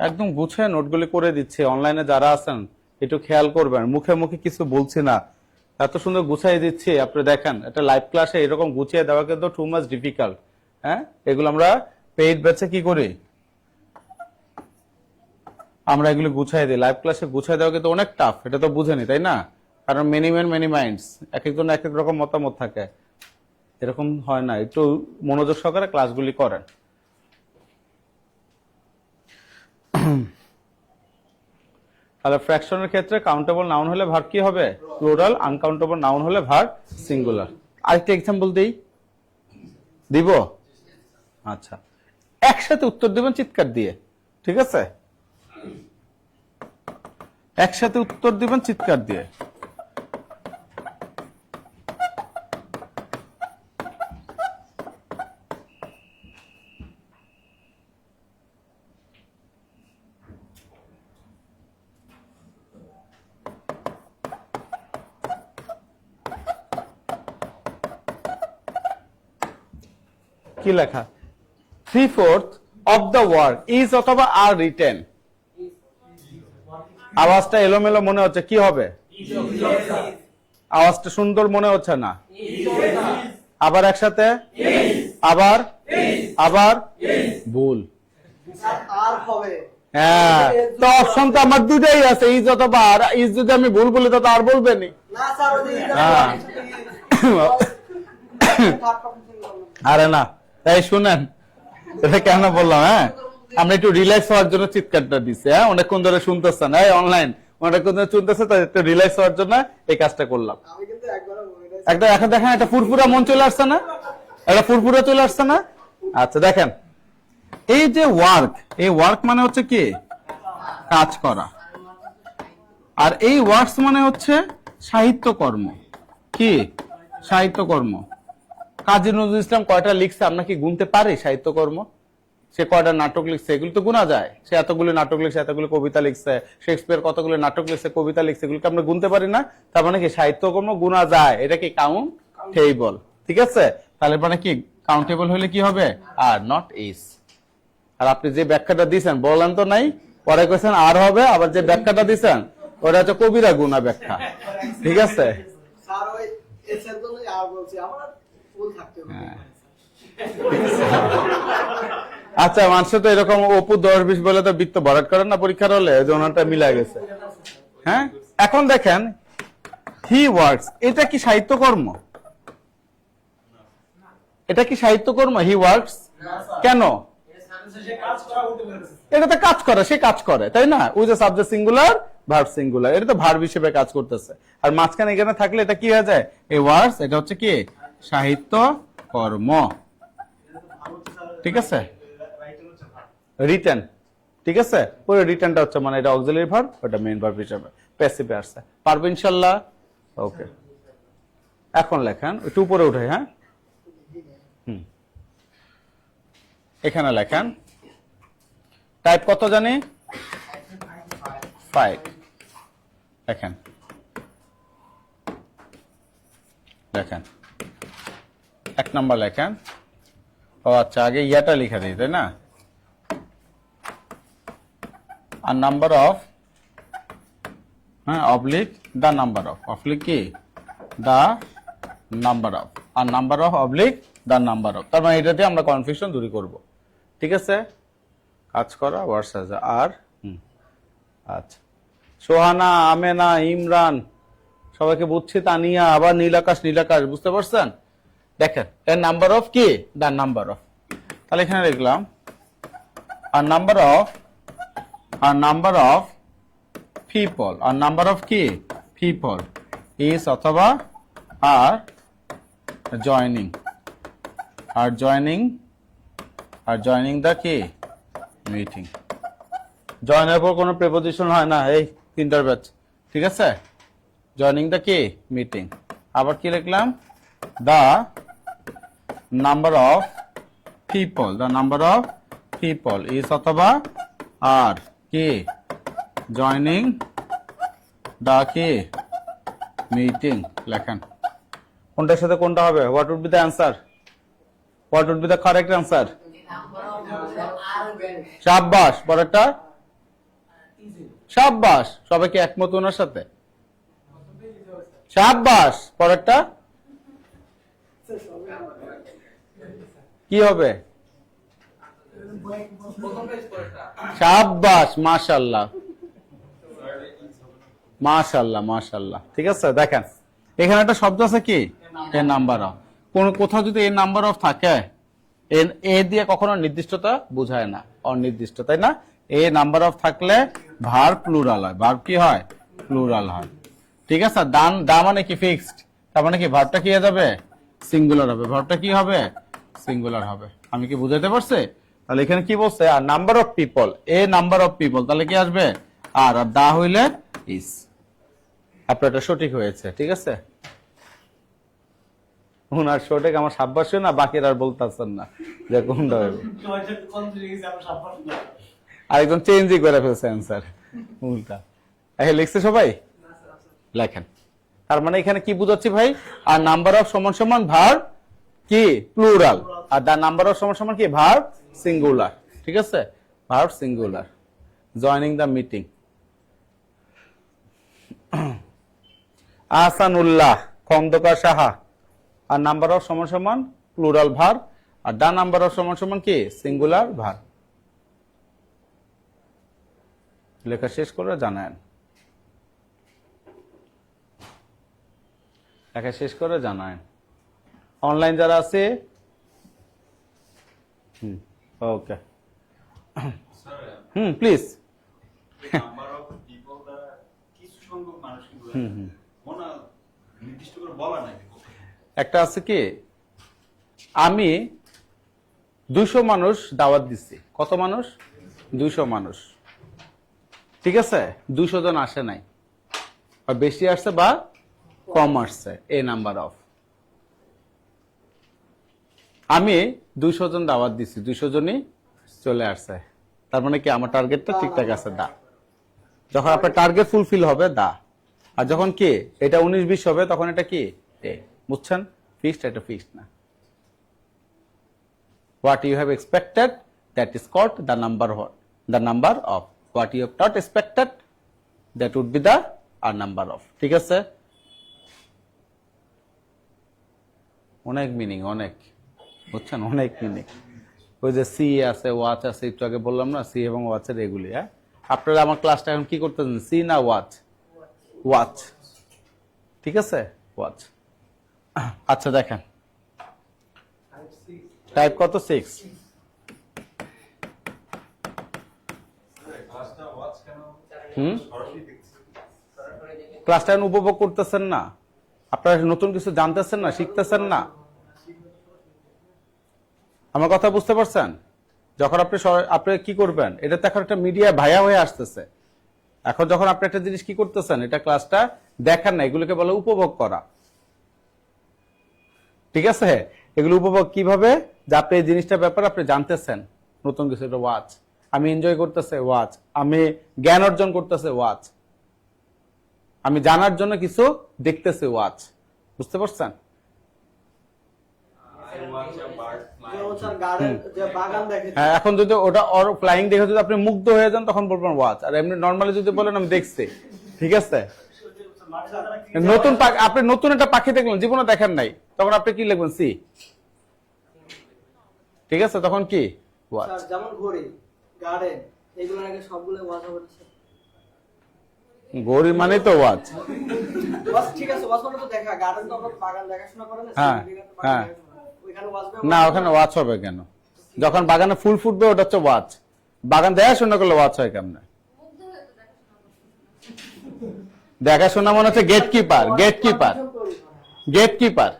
একদম গুছিয়ে নোটগুলি করে দিচ্ছে। অনলাইনে যারা আছেন একটু খেয়াল করবেন, মুখে মুখে কিছু বলছি না, এত সুন্দর গুছিয়ে দিচ্ছি। আপনি দেখেন এটা লাইভ ক্লাসে এরকম গুছিয়ে দেওয়া কিন্তু টু মাচ ডিফিকাল্ট। হ্যাঁ, এগুলো আমরা পেইড ব্যাচে কি করি? আমরা এগুলো গুছিয়ে দিই। লাইভ ক্লাসে গুছিয়ে দেওয়া কিন্তু অনেক টাফ, এটা তো বুঝেনি তাই না? কারণ মেনি ম্যান মেনি মাইন্ডস, এক একজন এক এক রকম মতামত থাকে, এরকম হয় না। একটু মনোযোগ সহকারে ক্লাসগুলি করেন। তাহলে ফ্র্যাকশনের ক্ষেত্রে কাউন্টেবল নাউন হলে ভার্ব কি হবে? প্লুরাল। আনকাউন্টেবল নাউন হলে ভার্ব সিঙ্গুলার। আরেকটা এক্সাম্পল দিব? আচ্ছা, একসাথে উত্তর দিবেন চিৎকার দিয়ে, ঠিক আছে? একসাথে উত্তর দিবেন চিৎকার দিয়ে। কি লেখা? 3/4 of the work is অথবা are written। আওয়াজটা এলোমেলো মনে হচ্ছে, কি হবে? আওয়াজটা সুন্দর মনে হচ্ছে না। আবার একসাথে, আবার ভুল। হ্যাঁ, তো অপশন তো আমার দুটাই আছে, ইজ অথবা আর। ইজ যদি আমি ভুল বলি তো আর বলবেনি। আরে না, তাই শুনেন এটা কেন বললাম। হ্যাঁ, আমরা একটু রিল্যাক্স হওয়ার জন্য চিৎকারটা দিচ্ছি। হ্যাঁ, অনেকক্ষণ ধরে শুনতেছেন, এই অনলাইন অনেকক্ষণ ধরে শুনতেছে, তাই একটু রিল্যাক্স হওয়ার জন্য এই কাজটা করলাম। একটা এখন দেখেন একটা ফুরফুরা মন চলে আসছে না? একটা ফুরফুরা চলে আসছে না? আচ্ছা দেখেন, এই যে ওয়ার্ক, এই ওয়ার্ক মানে হচ্ছে কি? কাজ করা। আর এই ওয়ার্কস মানে হচ্ছে সাহিত্যকর্ম। কি? সাহিত্যকর্ম। কাজী নজরুল ইসলাম কয়টা লিখছে আমরা কি গুনতে পারি? সাহিত্যকর্ম। সে কয়টা নাটক লিখছে এগুলো তো গুনা যায়। সে এতগুলো নাটক লিখছে, এতগুলো কবিতা লিখছে। শেক্সপিয়ার কতগুলো নাটক লিখছে, কবিতা লিখছে, এগুলোকে আমরা গুনতে পারি না। তার মানে কি সাহিত্যকর্ম গুনা যায়, এটা কি কাউন্টেবল। ঠিক আছে, তাহলে মানে কি কাউন্টেবল হলে কি হবে? Are not is. আর আপনি যে ব্যাখ্যাটা দিয়েছেন বললেন তো নাই, পরে কইছেন আর হবে, আবার যে ব্যাখ্যাটা দিয়েছেন ওটা হচ্ছে কবিরা গুনা ব্যাখ্যা। ঠিক আছে, আচ্ছা মানুষ তো এরকম অপু 10-20 বলে তো বৃত্ত ভরাট করেন না পরীক্ষার হলে, ওনারটা মিলা গেছে। হ্যাঁ, এখন দেখেন হি ওয়ার্কস, এটা কি সাহিত্যকর্ম? এটা কি সাহিত্যকর্ম? হি ওয়ার্কস কেন? এটা তো কাজ করে, সে কাজ করে তাই না? ওই যে সাবজেক্ট সিঙ্গুলার ভার্ব সিঙ্গুলার, এটা তো ভার্ব হিসেবে কাজ করতেছে। আর মাঝখানে এখানে থাকলে এটা কি হয়ে যায়? এই ওয়ার্কস, এটা হচ্ছে কি সাহিত্যকর্ম। ঠিক আছে, রিটেন। ঠিক আছে, পুরো রিটেনটা হচ্ছে মানে এটা অক্সিলারি ভার্ব, ওটা মেইন ভার্ব হিসেবে প্যাসিভে আসছে। পারবে ইনশাআল্লাহ? ওকে, এখন লেখেন একটু উপরে উঠে। হ্যাঁ, এখানে লেখেন টাইপ কত জানি 5 দেখেন দেখেন 1 নাম্বার লেখেন ও আচ্ছা আগে ইয়াটা লিখে দিই তাই না আর number of oblique the number of oblique কি দ্য নাম্বার অফ আর number of oblique the number of তার মানে এটাতে আমরা কনফিউশন দূর করব ঠিক আছে কাজ করা ওয়ার্ডস আছে আর আচ্ছা সোহানা আমেনা ইমরান সবাইকে বুঝছি তানিয়া আবার নীলাকাশ বুঝতে পারছেন দেখেন এর নাম্বার অফ কি দ্য নাম্বার অফ তাহলে এখানে লিখলাম আর নাম্বার অফ people আর নাম্বার অফ কি people is অথবা আর জয়নিং দ্য কি মিটিং জয়েনের পর কোনো প্রিপোজিশন হয় না এই তিনটার ব্যাচ ঠিক আছে জয়নিং দ্য কি মিটিং আবার কি লিখলাম the number of people is অথবা আর কি জয়নিং দ্য কি মিটিং লেখেন কোনটার সাথে কোনটা হবে what would be the answer what would be the correct answer শাবাশ পরেরটা শাবাশ সবাই কি একমত ওনার সাথে শাবাশ পরেরটা কি হবে শাবাশ মাশাআল্লাহ মাশাআল্লাহ ঠিক আছে দেখেন এখানে একটা শব্দ আছে কি এ নাম্বার অফ কোন কোথাও যদি এ নাম্বার অফ থাকে এ দিয়ে কখনো নির্দিষ্টতা বোঝায় না অনির্দিষ্ট তাই না এ নাম্বার অফ থাকলে ভার্ব প্লুরাল হয় ভার্ব কি হয় প্লুরাল হয় ঠিক আছে দা মানে কি ফিক্সড তার মানে কি ভার্বটা কি হয়ে যাবে সিঙ্গুলার হবে ভার্বটা কি হবে সিঙ্গুলার হবে আমি কি বুঝাতে পারছি তাহলে এখানে কি বলছে আর number of people a number of people তাহলে কি আসবে আর দা হইলে ইস আপনার এটা সঠিক হয়েছে ঠিক আছে ওনার সঠিক আমার সাব্বাস না বাকিরা আর বলতেছেন না যে কোনটা হবে আরেকজন চেঞ্জই করে ফেলছে অ্যান্সার উল্টা লিখছে সবাই লেখেন তার মানে এখানে কি বুঝাচ্ছি ভাই আর নাম্বার অফ সমান ভার্ব কি প্লুরাল আর দা নাম্বার অফ সমান কি ভার্ব সিঙ্গুলার ঠিক আছে verb singular joining the meeting Ahsanullah Khandakar Saha আর নাম্বার অফ সমান প্লুরাল ভার্ব আর দা নাম্বার অফ সমান কি সিঙ্গুলার ভার্ব লেখা শেষ করে জানান লেখা শেষ করে জানান অনলাইন যারা আছে okay please number of people দ্বারা কিছু সংখ্যক মানুষকে বোঝায় নির্দিষ্ট করে বলা নাই একটা আছে কি আমি 200 মানুষ দাওয়াত দিচ্ছি কত মানুষ 200 মানুষ ঠিক আছে 200 জন আসে নাই আর বেশি আসছে বা কম আসছে এ নাম্বার অফ আমি 200 জন দাওয়াত দিচ্ছি 200 জনই চলে আসছে তার মানে কি আমার টার্গেটটা ঠিকঠাক আছে দা যখন আপনার টার্গেট ফুলফিল হবে দা আর যখন কি এটা 19-20 হবে তখন এটা কি বুঝছেন ফিক্সড এটা ফিক্সড না what you have expected that is called the number of what you have not expected that would be the number of ঠিক আছে অনেক মিনিং অনেক বুঝছেন অনেক মিনিং ওই যে সি আছে ওয়াচ আছে একটু আগে বললাম না সি এবং ওয়াচের এগুলি হ্যাঁ আপনারা আমার ক্লাসটা এখন কি করতেছেন সি না ওয়াচ ঠিক আছে ওয়াচ আচ্ছা দেখেন টাইপ কত 6 ক্লাসটা উপভোগ করতেছেন না আপনারা নতুন কিছু জানতেছেন না শিখতেছেন না আমার কথা বুঝতে পারছেন যখন আপনি কি করবেন এটা তো এখন একটা মিডিয়া ভাইয়া হয়ে আসতেছে এখন যখন আপনি একটা জিনিস কি করতেছেন এটা ক্লাসটা দেখার না এগুলোকে বলে উপভোগ করা ঠিক আছে এগুলো উপভোগ কিভাবে যে আপনি এই জিনিসটার ব্যাপারে আপনি জানতেছেন নতুন কিছু, এটা ওয়াচ। আমি এনজয় করতেছে, ওয়াচ। আমি জ্ঞান অর্জন করতেছে, ওয়াচ। আমি জানার জন্য কিছু দেখতেছে, ওয়াচ। বুঝতে পারছেন? হ্যাঁ, এখন যদি ওটা ওর ফ্লাইং দেখে যদি আপনি মুগ্ধ হয়ে যান তখন বলবেন ওয়াচ। আর এমনি নর্মালি যদি বলেন আমি দেখছি, ঠিক আছে? নতুন আপনি নতুন একটা পাখি দেখলেন, জীবনে দেখেন নাই, তখন আপনি কি লিখবেন? সি। ঠিক আছে, তখন কি? ওয়াচ। যেমন ঘড়ি, গার্ডেন, এগুলো নাকি সবগুলো ওয়াচ হচ্ছে। ঘড়ি মানে তো ওয়াচ। ওয়াচ ঠিক আছে, ওয়াচ মানে তো দেখা, গার্ডেন তো আমরা বাগান দেখাশোনা করে না, হ্যাঁ, হ্যাঁ। ওইখানে ওয়াচ না, ওখানে ওয়াচ হবে কেন? যখন বাগানে ফুল ফুটবে ওটা হচ্ছে ওয়াচ। বাগান দেখাশোনা করলে ওয়াচ হয় কেমনে? মুগ্ধ হয়ে তো দেখাশোনা করতেছে। দেখাশোনা মনে হচ্ছে গেটকিপার, গেটকিপার, গেটকিপার।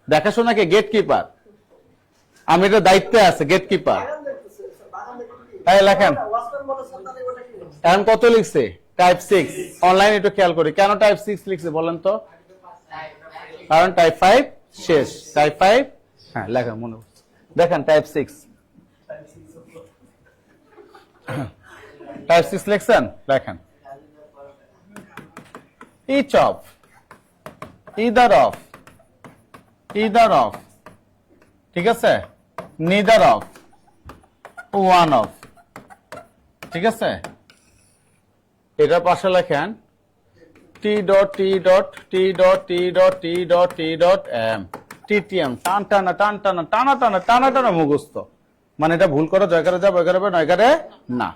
দেখাশোনাকে গেটকিপার। আমি এটা দায়িত্বে আছে, গেটকিপার। এই লেখেন, ওয়াচম্যান বলে সন্তানে ওটা কি? এখন কত লিখছে? টাইপ 6। অনলাইন একটু খেয়াল করি, কেন টাইপ 6 লিখছে বলেন তো? কারণ টাইপ 5 শেষ। টাইপ 5, হ্যাঁ লেখেন, মনে পড়ছে। দেখেন টাইপ 6, টাইপ 6 লিখছেন, লেখেন each of, either of, either of, ঠিক আছে? neither of, one of, ঠিক আছে? এটার পাশে লেখেন t dot t dot t dot t dot t dot t dot m, ttm, টান টানা টান টানা টানা টানা টানা টানা মুখস্থ। মানে এটা ভুল করে জয় করে যা, বয় করে নয় করে না।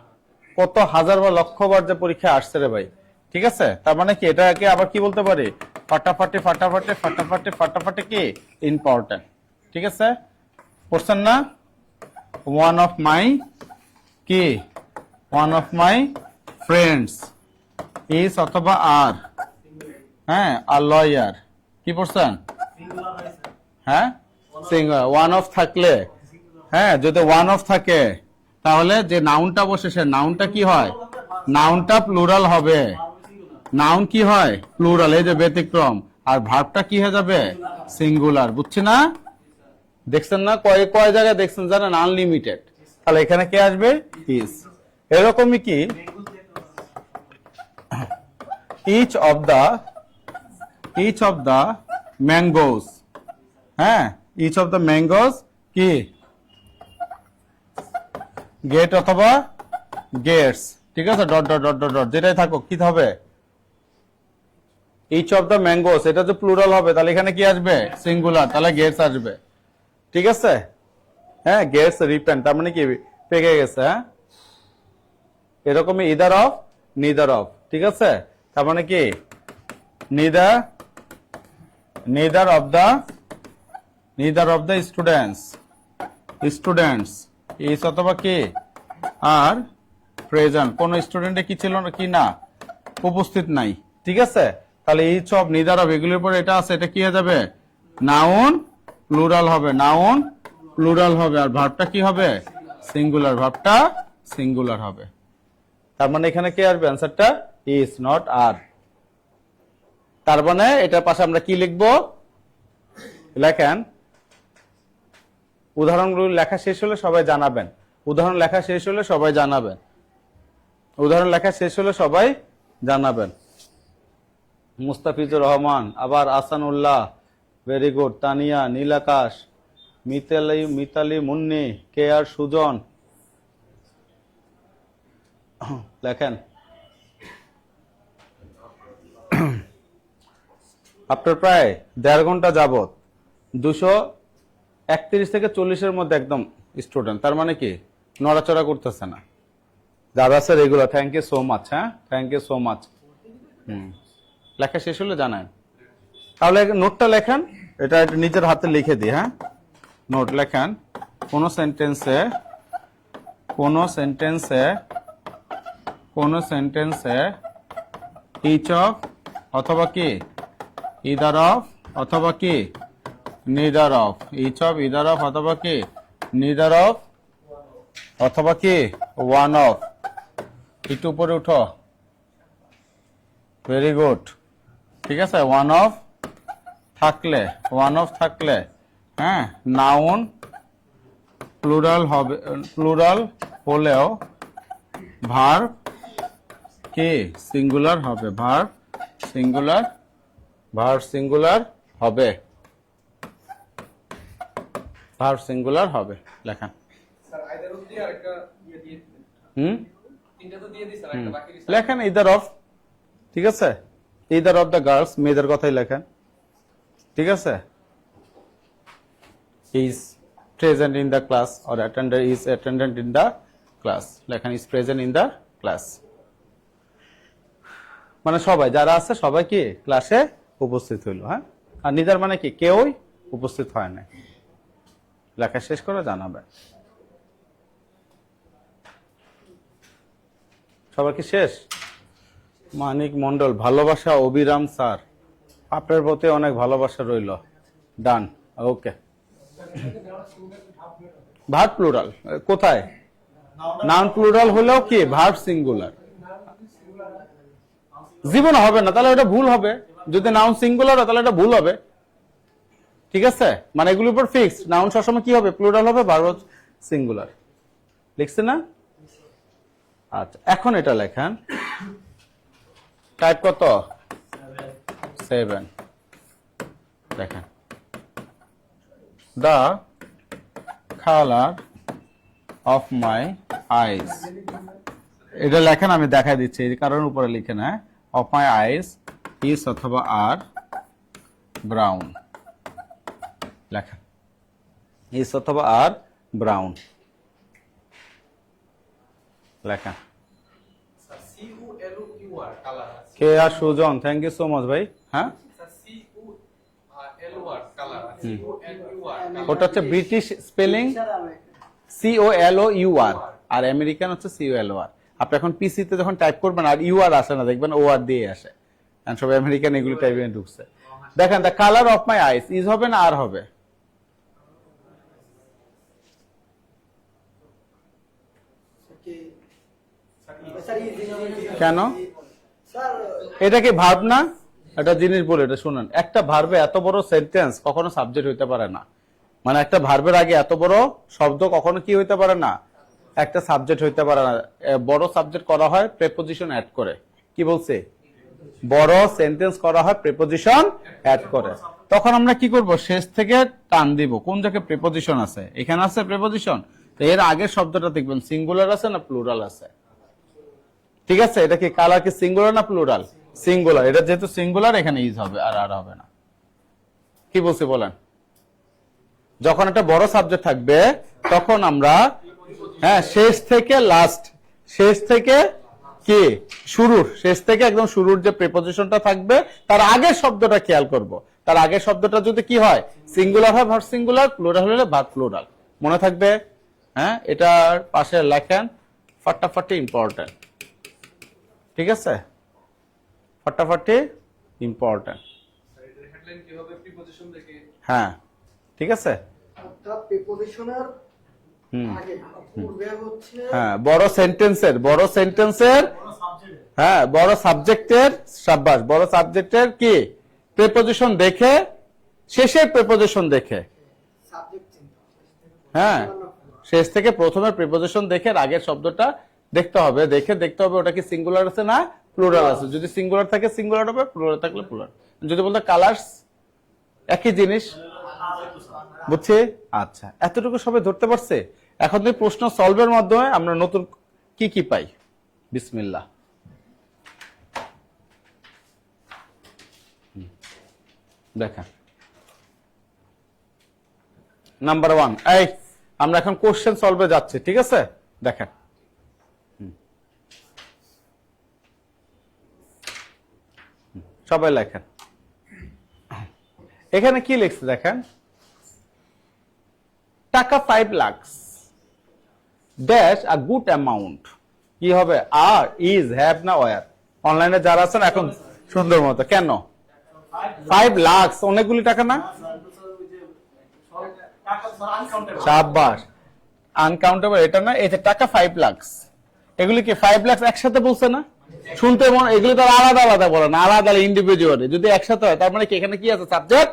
কত হাজার বা লক্ষ বার যে পরীক্ষা আসছে রে ভাই, ঠিক আছে? তার মানে কি এটাকে আবার কি বলতে পারি? ফাটাফাটি ফাটাফাটি ফাটাফাটি ফাটাফাটি কি ইম্পর্টেন্ট, ঠিক আছে? পড়ছেন না? ওয়ান অফ মাই কি, one of my friends is অথবা আর, হ্যাঁ, আর লয়ার। কি পড়ছেন? হ্যাঁ, সিঙ্গুলার। ওয়ান অফ থাকলে, হ্যাঁ, যদি ওয়ান অফ থাকে তাহলে যে নাউনটা বসে সে নাউনটা কি হয়? নাউনটা প্লুরাল হবে। নাউন কি হয়? প্লুরাল। এই যে ব্যতিক্রম। আর ভার্বটা কি হয়ে যাবে? সিঙ্গুলার। বুঝছি না? দেখছেন না? কয় কয় জায়গায় দেখছেন জানেন? আনলিমিটেড। তাহলে এখানে কে আসবে? ইজ। এরকমই কি each of the mangoes, হ্যাঁ, each of the mangoes কি গেট অথবা গেটস, ঠিক আছে? Dot dot dot dot dot যেটাই থাকুক কি হবে? each of the mangoes, এটা যে প্লুরাল হবে তাহলে এখানে কি আসবে? সিঙ্গুলার। তাহলে গেটস আসবে, ঠিক আছে? হ্যাঁ, গেটস রিপেন্ট, তার মানে কি পেকে গেছে। হ্যাঁ, এরকমই ইদার অফ, নিদার অফ, ঠিক আছে? তার মানে কি neither of the students is অথবা কি আর প্রেজেন্ট। কোন স্টুডেন্টে কি ছিল না, কি না, উপস্থিত নাই, ঠিক আছে? তাহলে each of, neither of, এগুলোর পরে এটা আছে, এটা কি হয়ে যাবে? নাউন প্লুরাল হবে, নাউন প্লুরাল হবে। আর ভার্বটা কি হবে? সিঙ্গুলার। ভার্বটা সিঙ্গুলার হবে। তার মানে এখানে কি আসবে? অ্যান্সারটা ইজ, নট আর। তার মানে এটার পাশে আমরা কি লিখবো? লেখেন, উদাহরণগুলো লেখা শেষ হলে সবাই জানাবেন। উদাহরণ লেখা শেষ হলে সবাই জানাবেন। উদাহরণ লেখা শেষ হলে সবাই জানাবেন। মুস্তাফিজুর রহমান, আবার আসানুল্লাহ, ভেরি গুড। তানিয়া, নীল আকাশ, মিতালি মুন্নি, কে আর সুজন, লেখেন। আপনার প্রায় 1.5 ঘন্টা যাবত 231 থেকে 40-এর মধ্যে একদম স্টুডেন্ট, তার মানে কি নড়াচড়া করতেছে না। যারা আছে regular, thank you so much. হ্যাঁ, থ্যাংক ইউ সো মাচ। লেখা শেষ হলে জানান। তাহলে নোটটা লেখেন, এটা নিজের হাতে লিখে দিই। হ্যাঁ, নোট লেখেন। কোন সেন্টেন্সে ইচ অফ অথবা কি ইদার অফ অথবা কি neither of, each of, either of অথবা কি নিদার অফ অথবা কি ওয়ান অফ। একটু উপরে উঠো, ভেরি গুড, ঠিক আছে? ওয়ান অফ থাকলে, হ্যাঁ, নাউন প্লুরাল হবে, প্লুরাল হলেও ভার্ব কি সিঙ্গুলার হবে, ভার্ব সিঙ্গুলার হবে, ভার্ব সিঙ্গুলার হবে। লেখা স্যার আইদার অফ দিয়ে আরেকটা ইয়ে দিয়ে দিবেন। তিনটা তো দিয়ে দিছেন, একটা বাকি দিছেন। লেখেন ইদার অফ, ঠিক আছে, ইদার অফ দ্য গার্লস, মেয়েদের কথাই লেখেন, ঠিক আছে। Is present in the class or is attendant in the class, লেখেন is present in the class. মানে সবাই যারা আছে সবাই কি ক্লাসে উপস্থিত হইল, হ্যাঁ। আর নিদার মানে কি কেউই উপস্থিত হয় না। লেখা শেষ করে জানাবে। সবার কি শেষ? মানিক মন্ডল, ভালোবাসা অবিরাম স্যার, আপনার প্রতি অনেক ভালোবাসা রইল। ডান, ওকে। ভার্ব প্লুরাল কোথায়? নাউন প্লুরাল হলেও কি ভার্ব সিঙ্গুলার। জীবন হবে না, তাহলে এটা ভুল হবে। যদি নাউন সিঙ্গুলার হয় তাহলে এটা ভুল হবে, ঠিক আছে। মানে এগুলোর উপর ফিক্সড, নাউন সবসময় কি হবে প্লুরাল হবে, ভার্ব সিঙ্গুলার। লিখছে না? আচ্ছা, এখন এটা লেখেন, টাইপ কত? 7। দেখেন, দ্য কালার অফ মাই আইস, এটা লেখেন, আমি দেখাই দিচ্ছি এই কারণের উপরে লিখেন, হ্যাঁ। অফ মাই আইস ইজ অথবা আর ব্রাউন, লেখেন ইজ অথবা আর ব্রাউন, লেখেন। Sir C U L U R colour আছে। কে আর Sujon, thank you so much ভাই, হ্যাঁ। Sir C U L U R colour, C U L U R, ওটা হচ্ছে ব্রিটিশ স্পেলিং COLOUR, আর আমেরিকান হচ্ছে COLOR। আপনি এখন পিসিতে যখন টাইপ করবেন আর ইউআর আসে না, দেখবেন OR দিয়ে আসে, কারণ সব আমেরিকান এগুলো টাইপে ঢুকছে। দেখেন, the colour of my eyes is হবে না আর হবে? কেন? এটা কি ভার্ব না? একটা জিনিস বলে, এটা শুনুন, একটা ভার্বে এত বড় সেন্টেন্স কখনো সাবজেক্ট হইতে পারে না। মানে একটা ভার্বের আগে এত বড় শব্দ কখনো কি হইতে পারে না, একটা সাবজেক্ট হইতে পারে না। বড় সাবজেক্ট করা হয় প্রেপোজিশন অ্যাড করে। কি বলছে? বড় সেন্টেন্স করা হয় প্রেপোজিশন অ্যাড করে। তখন আমরা কি করব? শেষ থেকে টান দিব। কোন জায়গায় প্রেপোজিশন আছে? এখানে আছে প্রেপোজিশন, তো এর আগের শব্দটা দেখবেন সিঙ্গুলার আছে না প্লুরাল আছে, ঠিক আছে। এটা কি কালার কি সিঙ্গুলার না প্লুরাল? সিঙ্গুলার। এটা যেহেতু সিঙ্গুলার, এখানে ইজ হবে, আর আর হবে না। কি বলছি বলেন? যখন একটা বড় সাবজেক্ট থাকবে তখন আমরা, হ্যাঁ, শেষ থেকে লাস্ট, শেষ থেকে কি শুরুর, শেষ থেকে একদম শুরুর যে প্রিপোজিশনটা থাকবে তার আগের শব্দটা খেয়াল করব। তার আগের শব্দটা যদি কি হয়, সিঙ্গুলার হয় ভার্ব সিঙ্গুলার, প্লুরাল হলে ভার্ব প্লুরাল। মনে থাকবে, হ্যাঁ। এটার পাশে লেখেন ফাটাফাটি ইম্পর্টেন্ট, ঠিক আছে। ফাটাফাটি ইম্পর্টেন্ট, হেডলাইন কি হবে? প্রিপজিশন দেখে, হ্যাঁ, ঠিক আছে। অর্থাৎ প্রিপজিশনের আগে পূর্বে হচ্ছে হ্যাঁ, বড় সেন্টেন্সের হ্যাঁ, বড় সাবজেক্টের, সাব্বাস, বড় সাবজেক্টের কি প্রিপজিশন দেখে, শেষের প্রিপজিশন দেখে, সাবজেক্ট চিন্তা, হ্যাঁ, শেষ থেকে প্রথমের প্রিপজিশন দেখে আগের শব্দটা দেখতে হবে, দেখতে হবে ওটা কি সিঙ্গুলার আছে না প্লুরাল আছে। যদি সিঙ্গুলার থাকে সিঙ্গুলার হবে, প্লুরাল থাকলে প্লুরাল। যদি বলতে কালার্স, একই জিনিস, বুঝছি? আচ্ছা, এতটুকু সবাই ধরতে পারছে। এখন এই প্রশ্ন সলভের মাধ্যমে আমরা নতুন কি কি পাই। বিসমিল্লাহ। দেখেন, নাম্বার 1, এই আমরা এখন কোশ্চেন সলভে যাচ্ছি, ঠিক আছে। দেখেন, সবাই লেখেন। এখানে কি লিখছে দেখেন, টাকা 5 lakh, dash a good amount. কি হবে? আর, ইজ, হ্যাভ না ওয়ার? অনলাইনে যারা আছেন এখন সুন্দর মতো, কেন 5 লাখ? অনেকগুলি টাকা না? সাবাস, আনকাউন্টেবল এটা না, এই যে টাকা 5 লাখ, এগুলি কি 5 লাখ একসাথে বলছে না? শুনতে মনে, এগুলি তো আলাদা আলাদা বলে না, আলাদা ইন্ডিভিজুয়ালি। যদি একসাথে হয় তার মানে কি এখানে কি আছে? সাবজেক্ট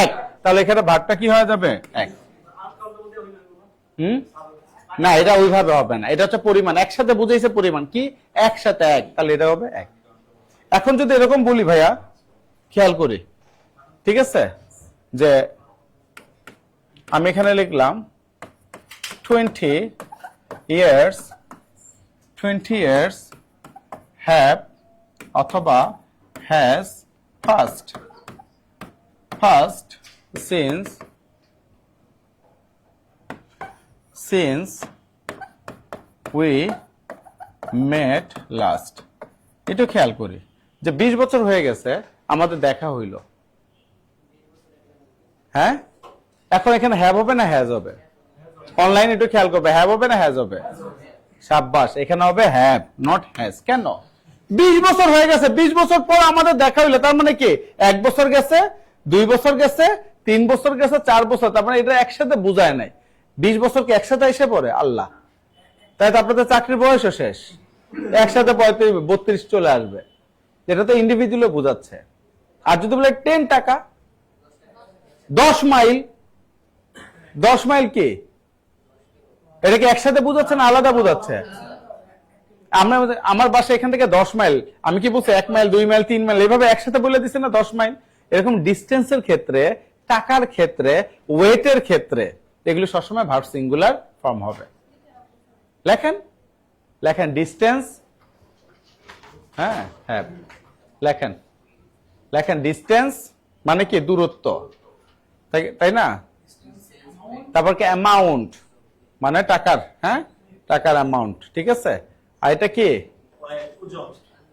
এক, তাহলে এখানে ভাগটা কি হয়ে যাবে? এক। না, এটা ওইভাবে হবে না, এটা হচ্ছে পরিমাণ। একসাথে বুঝাইছে পরিমাণ কি, একসাথে এক, তাহলে এটা হবে এক। এখন যদি এরকম বলি ভাইয়া, খেয়াল করি, ঠিক আছে, যে আমি এখানে লিখলাম 20 years have অথবা has passed since we met last। একটু খেয়াল করি যে 20 বছর হয়ে গেছে আমাদের দেখা হইল, হ্যাঁ। এখন এখানে হ্যাভ হবে না হ্যাজ হবে? অনলাইন একটু খেয়াল করবে, হ্যাভ হবে না হ্যাজ হবে? সাব্বাস, এখানে হবে হ্যাভ নট হ্যাজ। কেন? 20 বছর হয়ে গেছে, 20 বছর পর আমাদের দেখা হইলো, তার মানে কি 1 বছর গেছে, 2 বছর গেছে, 3 বছর গেছে, 4 বছর, তার মানে এটা একসাথে বোঝায় নাই। 20 বছর কি একসাথে এসে পড়ে? আল্লাহ, তাই তো আপনাদের চাকরির বয়সও শেষ, একসাথে 32 চলে আসবে। এটা তো ইন্ডিভিজুয়ালি বোঝাচ্ছে। আর যদি বলে 10 টাকা, 10 মাইল, 10 মাইল কি এটা কি একসাথে বোঝাচ্ছে না আলাদা বোঝাচ্ছে? আমরা আমার বাসা এখান থেকে 10 মাইল, আমি কি বলছি 1 মাইল 2 মাইল 3 মাইল এভাবে একসাথে বলে দিচ্ছে না 10 মাইল। এরকম ডিস্টেন্সের ক্ষেত্রে, টাকার ক্ষেত্রে, ওয়েটের ক্ষেত্রে এগুলো সবসময় ভার্ব সিঙ্গুলার ফর্ম হবে। লেখেন ডিস্টেন্স, হ্যাঁ হ্যাঁ লেখেন ডিস্টেন্স মানে কি দূরত্ব, তাই না? তারপর কি অ্যামাউন্ট মানে টাকার, হ্যাঁ টাকার অ্যামাউন্ট, ঠিক আছে। আর এটা কি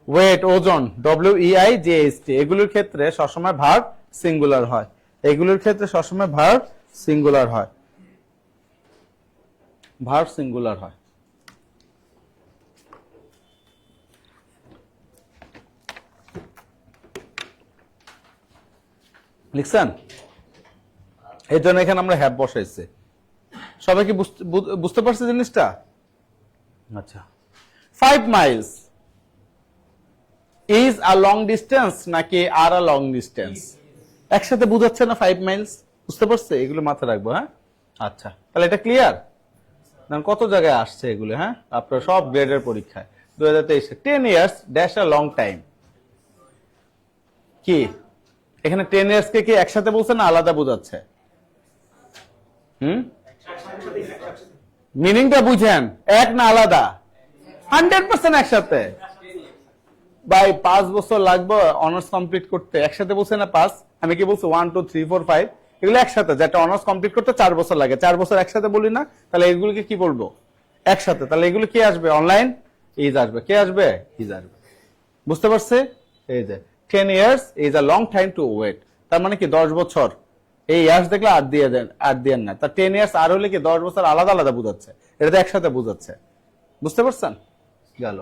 ওয়েট, ওজন, WEIGHT। এগুলোর ক্ষেত্রে সবসময় ভার্ব সিঙ্গুলার হয়, এগুলোর ক্ষেত্রে সবসময় ভার্ব সিঙ্গুলার হয়, ভার্ব সিঙ্গুলার হয়। লিখছেন? এই জন্য এখানে আমরা হ্যাভ বসাইছি। সবাই কি বুঝতে পারছে জিনিসটা? আচ্ছা, 5 miles is a long distance নাকি আর a long distance? একসাথে বুঝাচ্ছে না 5 miles? বুঝতে পারছে? এগুলো মাথায় রাখবো, হ্যাঁ। আচ্ছা, তাহলে এটা ক্লিয়ার? কত জায়গায় আসছে এগুলো, হ্যাঁ, আপনার সব গ্রেডের পরীক্ষায় 2023। 10 years dash a long time কি এখানে 10 years কে কি একসাথে বলছে না আলাদা বোঝাচ্ছে? মিনিংটা বুঝেন, এক না আলাদা? 100% একসাথে। ভাই 5 বছর লাগবে অনার্স কমপ্লিট করতে, একসাথে বলছে না 5? আমি কি বলছি 1 2 3 4 5 এগুলো একসাথে, যেটা অনার্স কমপ্লিট করতে 4 বছর লাগে, 4 বছর একসাথে বলি না? তাহলে এগুলোকে কি বলবো? একসাথে। তাহলে এগুলো কি আসবে? অনলাইন ইজ আসবে। কে আসবে? ইজ আসবে। বুঝতে পারছে? এই যে 10 years is a long time to wait, তার মানে কি 10 বছর। এই ইয়ার্স দেখলে আর দিয়ে দেন, আর দেন না। তা 10 years আর হলে কি 10 বছর আলাদা আলাদা বোঝাচ্ছে, এটা তো একসাথে বোঝাচ্ছে। বুঝতে পারছেন? গেল।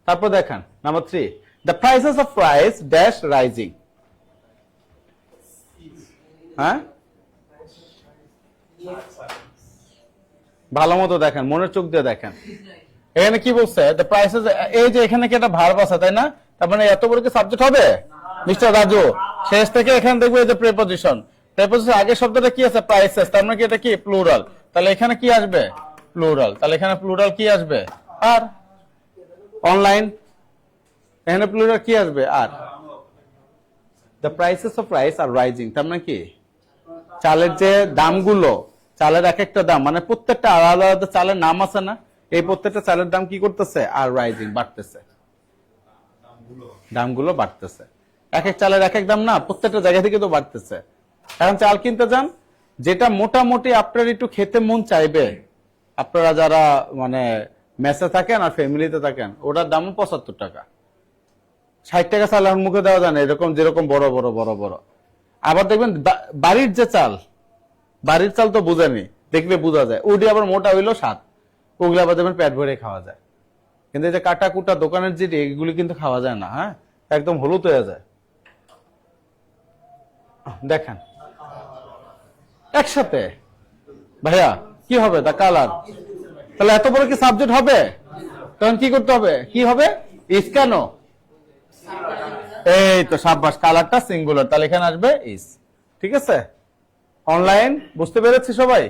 তারপর দেখেন number 3, the prices of rice dash rising। হ্যাঁ, ভালো মতো দেখেন, মনের চোখ দিয়ে দেখেন। এখানে কি বলছে? the prices, এই যে এখানে কি একটা ভার্ব আছে তাই না? তার মানে এত বড় কি সাবজেক্ট হবে মিস্টার রাজু? শেষ থেকে এখানে দেখবো এই যে প্রিপজিশন, প্রিপজিশন আগের শব্দটা কি আছে? প্রাইসেস, তার মানে কি এটা কি প্লুরাল? তাহলে এখানে কি আসবে? প্লুরাল। তাহলে এখানে প্লুরাল কি আসবে? আর। অনলাইন এখানে প্লুরাল কি আসবে? আর। the prices of rice are rising, তার মানে কি চালের যে দামগুলো, চালের এক একটা দাম মানে প্রত্যেকটা আলাদা আলাদা চালের নাম আছে না? এই প্রত্যেকটা চালের দাম কি করতেছে? আর রাইজিং, বাড়তেছে, দামগুলো বাড়তেছে। এক এক চালের এক এক দাম না, প্রত্যেকটা জায়গা থেকে তো বাড়তেছে। এখন চাল কিনতে যান, যেটা মোটামুটি আপনার একটু খেতে মন চাইবে, আপনারা যারা মানে মেসে থাকেন আর ফ্যামিলিতে থাকেন, ওটার দাম 75 টাকা। 60 টাকা চাল এখন মুখে দেওয়া যায় না, এরকম যেরকম বড় বড় বড় বড়। আবার দেখবেন বাড়ির যে চাল, বাড়ির চাল তো বুঝেনি, দেখলে বোঝা যায়, ওটি আবার মোটা হইলো 7, ওগুলো আবার দেখবেন পেট ভরে খাওয়া যায়। কিন্তু এই যে কাটা কুটা দোকানের যেটি, এগুলি কিন্তু খাওয়া যায় না, হ্যাঁ, একদম হলুদ হয়ে যায়। দেখেন একসাথে ভাইয়া কি হবে? The colour. তাহলে এত বড় কি সাবজেক্ট হবে? তখন কি করতে হবে? কি হবে? ইজ। কেন? এই তো সাব্বাস, কালারটা সিঙ্গুলার, তাহলে এখানে আসবে ইজ। ঠিক আছে? অনলাইন বুঝতে পেরেছি সবাই?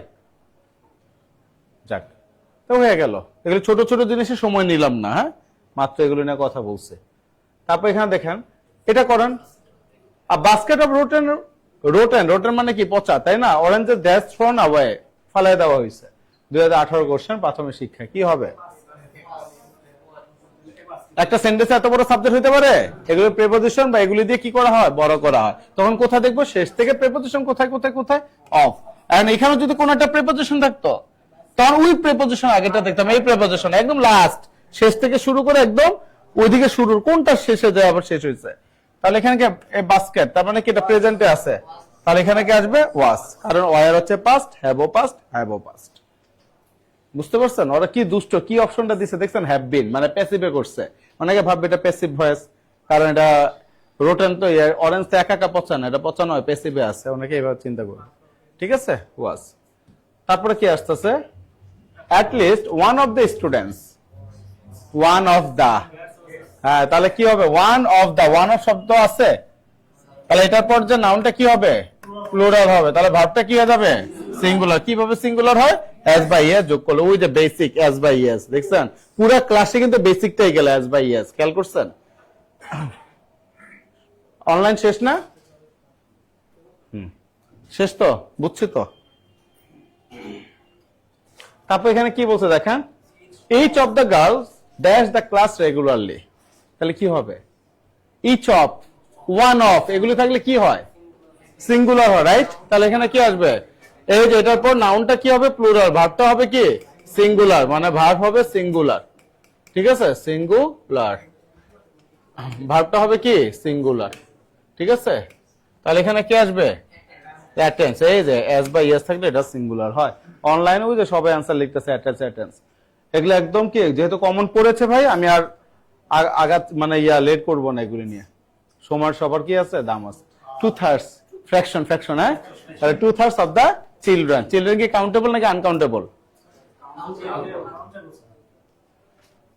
তো হয়ে গেল। এগুলো ছোট ছোট জিনিসে সময় নিলাম না, হ্যাঁ, মাত্র এগুলো নিয়ে কথা বলছে। তারপর এখানে দেখেন এটা করেন, বাস্কেট অফ রোটেন, রোটেন মানে কি পচা, তাই না? অরেঞ্জের দ্যাশ থ্রোন অ্যাওয়ে, ফালাই দেওয়া হয়েছে। 2018 কোশ্চেন প্রাথমিক শিক্ষা। কি হবে? একটা সেন্টেন্সে এত বড় সাবজেক্ট হতে পারে? এগুলো প্রিপোজিশন বা এগুলি দিয়ে কি করা হয়? বড় করা হয়। তখন কোথায় দেখবো? শেষ থেকে প্রিপোজিশন কোথায় কোথায় কোথায়? অফ। এন্ড এখানে যদি কোনো একটা প্রিপোজিশন থাকতো তখন ওই প্রিপোজিশন আগেটা দেখতাম, এই প্রিপোজিশন একদম লাস্ট, শেষ থেকে শুরু করে একদম ওইদিকে শুরুর কোনটা শেষে যায় আবার শেষ হয়েছে। তাহলে এখানে কি বাস্কেট, তার মানে কি এটা প্রেজেন্টে আছে, তাহলে এখানে কি আসবে? ওয়াজ, কারণ ওয়ার হচ্ছে পাস্ট, হ্যাভও পাস্ট, হ্যাভও পাস্ট। বুঝতে পারছেন ওরা কি দুষ্ট, কি অপশনটা দিছে দেখছেন? হ্যাভ বিন, মানে প্যাসিভে করছে। অনেকে ভাববে এটা প্যাসিভ ভয়েস, কারণ এটা রোটেন তো অরেঞ্জ তো একা একা পচা না, এটা পচা নয়, প্যাসিভে আছে, অনেকে এইভাবে চিন্তা করবে। ঠিক আছে, ওয়াজ। তারপরে কি আসতেছে? At least one of the students, one of the, হ্যাঁ, তাহলে কি হবে? One of the, one of শব্দ আছে, তাহলে এটার পর যে নাউনটা কি হবে? প্লুরাল হবে। তাহলে ভার্বটা কি হয়ে যাবে? সিঙ্গুলার। কিভাবে সিঙ্গুলার হয়? এস বাই এস যোগ করলে, ওই যে বেসিক এস বাই এস, দেখছেন পুরো ক্লাসে কিন্তু বেসিকটাই গেল এস বাই এস, খেয়াল করছেন? অনলাইন শেষ না? শেষ তো, বুঝছি তো। তারপর এখানে কি বলছে দেখেন, each of the girls dash the class regularly, তাহলে কি হবে? ইচ অফ, ওয়ান অফ, এগুলো থাকলে কি হয়? সিঙ্গুলার হয়, রাইট? তাহলে এখানে কি আসবে? এই যে এটার পর নাউনটা কি হবে? প্লুরাল, ভার্বটা হবে কি? সিঙ্গুলার, মানে ভার্ব হবে সিঙ্গুলার। ঠিক আছে, সিঙ্গুলার, ভার্বটা হবে কি? সিঙ্গুলার। ঠিক আছে, তাহলে এখানে কি আসবে? অ্যাটেন্স। এই যে এস বাই এস থাকলে এটা সিঙ্গুলার হয়। অনলাইনে ওই যে সবাই অ্যান্সার লিখতেছে অ্যাটেন্স অ্যাটেন্স, এগুলো একদম কি যেহেতু কমন পড়েছে ভাই, আমি আর আঘাত মানে লেট করবো না এগুলি নিয়ে। সময় সবার কি আছে? দাম আছে। 2/3 ফ্র্যাকশন, ফ্র্যাকশন, হ্যাঁ, তাহলে 2/3 অফ দা চিলড্রেন। চিলড্রেন কি কাউন্টেবল নাকি আনকাউন্টেবল?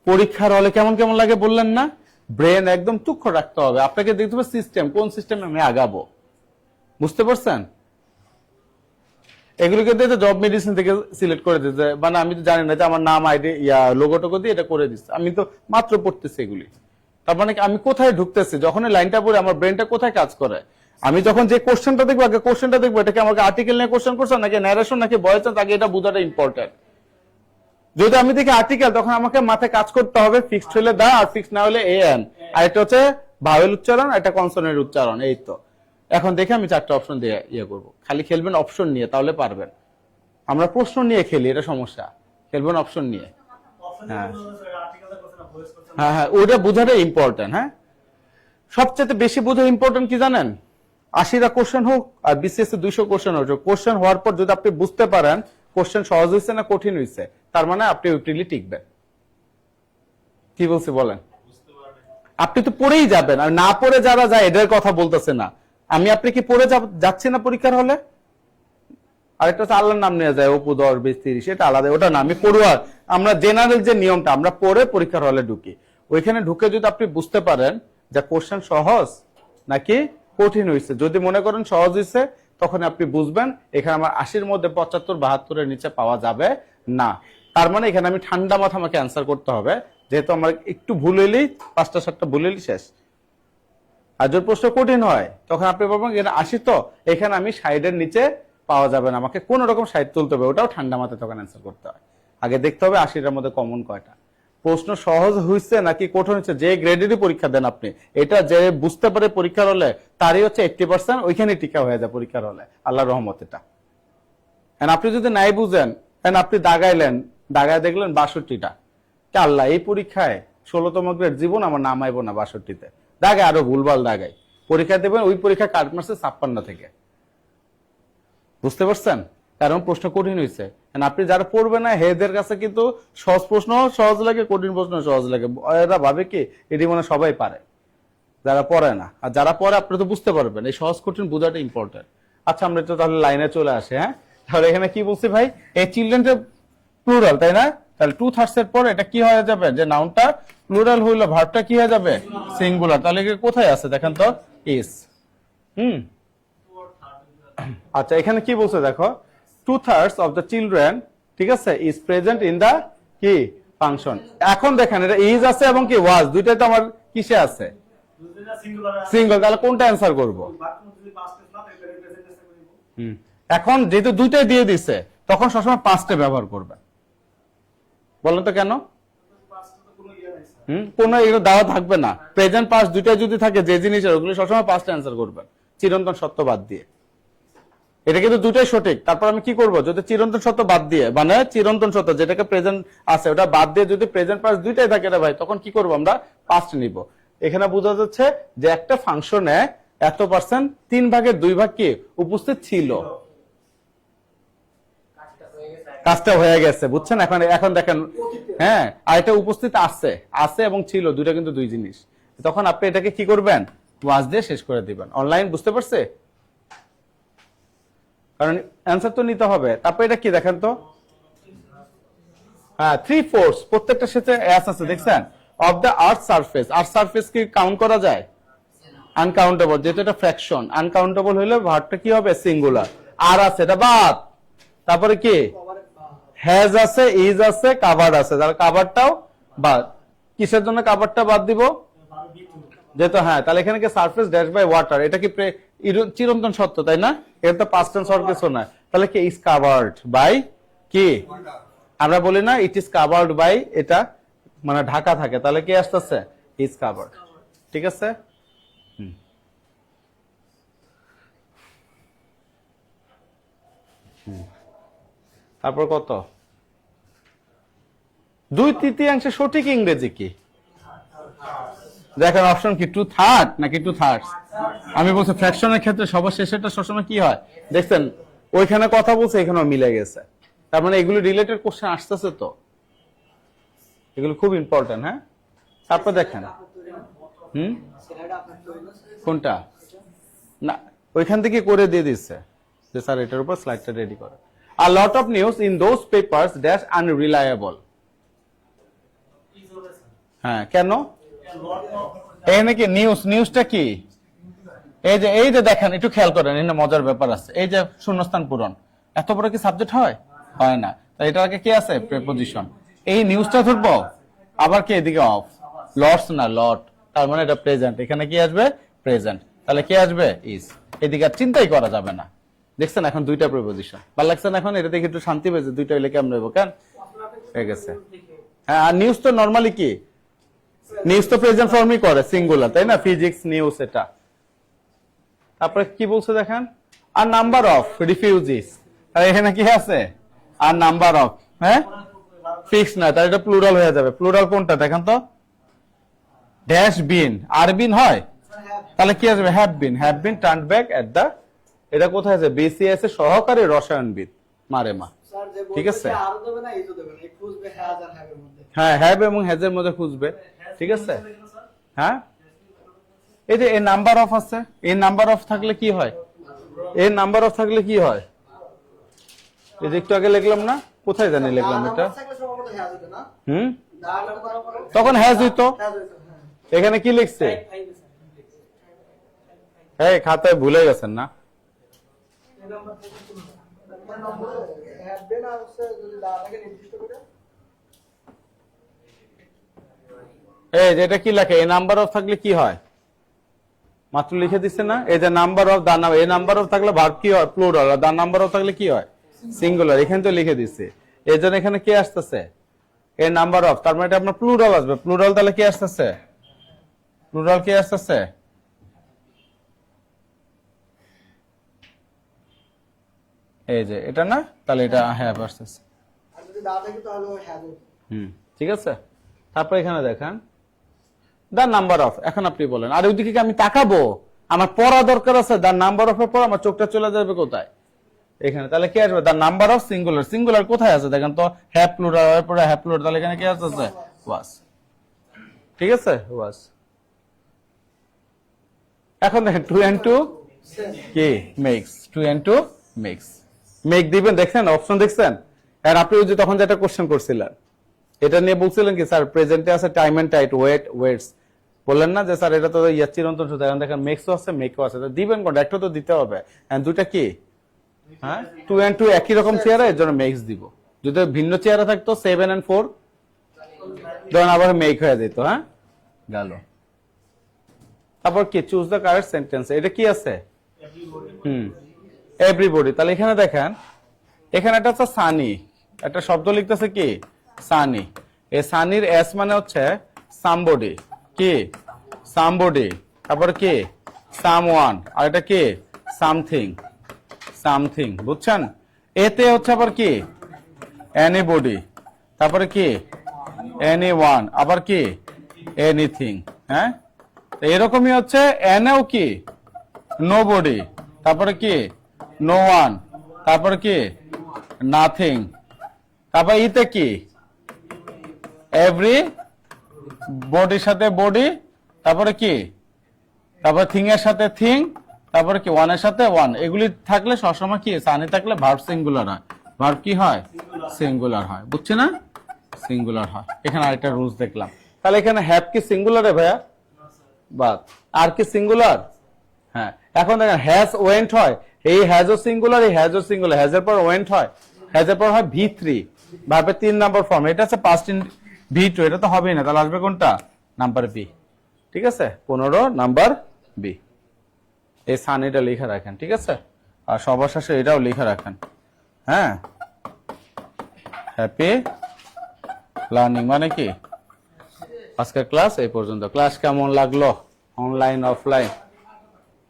পরীক্ষার হলে কেমন কেমন লাগে বললেন না? ব্রেন একদম তুক্ষ রাখতে হবে, আপনাকে দেখতে হবে সিস্টেম, কোন সিস্টেমে আমি আগাবো। বুঝতে পারছেন? এগুলোকে দিয়ে জব মেডিসিন থেকে সিলেক্ট করে দিতে, মানে আমি তো জানি না যে আমার নাম আইডি লোগো টোগো দিয়ে এটা করে দিচ্ছে, আমি তো মাত্র পড়তেছি এগুলি। তার মানে আমি কোথায় ঢুকতেছি, যখন এই লাইনটা পড়ে আমার ব্রেনটা কোথায় কাজ করে, আমি যখন যে কোশ্চেনটা দেখবো আগে কোশ্চেনটা দেখবো, এটাকে আমাকে আর্টিকেল নিয়ে কোশ্চেন করছে নাকি ন্যারেশন নাকি ভয়েস, আগে এটা বোঝাটা ইম্পর্টেন্ট। যদি আমি দেখি আর্টিকেল, তখন আমাকে মাথায় কাজ করতে হবে ফিক্সড হলে দা আর ফিক্সড না হলে এ এন, আর এটা হচ্ছে ভাওয়েল উচ্চারণ, এটা কনসোনেন্ট উচ্চারণ। এই তো এখন দেখে আমি 4টা অপশন দিয়ে করবো। খালি খেলবেন অপশন নিয়ে, তাহলে পারবেন। আমরা প্রশ্ন নিয়ে খেলি, এটা সমস্যা, খেলবেন অপশন নিয়ে। হ্যাঁ হ্যাঁ হ্যাঁ, ওইটা বোঝাটা ইম্পর্টেন্ট। হ্যাঁ, সবচেয়ে বেশি বোঝা ইম্পর্টেন্ট কি জানেন? 80টা কোশ্চেন হোক আর বিসিএস 200 কোশ্চেন হোক, কোশ্চেন হওয়ার পর যদি আপনি বুঝতে পারেন কোশ্চেন সহজ হয়েছে না কঠিন হয়েছে, তার মানে আপনি উইকলি টিকবেন। কি বলছি বলেন? আপনি তো পড়েই যাবেন, আর না পড়ে যারা যায় এদের কথা বলতেছে না আমি। আপনি কি পড়ে যাচ্ছি না পরীক্ষার হলে? আরেকটা হচ্ছে আল্লাহর নাম নিয়ে যায়, অপু 10 20 30, এটা আলাদা, ওটা না। আমি পড়ুয়ার, আমরা জেনারেল যে নিয়মটা, আমরা পড়ে পরীক্ষার হলে ঢুকি, ওইখানে ঢুকে যদি আপনি বুঝতে পারেন যে কোশ্চেন সহজ নাকি কঠিন হয়েছে, যদি মনে করেন সহজ হয়েছে, তখন আপনি বুঝবেন এখানে আমার 80-র মধ্যে 75 72-এর নিচে পাওয়া যাবে না। তার মানে এখানে আমি ঠান্ডা মাথা আমাকে অ্যান্সার করতে হবে, যেহেতু আমার একটু ভুল হইলেই 5টা 7টা ভুল হইলেই শেষ। আর যদি প্রশ্ন কঠিন হয় তখন আপনি বলবেন এখানে 80, তো এখানে আমি 60-এর নিচে পাওয়া যাবে না, আমাকে কোন রকম 60 তুলতে হবে, ওটাও ঠান্ডা মাথায় তখন অ্যান্সার করতে হয়। আগে দেখতে হবে 80টার মধ্যে কমন কয়টা। প্রশ্ন সহজ হয়েছে নাকি কঠিন হয়েছে, যে গ্রেডেরই পরীক্ষা দেন আপনি, এটা যে বুঝতে পারে পরীক্ষার হলে তারই হচ্ছে 80%, ওইখানে টিকা হয়ে যায় পরীক্ষার হলে, আল্লাহর রহমত। এটা আপনি যদি নাই বুঝেন, আপনি দাগাইলেন, দাগায় দেখলেন 62টা, আল্লাহ এই পরীক্ষায় 16তম গ্রেড, জীবন আমার নাম আইব না 62তে, দাগায় আরো ভুলভাল দাগায়, পরীক্ষা দেবেন, ওই পরীক্ষা কাট মারছে 56 থেকে। বুঝতে পারছেন? কারণ প্রশ্ন কঠিন হয়েছে। আপনি যারা পড়বে না এদের কাছে কিন্তু সহজ প্রশ্ন সহজ লাগে, কঠিন প্রশ্ন সহজ লাগে, এরা ভাবে কি এটি মনে সবাই পারে, যারা পড়ে না। আর যারা পড়ে আপনি তো বুঝতে পারবেন, এই সহজ কঠিন বোঝাটা ইম্পর্টেন্ট। আচ্ছা, আমরা তো তাহলে লাইনে চলে আসে। হ্যাঁ, তাহলে এখানে কি বলছি ভাই, এই চিলড্রেনটা প্লুরাল, তাই না? তাহলে 2/3 এর পর এটা কি হয়ে যাবে, যে নাউনটা প্লুরাল হইলো, ভার্বটা কি হয়ে যাবে? সিঙ্গুলার। তাহলে কোথায় আছে দেখেন তো, ইস। আচ্ছা, এখানে কি বলছে দেখো, 2/3 of the children, ঠিক আছে, is present in the কি ফাংশন। এখন দেখেন এটা ইজ আছে এবং কি ওয়াজ, দুইটাই তো আমার কিসে আছে, সিঙ্গল। তাহলে কোনটা অ্যান্সার করব? এখন যেহেতু দুইটাই দিয়ে দিছে তখন সবসময় পাস্টে ব্যবহার করবেন। বলেন তো কেন? কোন এগুলো দেওয়া থাকবে না, প্রেজেন্ট পাস্ট দুইটাই যদি থাকে যে জিনিসের, ওগুলো সবসময় পাস্ট অ্যান্সার করবেন চিরন্তন সত্য বাদ দিয়ে। এটা কিন্তু দুটাই সঠিক। তারপর আমি কি করব, যদি চিরন্তন সত্য বাদ দিয়ে, মানে চিরন্তন সত্য যেটাকে প্রেজেন্ট আছে ওটা বাদ দিয়ে যদি প্রেজেন্ট পাস্ট দুইটাই থাকে রে ভাই, তখন কি করব আমরা? পাস্ট নিব। এখানে বোঝা যাচ্ছে যে একটা ফাংশনে এত পার্সেন্ট 3/2 কি উপস্থিত ছিল, কাজটা হয়ে গেছে, বুঝছেন? এখন দেখেন, হ্যাঁ, আর এটা উপস্থিত আছে এবং ছিল, দুইটা কিন্তু দুই জিনিস। তখন আপনি এটাকে কি করবেন? ওয়াজ দিয়ে শেষ করে দিবেন। অনলাইন বুঝতে পারছে? কারণ অ্যান্সার তো নিতে হবে। তারপর এটা কি দেখেন তো, হ্যাঁ 3/4 প্রত্যেকটার সাথে এস আছে, দেখছেন? Of the earth surface. Earth surface কি কাউন্ট করা যায়? আনকাউন্টেবল, যেহেতু এটা ফ্র্যাকশন, আনকাউন্টেবল হইলে ভার্বটা কি হবে? সিঙ্গুলার। আর আছে এটা বাদ। তারপরে কি হ্যাজ আছে, ইজ আছে, কাভার্ড আছে, তাহলে কাভার্ডটাও বাদ। কিসের জন্য কাভার্ডটা বাদ দিব? যেহেতু হ্যাঁ, তাহলে এখানে কি সারফেস ড্যাশ বাই ওয়াটার, এটা কি চিরন্তন সত্য, তাই না? এটা তো পাস্ট টেন্স আর কিছু না। তাহলে কি ইজ কাভার্ড বাই কি, আমরা বলি না ইট ইজ কাভার্ড বাই, এটা মানে ঢাকা থাকে, তাহলে কি আসতেছে? Is covered. ঠিক আছে? তারপর কত? 2/3 সঠিক ইংরেজি কি? দেখেন অপশন কি 2/3 নাকি 2/3? আমি বলছি ফ্র্যাকশনের ক্ষেত্রে সবার শেষেরটা সবসময় কি হয়, দেখছেন ওইখানে কথা বলছে এখানেও মিলে গেছে। তার মানে এগুলো রিলেটেড কোশ্চেন আসতেছে, তো এগুলো খুব ইম্পর্টেন্ট। হ্যাঁ, তারপর দেখেন কোনটা না, ওইখান থেকে করে দিয়ে দিচ্ছে যে স্যার এটার উপর স্লাইডটা রেডি করে। A lot of news in those papers dash unreliable. হ্যাঁ, কেন? এখানে কি নিউজটা কি? এই যে দেখেন, একটু খেয়াল করেন, এখানে মজার ব্যাপার আছে। এই যে শূন্যস্থান পূরণ, এত বড় কি সাবজেক্ট হয়? হয় না। তাই এটা আগে কি আছে? প্রেপোজিশন। এই নিউজটা ধরবো, আবার কি এদিকে অফ, লটস না লট, তার মানে এটা প্রেজেন্ট। এখানে কি আসবে? প্রেজেন্ট। তাহলে কি আসবে? ইজ। এদিকে আর চিন্তাই করা যাবে না। দেখছেন এখন দুইটা প্রিপোজিশন, ভালো লাগছে না? এখন এটা দেখে একটু শান্তি পেয়েছে, দুইটা হইলে কেমন হইব? কেন হয়ে গেছে? হ্যাঁ, আর নিউজ তো নরমালি কি, নিউজ তো প্রেজেন্ট ফর্মই করে, সিঙ্গুলার, তাই না? ফিজিক্স নিউজ এটা। তারপরে কি বলছে দেখেন, আর নাম্বার অফ রিফিউজিস, তাহলে এখানে কি আছে? আর নাম্বার অফ, হ্যাঁ ফিক্স না, তাহলে এটা প্লুরাল হয়ে যাবে। প্লুরাল কোনটা দেখেন তো? ড্যাশ বিন, আর বিন হয়, তাহলে কি আসবে? হ্যাভ বিন টার্ন ব্যাক এট দা, এটা কোথায় আছে? বিসিএস এর সহকারী রসায়নবিদ মারেমা। ঠিক আছে, হ্যাঁ হ্যাভ এবং হ্যাজের মধ্যে খুঁজবে। ঠিক আছে, হ্যাঁ এই যে এ নাম্বার অফ আছে, এই নাম্বার অফ থাকলে কি হয়? এই নাম্বার অফ থাকলে কি হয়? এই যে একটু আগে লিখলাম না, কোথায় জানি লিখলাম এটা, তখন হ্যাজ হইতো। এখানে কি লিখছে? হ্যাঁ, খাতায় ভুলে গেছেন না? এই যে এটা কি লেখে? এই নাম্বার অফ থাকলে কি হয়? মাত্র লিখে দিচ্ছে না, এই যে নাম্বার অফ দা, এই নাম্বার অফ থাকলে ভার্ব কি হয়? প্লুরাল। আর দা নাম্বার অফ থাকলে কি হয়? সিঙ্গুলার। এখানে তো লিখে দিচ্ছে, এই জন্য এখানে কি আসতেছে? এই নাম্বার অফ, তার মানে এটা আপনার প্লুরাল আসবে। প্লুরাল তাহলে কি আসতেছে? প্লুরাল কি আসতেছে? এই যে এটা না, তাহলে এটা হ্যাভ আসতেছে। ঠিক আছে, তারপর এখানে দেখেন দা নাম্বার অফ। এখন আপনি বলেন, আর ওইদিকে কি আমি তাকাবো? আমার পড়া দরকার আছে। দা নাম্বার অফ এর পর আমার চোখটা চলে যাবে কোথায়? এখানে। তাহলে কি আসবে? দা নাম্বার অফ সিঙ্গুলার। সিঙ্গুলার কোথায় আছে দেখেন তো? হ্যাভ প্লুরাল, এরপরে হ্যাভ প্লুরাল, তাহলে এখানে কি আসতেছে? ওয়াজ। ঠিক আছে, ওয়াজ। এখন দেখেন 2 and 2 কি মেক্স, 2 and 2 মেক্স। মেক দিবেন, দেখছেন অপশন দেখছেন? আর আপনি ওই যে তখন যেটা কোশ্চেন করছিলেন, এটা নিয়ে বলছিলেন কি স্যার প্রেজেন্টে আছে টাইম এন্ড টাইট, ওয়েটস, বললেন না যে স্যার এটা তো চিরন্তন সূত্র। এখন দেখেন মেক্সও আছে, মেকও আছে, দিবেন কোনটা? একটা তো দিতে হবে। এন্ড দুইটা কি? হ্যাঁ, 2 and 2 একই রকম চেহারা, এর জন্য মেক্স দিব। যদি ভিন্ন চেহারা থাকতো 7 and 4 ধরেন আবার মেক হয়ে যেত, হ্যাঁ গেল। তারপর কি চুজ দ্য কারেক্ট সেন্টেন্স, এটা কি আছে এভরিবডি। তাহলে এখানে দেখেন, এখানে একটা হচ্ছে সানি, একটা শব্দ লিখতেছে কি সানি। এই সানির এস মানে হচ্ছে সামবডি, কি সামবডি, তারপর কি সামওয়ান, আর এটা কি সামথিং, সামথিং, বুঝছেন। এতে হচ্ছে আবার কি এনিবডি, তারপরে কি এনিওয়ান, আবার কি এনিথিং, হ্যাঁ এরকমই হচ্ছে এনেও কি নোবডি, তারপরে কি নো ওয়ান, তারপরে কি নাথিং, তারপর ইতে কি এভরি বডির সাথে বডি, তারপরে কি তারপর থিং এর সাথে থিং, তারপরে কি ওয়ানের সাথে ওয়ান। এগুলি থাকলে সবসময় কি সানি থাকলে ভার্ব সিঙ্গুলার হয়, ভার্ব কি হয় সিঙ্গুলার হয়, বুঝছে না সিঙ্গুলার হয়। এখানে আরেকটা রুলস দেখলাম। তাহলে এখানে হ্যাভ কি সিঙ্গুলারে ভাইয়া, বাদ আর কি সিঙ্গুলার, হ্যাঁ। এখন দেখেন হ্যাজ ওয়েন্ট হয়, এই হ্যাজ ও সিঙ্গুলার, এই হ্যাজ ও সিঙ্গুলার, হ্যাজ এর পর ওয়েন্ট হয়, হ্যাজ এর পর হয় V3, ভার্বের 3 নম্বর ফর্ম, এটা আছে পাস্ট ইন V2, এটা তো হবেই না, তাহলে আসবে কোনটা নাম্বার বি, ঠিক আছে 15 নাম্বার বি। এই সানিটা লিখে রাখেন, ঠিক আছে, আর সবার শেষে এটাও লিখে রাখেন, হ্যাঁ। হ্যাপি লার্নিং মানে কি আজকের ক্লাস এই পর্যন্ত। ক্লাস কেমন লাগলো, অনলাইন অফলাইন,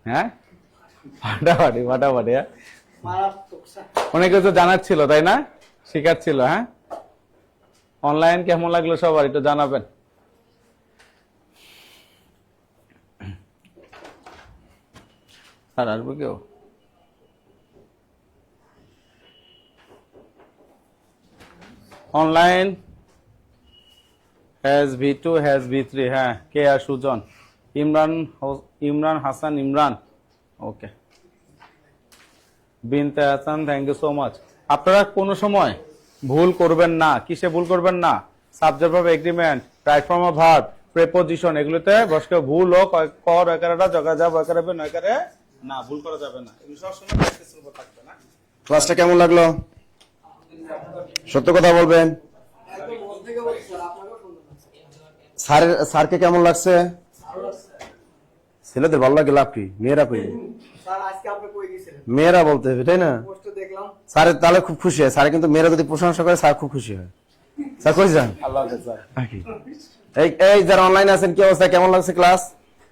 হ্যাঁ ফাটাফাটি ফাটাফাটি, হ্যাঁ মারাত্মক স্যার। অনেক কিছু জানার ছিল তাই না, শেখার ছিল, হ্যাঁ। অনলাইন কেমন লাগলো সবার একটু জানাবেন। আর আসবে কেউ, online has V2 has V3, হ্যাঁ কে আর Sujan, Imran Hasan Imran, okay Binte Hasan, thank you so much. আপনারা কোনো সময় ভুল করবেন না, কিসে ভুল করবেন না, subject of agreement, right form of verb, preposition, এগুলোতে বসকে ভুল হোক কর একারেটা জগা যাব একারে নয়কারে না, ভুল করা যাবে না, এগুলো সব সময় প্র্যাকটিসের উপর থাকবে না। ক্লাসটা কেমন লাগলো, সত্য কথা বলবেন। একদম মন থেকে বলছি স্যার, আপনাকেও সুন্দর লাগছে। স্যারকে কেমন লাগছে, ছেলেদের ভালো লাগে, লাভ কি, মেয়েরা কই, স্যার আজকে আপনি কই গেছিলেন? মেয়েরা বলতে হবে তাই না। পোস্টে দেখলাম। স্যার তাহলে খুব খুশি হয়, স্যার কিন্তু মেয়েরা যদি প্রশংসা করে স্যার খুব খুশি হয়। স্যার কই যান, আল্লাহ হাফেজ স্যার। এই এই যারা অনলাইনে আছেন কি অবস্থা, কেমন লাগছে ক্লাস।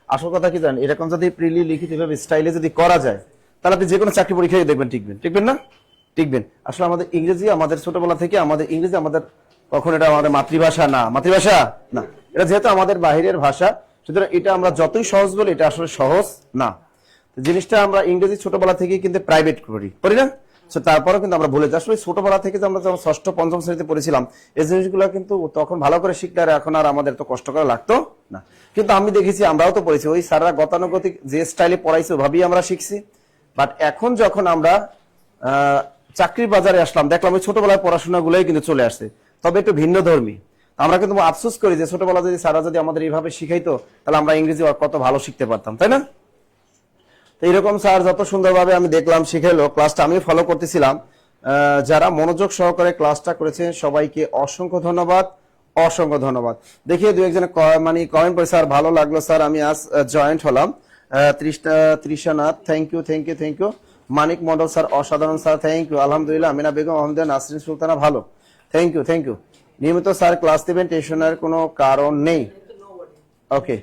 আসল কথা কি জানেন, এরকম যদি প্রিলি লিখিত ভাবে স্টাইলে যদি করা যায় তাহলে আপনি যে কোনো চাকরি পরীক্ষায় দেখবেন টিকবেন, টিকবেন না টিকবেন। আসলে আমাদের ইংরেজি, আমাদের ছোটবেলা থেকে আমাদের ইংরেজি আমাদের কখন এটা আমাদের মাতৃভাষা না, মাতৃভাষা না, এটা যেহেতু আমাদের বাহিরের ভাষা, সুতরাং এটা আমরা যতই সহজ বলি এটা আসলে সহজ না। তো জিনিসটা আমরা ইংরেজি ছোটবেলা থেকে কিন্তু প্রাইভেট করি না, তারপরেও কিন্তু আমরা ভুলে যাই। আসলে ছোটবেলা থেকে যে আমরা যখন ষষ্ঠ পঞ্চম শ্রেণীতে পড়েছিলাম এই জিনিসগুলো কিন্তু তখন ভালো করে শিখলে আর এখন আর আমাদের তো কষ্ট করে লাগতো না। কিন্তু আমি দেখেছি, আমরাও তো পড়েছি, ওই স্যাররা গতানুগতিক যে স্টাইলে পড়াইছে ওভাবেই আমরা শিখছি। বাট এখন যখন আমরা চাকরির বাজারে আসলাম দেখলাম ওই ছোটবেলায় পড়াশোনাগুলোই কিন্তু চলে আসছে, তবে একটু ভিন্ন ধর্মী। আমরা কিন্তু আফসোস করি যে ছোটবেলা যদি স্যাররা যদি আমাদের এইভাবে শিখাইতো তাহলে আমরা ইংরেজি কত ভালো শিখতে পারতাম, তাই না। তো এইরকম স্যার যত সুন্দরভাবে আমি দেখলাম শিখাইলো, ক্লাসটা আমি ফলো করতেছিলাম। যারা মনোযোগ সহকারে ক্লাসটা করেছে সবাইকে অসংখ্য ধন্যবাদ, অসংখ্য ধন্যবাদ। দেখিয়ে দু একজনে মানে কমেন্ট করে, স্যার ভালো লাগলো স্যার, আমি আজ জয়েন্ট হলাম। Trishanath, thank you thank you thank you. Manik Mondal sir অসাধারণ স্যার, থ্যাংক ইউ। আলহামদুলিল্লাহ, আমিনা বেগম, আহমদিয়া, নাসরিন সুলতানা ভালো, থ্যাংক ইউ থ্যাংক ইউ। নিয়মিত স্যার ক্লাস দেবেন, টেনশনের কোনো কারণ নেই, ওকে।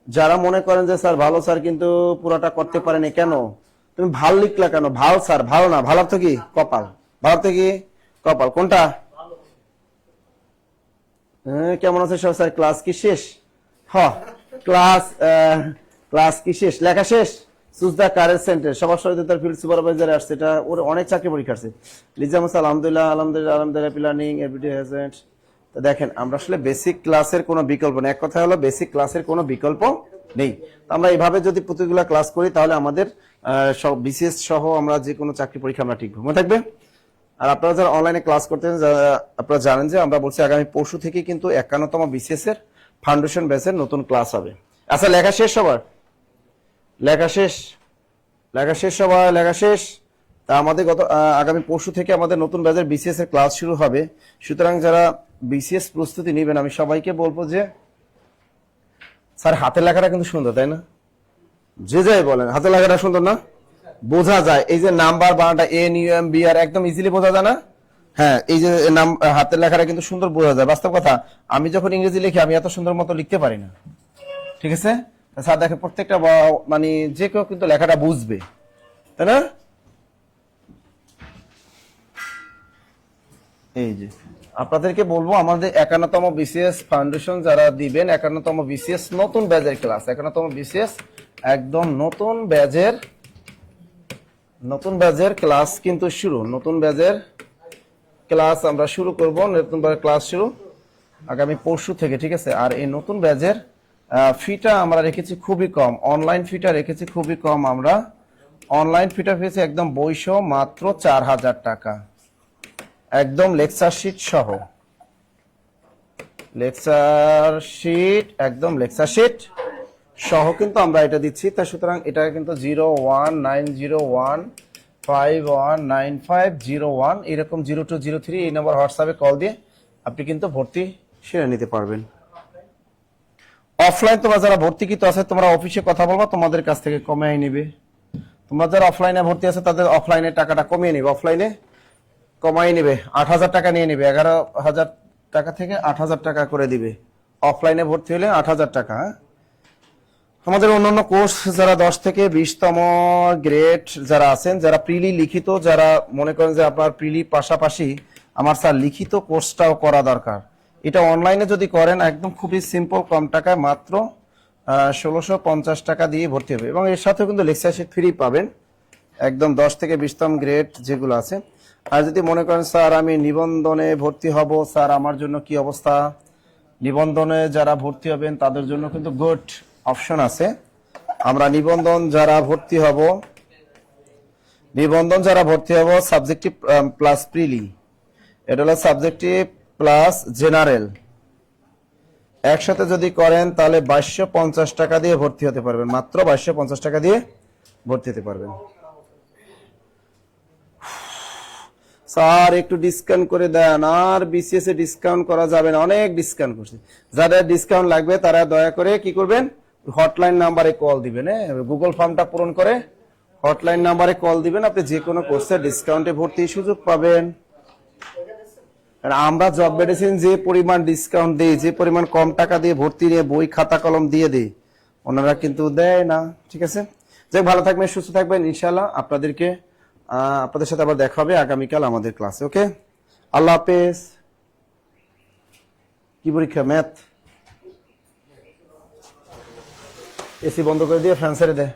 যারা মনে করেন যে স্যার ভালো স্যার কিন্তু পুরোটা করতে পারেনি, কেন তুমি ভাল লিখলা কেন, ভালো স্যার ভালো না, ভালো তো কি কপাল, ভালো তো কি কপাল, কোনটা। কেমন আছে সব স্যার, ক্লাস কি শেষ, ক্লাস কি শেষ, লেখা শেষ। চুজ দা কারেন্ট সেন্টেন্স, সবার সাথে তার ফিল্ড সুপারভাইজার আসছে, এটা ওর অনেক চাকরি পরীক্ষা আছে। লিজা মুসা, আলহামদুলিল্লাহ আলহামদুলিল্লাহ আলহামদুলিল্লাহ, প্ল্যানিং এভরিডে হ্যাজেন্ট। তো দেখেন আমরা আসলে বেসিক ক্লাসের কোনো বিকল্প নেই, এক কথা হলো বেসিক ক্লাসের কোনো বিকল্প নেই। আমরা এইভাবে যদি প্রতিগুলা ক্লাস করি তাহলে আমাদের সব বিসিএস সহ আমরা যে কোনো চাকরি পরীক্ষা আমরা টিকবো, মনে থাকবে। আর আপনারা যারা অনলাইনে ক্লাস করতেন আপনারা জানেন যে আমরা বলছি আগামী পরশু থেকে কিন্তু 51তম বিসিএস এর ফাউন্ডেশন ব্যাচের নতুন ক্লাস হবে। আচ্ছা লেখা শেষ সবার, লেখা শেষ, লেখা শেষ সবার, লেখা শেষ, তা আমাদের আগামী পরশু থেকে আমাদের নতুন ব্যাচের বিসিএস এর ক্লাস শুরু হবে। সুতরাং যারা বিসিএস প্রস্তুতি নেবেন আমি সবাইকে বলবো যে স্যার হাতের লেখাটা কিন্তু সুন্দর, তাই না? যে যাই বলেন হাতের লেখাটা সুন্দর না? বোঝা যায়, এই যে নাম্বার বানাটা NUMBR একদম ইজিলি বোঝা যায় না? হ্যাঁ, এই যে নাম হাতের লেখাটা কিন্তু সুন্দর বোঝা যায়। বাস্তব কথা, আমি যখন ইংরেজি লিখি আমি এত সুন্দর মতো লিখতে পারি না, ঠিক আছে? স্যার দেখে প্রত্যেকটা মানে যে কেউ কিন্তু লেখাটা বুঝবে, তাই না? এই যে আপনাদেরকে বলবো আমাদের 51তম বিসিএস ফাউন্ডেশন যারা দিবেন, 51তম বিসিএস নতুন ব্যাচের ক্লাস, 51তম বিসিএস একদম নতুন ব্যাচের ক্লাস কিন্তু শুরু। নতুন ব্যাচের ক্লাস আমরা শুরু করব, নতুন ব্যাচের ক্লাস শুরু আগামী পরশু থেকে, ঠিক আছে? আর এই নতুন ব্যাচের ফিটা আমরা রেখেছি খুবই কম, অনলাইন ফিটা রেখেছি খুবই কম। আমরা অনলাইন ফিটা পেয়েছি একদম বইসহ মাত্র 4000 টাকা, একদম লেকচার শিট সহ, একদম লেকচার শিট সহ কিন্তু আমরা এটা দিচ্ছি। তা সুতরাং এটা কিন্তু 01901519501 এরকম 0203 এই নম্বর হোয়াটসঅ্যাপে কল দিয়ে আপনি কিন্তু ভর্তি সেরে নিতে পারবেন। অফলাইন তোমরা যারা ভর্তিকৃত আছে তোমরা অফিসে কথা বলবা, তোমাদের কাছ থেকে কমিয়ে নিবে। তোমরা যারা অফলাইনে ভর্তি আছে তাদের অফলাইনে টাকাটা কমিয়ে নিবে, অফলাইনে কমাই নিবে, 8000 টাকা নিয়ে নিবে, 11000 টাকা থেকে 8000 টাকা করে দিবে। অফলাইনে ভর্তি হলে 8000 টাকা। আমাদের অন্যান্য কোর্স যারা 10 থেকে 20তম গ্রেড যারা আছেন, যারা প্রিলি লিখিত, যারা মনে করেন যে আপনার প্রিলি পাশাপাশি আমার স্যার লিখিত কোর্সটাও করা দরকার, এটা অনলাইনে যদি করেন একদম খুবই সিম্পল, কম টাকায় মাত্র 1650 টাকা দিয়ে ভর্তি হবে এবং এর সাথে কিন্তু লেকচার শিট ফ্রি পাবেন একদম 10 থেকে 20তম গ্রেড যেগুলো আছে। আর যদি মনে করেন স্যার আমি নিবন্ধনে ভর্তি হব, স্যার আমার জন্য কি অবস্থা, নিবন্ধনে যারা ভর্তি হবেন তাদের জন্য কিন্তু গুড অপশন আছে। আমরা নিবন্ধন যারা ভর্তি হব সাবজেক্টিভ প্লাস প্রিলি, এটা হলো সাবজেক্টিভ প্লাস জেনারেল একসাথে যদি করেন তাহলে 2250 টাকা দিয়ে ভর্তি হতে পারবেন, মাত্র 2250 টাকা দিয়ে ভর্তি হতে পারবেন। স্যার একটু ডিসকাউন্ট করে দেন, আর বিসিএস এ ডিসকাউন্ট করা যাবে না, অনেক ডিসকাউন্ট করছে। যাদের ডিসকাউন্ট লাগবে তারা দয়া করে কি করবেন, হটলাইন নাম্বারে কল দিবেন, গুগল ফর্মটা পূরণ করে হটলাইন নাম্বারে কল দিবেন, আপনি যে কোনো কোর্সে ডিসকাউন্টে ভর্তির সুযোগ পাবেন। আমরা জব মেডিসিন যে পরিমাণ ডিসকাউন্ট দেই, যে পরিমাণ কম টাকা দিয়ে ভর্তি নিয়ে বই খাতা কলম দিয়ে দেই, ওনারা কিন্তু দেয় না, ঠিক আছে? যাই ভালো থাকবেন, সুস্থ থাকবেন, ইনশাআল্লাহ আপনাদের সাথে আবার দেখা হবে আগামীকাল আমাদের ক্লাসে। ওকে, আল্লাহ হাফেজ। কি পরীক্ষা? ম্যাথ। এসি বন্ধ করে দিয়ে ফ্যান ছেড়ে দে।